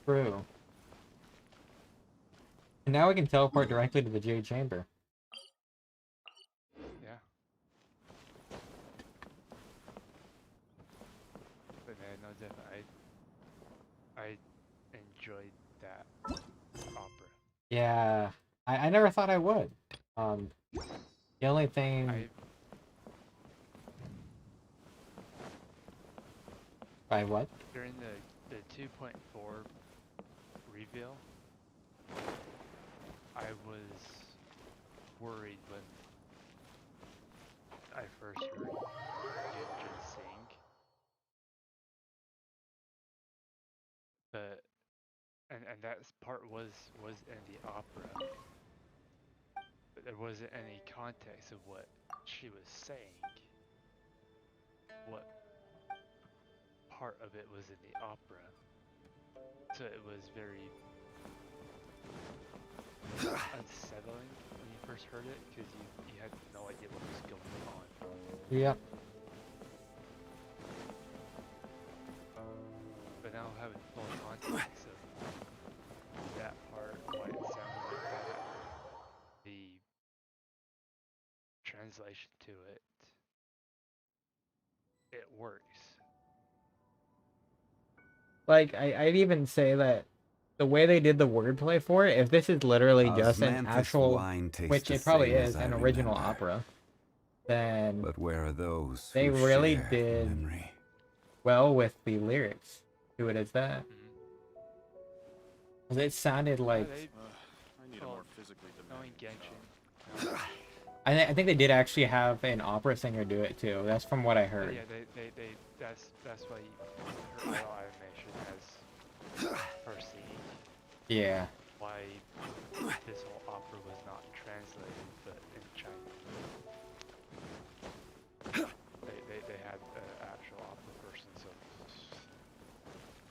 True. And now we can teleport directly to the Jade Chamber. Yeah. But man, no, definitely, I enjoyed that opera. Yeah, I never thought I would. The only thing... By what? During the 2.4 reveal, I was worried when I first heard Genshin sing. But and that part was in the opera, but there wasn't any context of what she was saying. What part of it was in the opera, so it was very unsettling when you first heard it because you had no idea what was going on. Yep. But now having full context of that part, why it sounded like that, the translation to it works. Like, I'd even say that the way they did the wordplay for it, if this is literally just an actual, which it probably is, an original opera, then But where are those they who really share did memory? well with the lyrics to it as that. 'Cause it sounded like... I need a more physically demanding Genshin. I think they did actually have an opera singer do it too. That's from what I heard. Yeah, that's why her idol animation has her singing. Yeah. Why this whole opera was not translated, but in Chinese. They had an actual opera person, so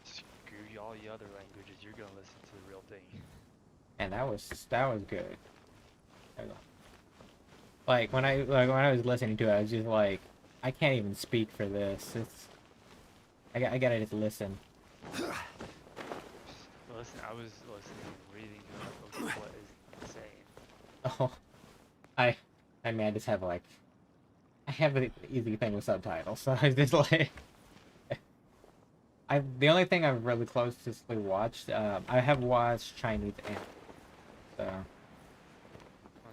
screw all the other languages. You're gonna listen to the real thing. And that was good. Like when I was listening to it, I was just like, I can't even speak for this. It's I gotta just listen. Listen, I was listening and reading what is it saying. Oh, I mean, I just have like, I have an easy thing with subtitles, so I just like, the only thing I've really closely watched, I have watched Chinese anime, so. 1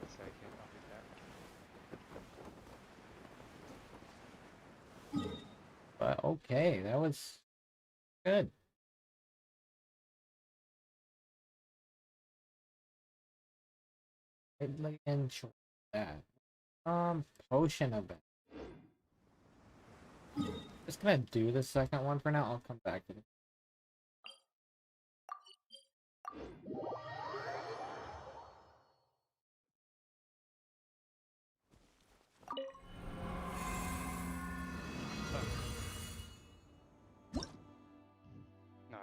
second, I'll be back. But okay, that was good. I really enjoyed that. Potion event. Just gonna do the second one for now. I'll come back to it. No,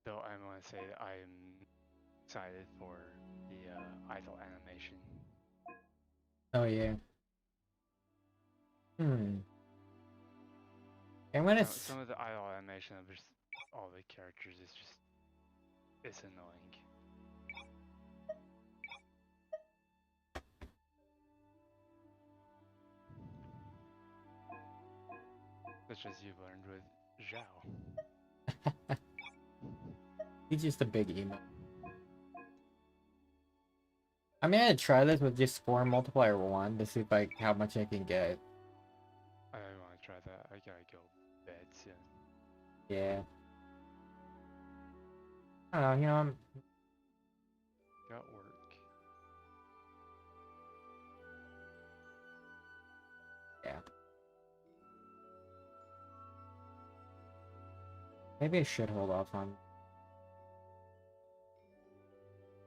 though I want to say that I'm excited for the idol animation. Oh yeah. And when it's Some of the idol animation of just all the characters is just, it's annoying. Such as you've learned with Zhao. he's just a big emo. I'm gonna try this with just 4 multiplier 1 to see if how much I can get. I want to try that. I gotta go bed soon. Yeah. I don't know, you know, I'm... Got work. Yeah. Maybe I should hold off on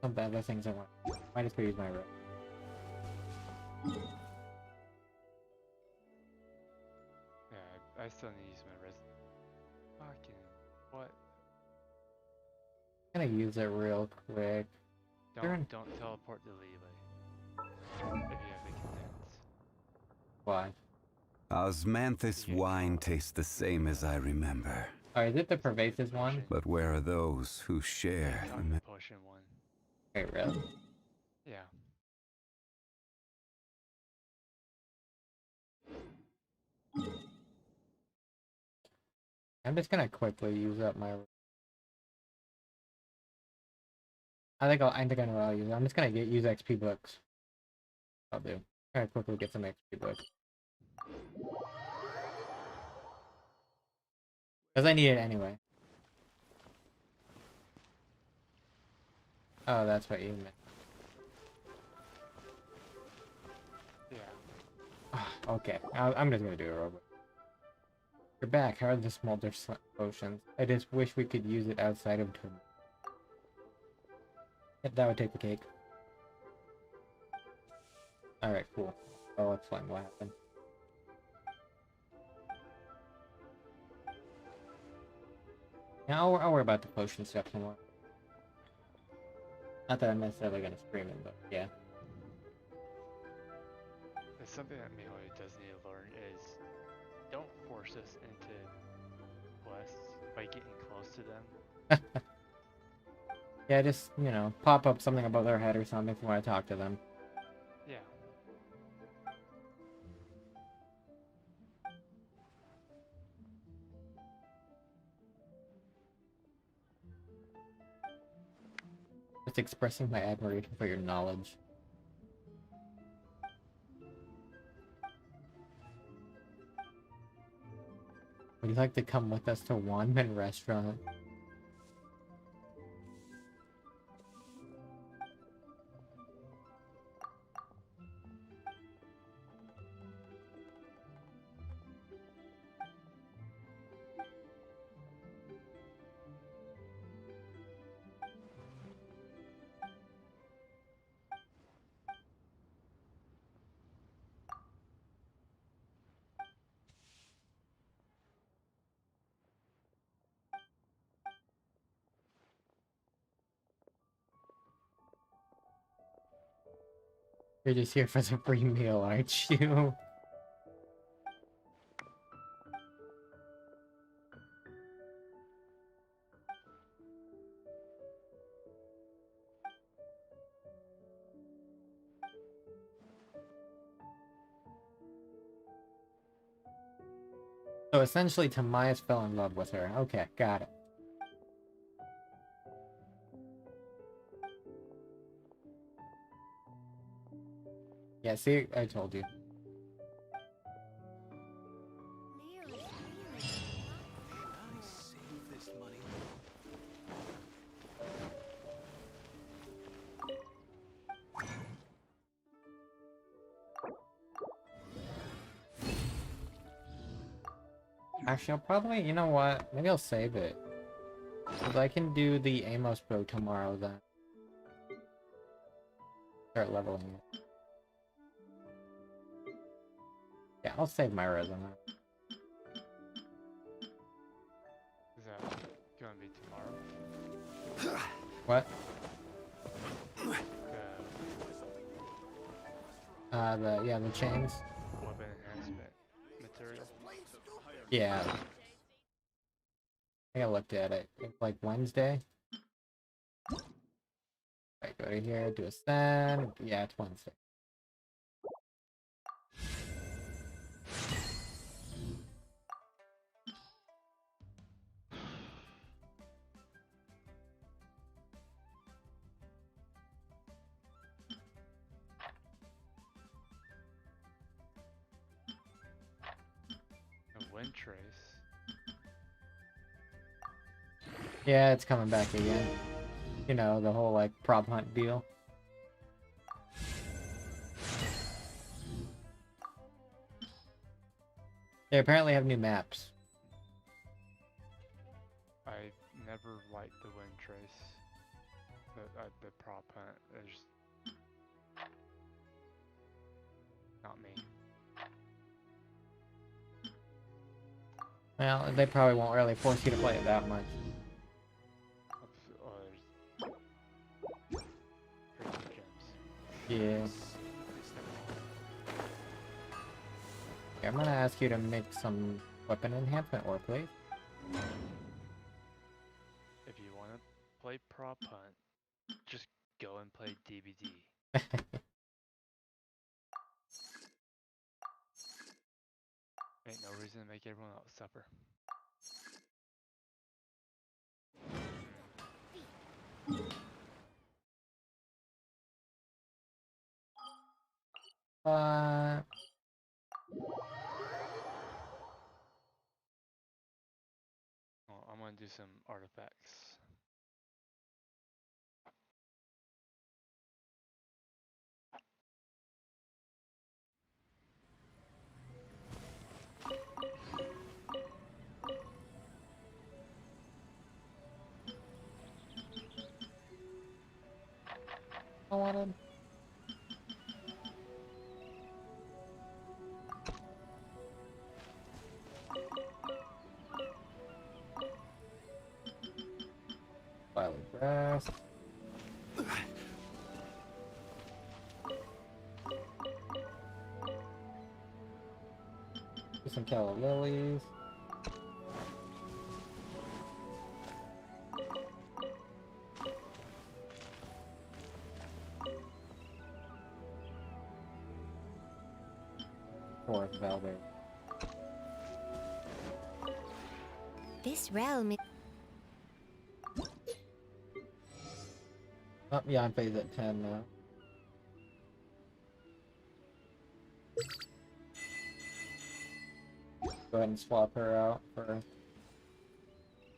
some of the other things I want. Might as well use my rope. Yeah, I still need to use my res. Fucking what? I'm gonna use it real quick. Don't teleport to Leeway. If you have the contents. Why? Osmanthus wine tastes the same as I remember. Oh, is it the pervasive one? But where are those who share The potion one. Wait, really? Yeah. I'm just gonna quickly use up my... I think I know what I'll use. I'm just gonna use XP books. I'll do. I'm gonna quickly get some XP books. Because I need it anyway. Oh, that's what you meant. Yeah. Okay, I'm just gonna do it real quick. You're back. How are the smolder potions? I just wish we could use it outside of Tomb. Yep, that would take the cake. Alright, cool. Oh, let's find what happened. Yeah, I'll worry about the potion stuff tomorrow. Not that I'm necessarily gonna scream it, but yeah. There's something that Mihoyo does need to learn is don't force us into quests by getting close to them. Yeah, just, you know, pop up something above their head or something if you want to talk to them. Yeah. Just expressing my admiration for your knowledge. Would you like to come with us to Wanman Restaurant? You're just here for the free meal, aren't you? So essentially, Tamias fell in love with her. Okay, got it. Yeah, see, I told you. Actually, I'll probably, you know what? Maybe I'll save it. Because I can do the Amos Bro tomorrow then. Start leveling it. Yeah, I'll save my resume. Is that gonna be tomorrow? What? The chains. Weapon enhancement material. Yeah. I think I looked at it. I think like Wednesday. Right, go to here, do a send. Yeah, it's Wednesday. A wind trace. Yeah, it's coming back again. You know, the whole like prop hunt deal. They apparently have new maps. I never liked the wind trace. The prop hunt. There's not me. Well, they probably won't really force you to play it that much. Yeah. Okay, I'm gonna ask you to make some weapon enhancement work, please. If you want to play prop hunt, just go and play DBD. Ain't no reason to make everyone else suffer. Well, I'm gonna do some artifacts. I wanted. Violet grass. Do some calla lilies. Or velvet. This realm is... Oh, yeah, I'm phased at 10 now. Go ahead and swap her out for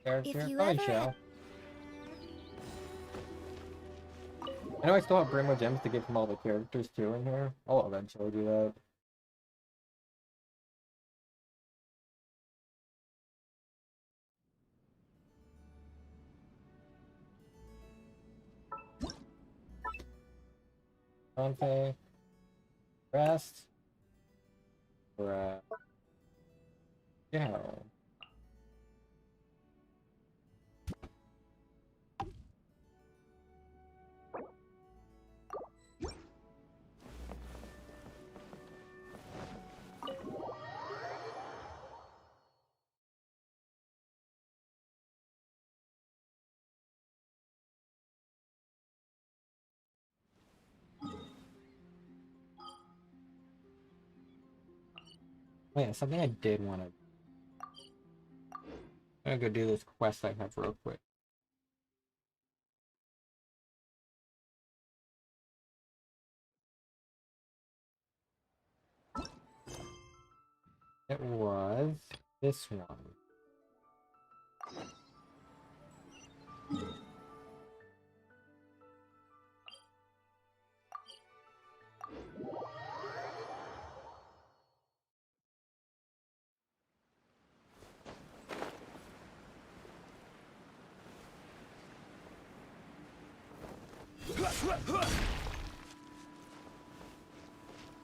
character. you Probably ever- shall. I know I still have Brimo gems to get from all the characters too in here. I'll eventually do that. Dante. Rest. Yeah. Oh yeah, something I did want to... I'm gonna go do this quest I have real quick. It was this one.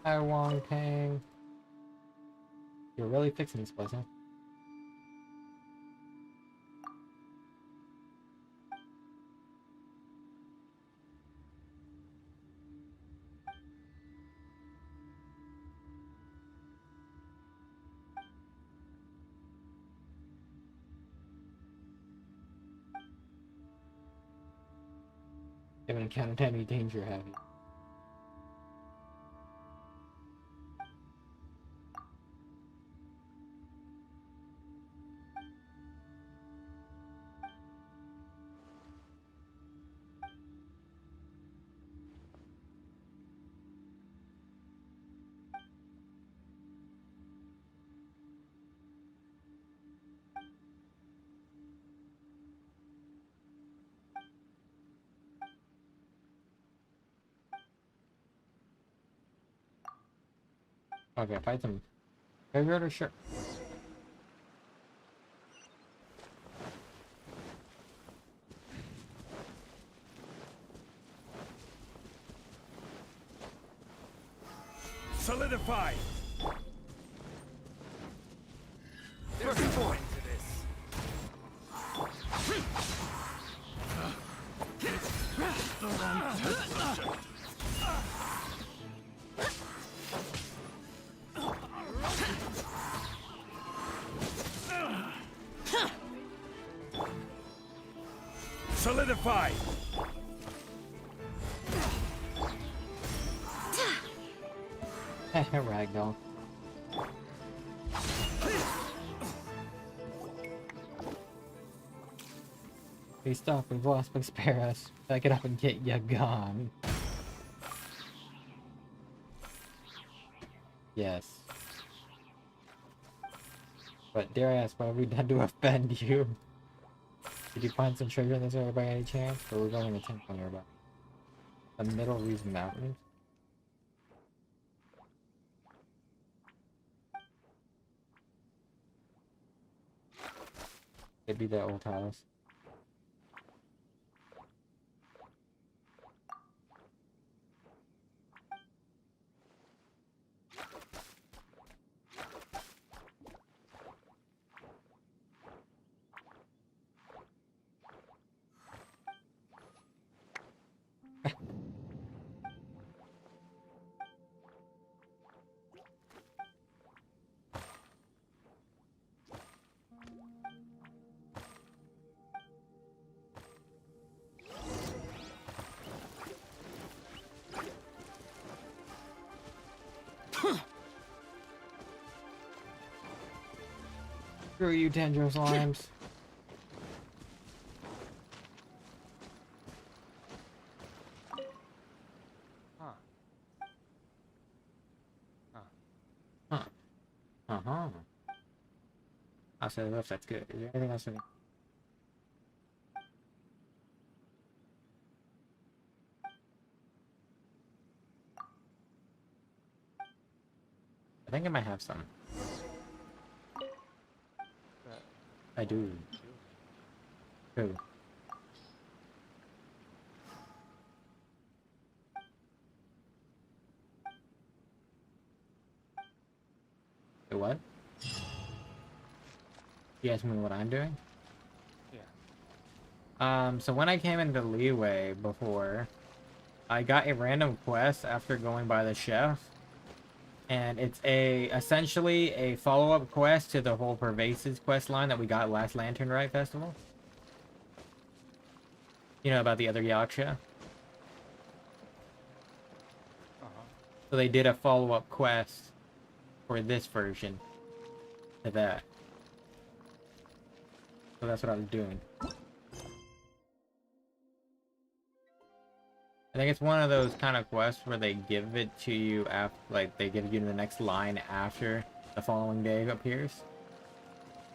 Hi, Wong Pang. You're really fixing this place, huh? Haven't encountered any danger, have you? Okay, fight some graveyard or sure. Solidify! There's a point to this. Solidify! Ragdoll. Hey, stop, we've lost but spare us. Back it up and get ya gone. Yes. But dare I ask, what have we done to offend you? Did you find some treasure in this area by any chance? Or we're going to temple nearby? The Middle Reef Mountains? It'd be that old house. Screw you, Tendril Slimes. Huh. Huh. Uh-huh. I'll say left, that's good. Is there anything else I need? I think I might have some. I do. Who? The what? You asked me what I'm doing? Yeah. So when I came into Leeway before, I got a random quest after going by the chef. And it's essentially a follow-up quest to the whole Pervasive quest line that we got last Lantern Rite Festival. You know about the other Yaksha? So they did a follow-up quest for this version to that. So that's what I was doing. I think it's one of those kind of quests where they give it to you after, like, they give you the next line after the following day appears.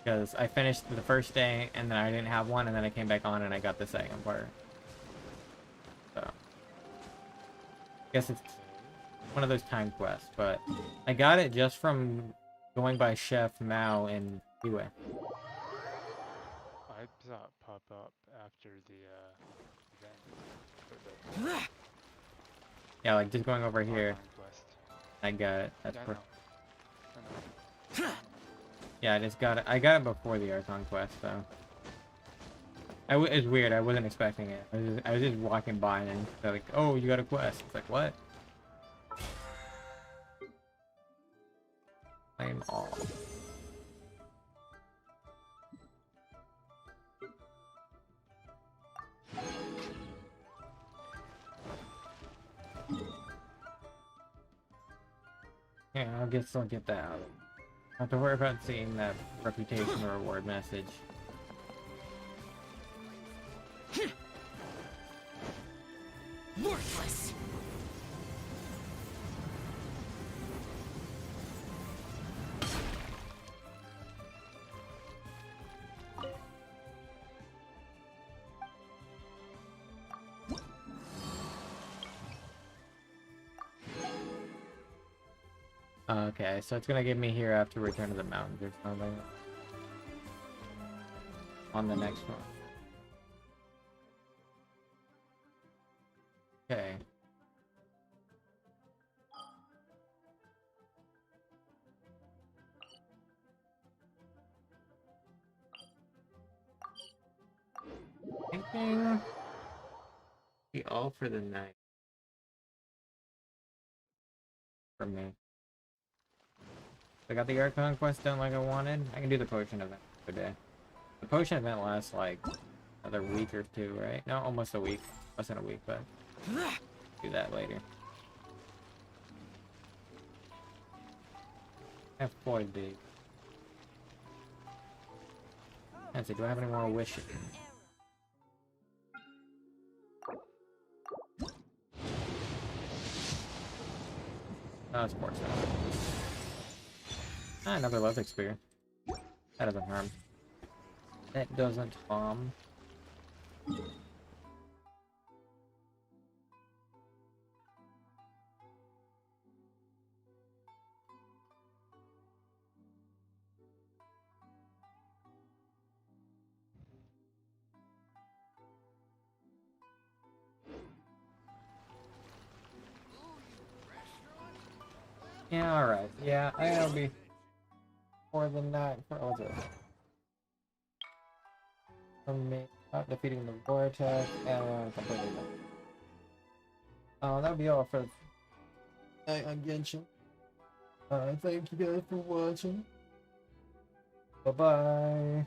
Because I finished the first day and then I didn't have one, and then I came back on and I got the second part. So, I guess it's one of those time quests, but I got it just from going by Chef Mao in Yue. I saw it pop up after the event. Yeah, like just going over here. Quest. I got it. That's Yeah, perfect. I know. Yeah, I just got it. I got it before the Archon Quest, though. It's weird. I wasn't expecting it. I was just walking by and then they're like, "Oh, you got a quest." It's like, what? Claim all. Yeah, I guess I'll get that out. I have to worry about seeing that reputation reward message. Worthless. Okay, so it's gonna give me here after Return to the Mountains or something. On the next one. Okay. Thinking be all for the night. For me. I got the Archon Quest done like I wanted. I can do the potion event today. The potion event lasts like another week or two, right? No, almost a week. Less than a week, but do that later. I have 40 days. Let's see, do I have any more wishes? Oh, it's more so. Ah, another Lethwick Spear. That doesn't harm. That doesn't harm. Yeah, alright. Yeah, I'll be for the night. What's it? From me, defeating the vortex and completely done. That'll be all for night on Genshin. Thank you guys for watching. Bye bye.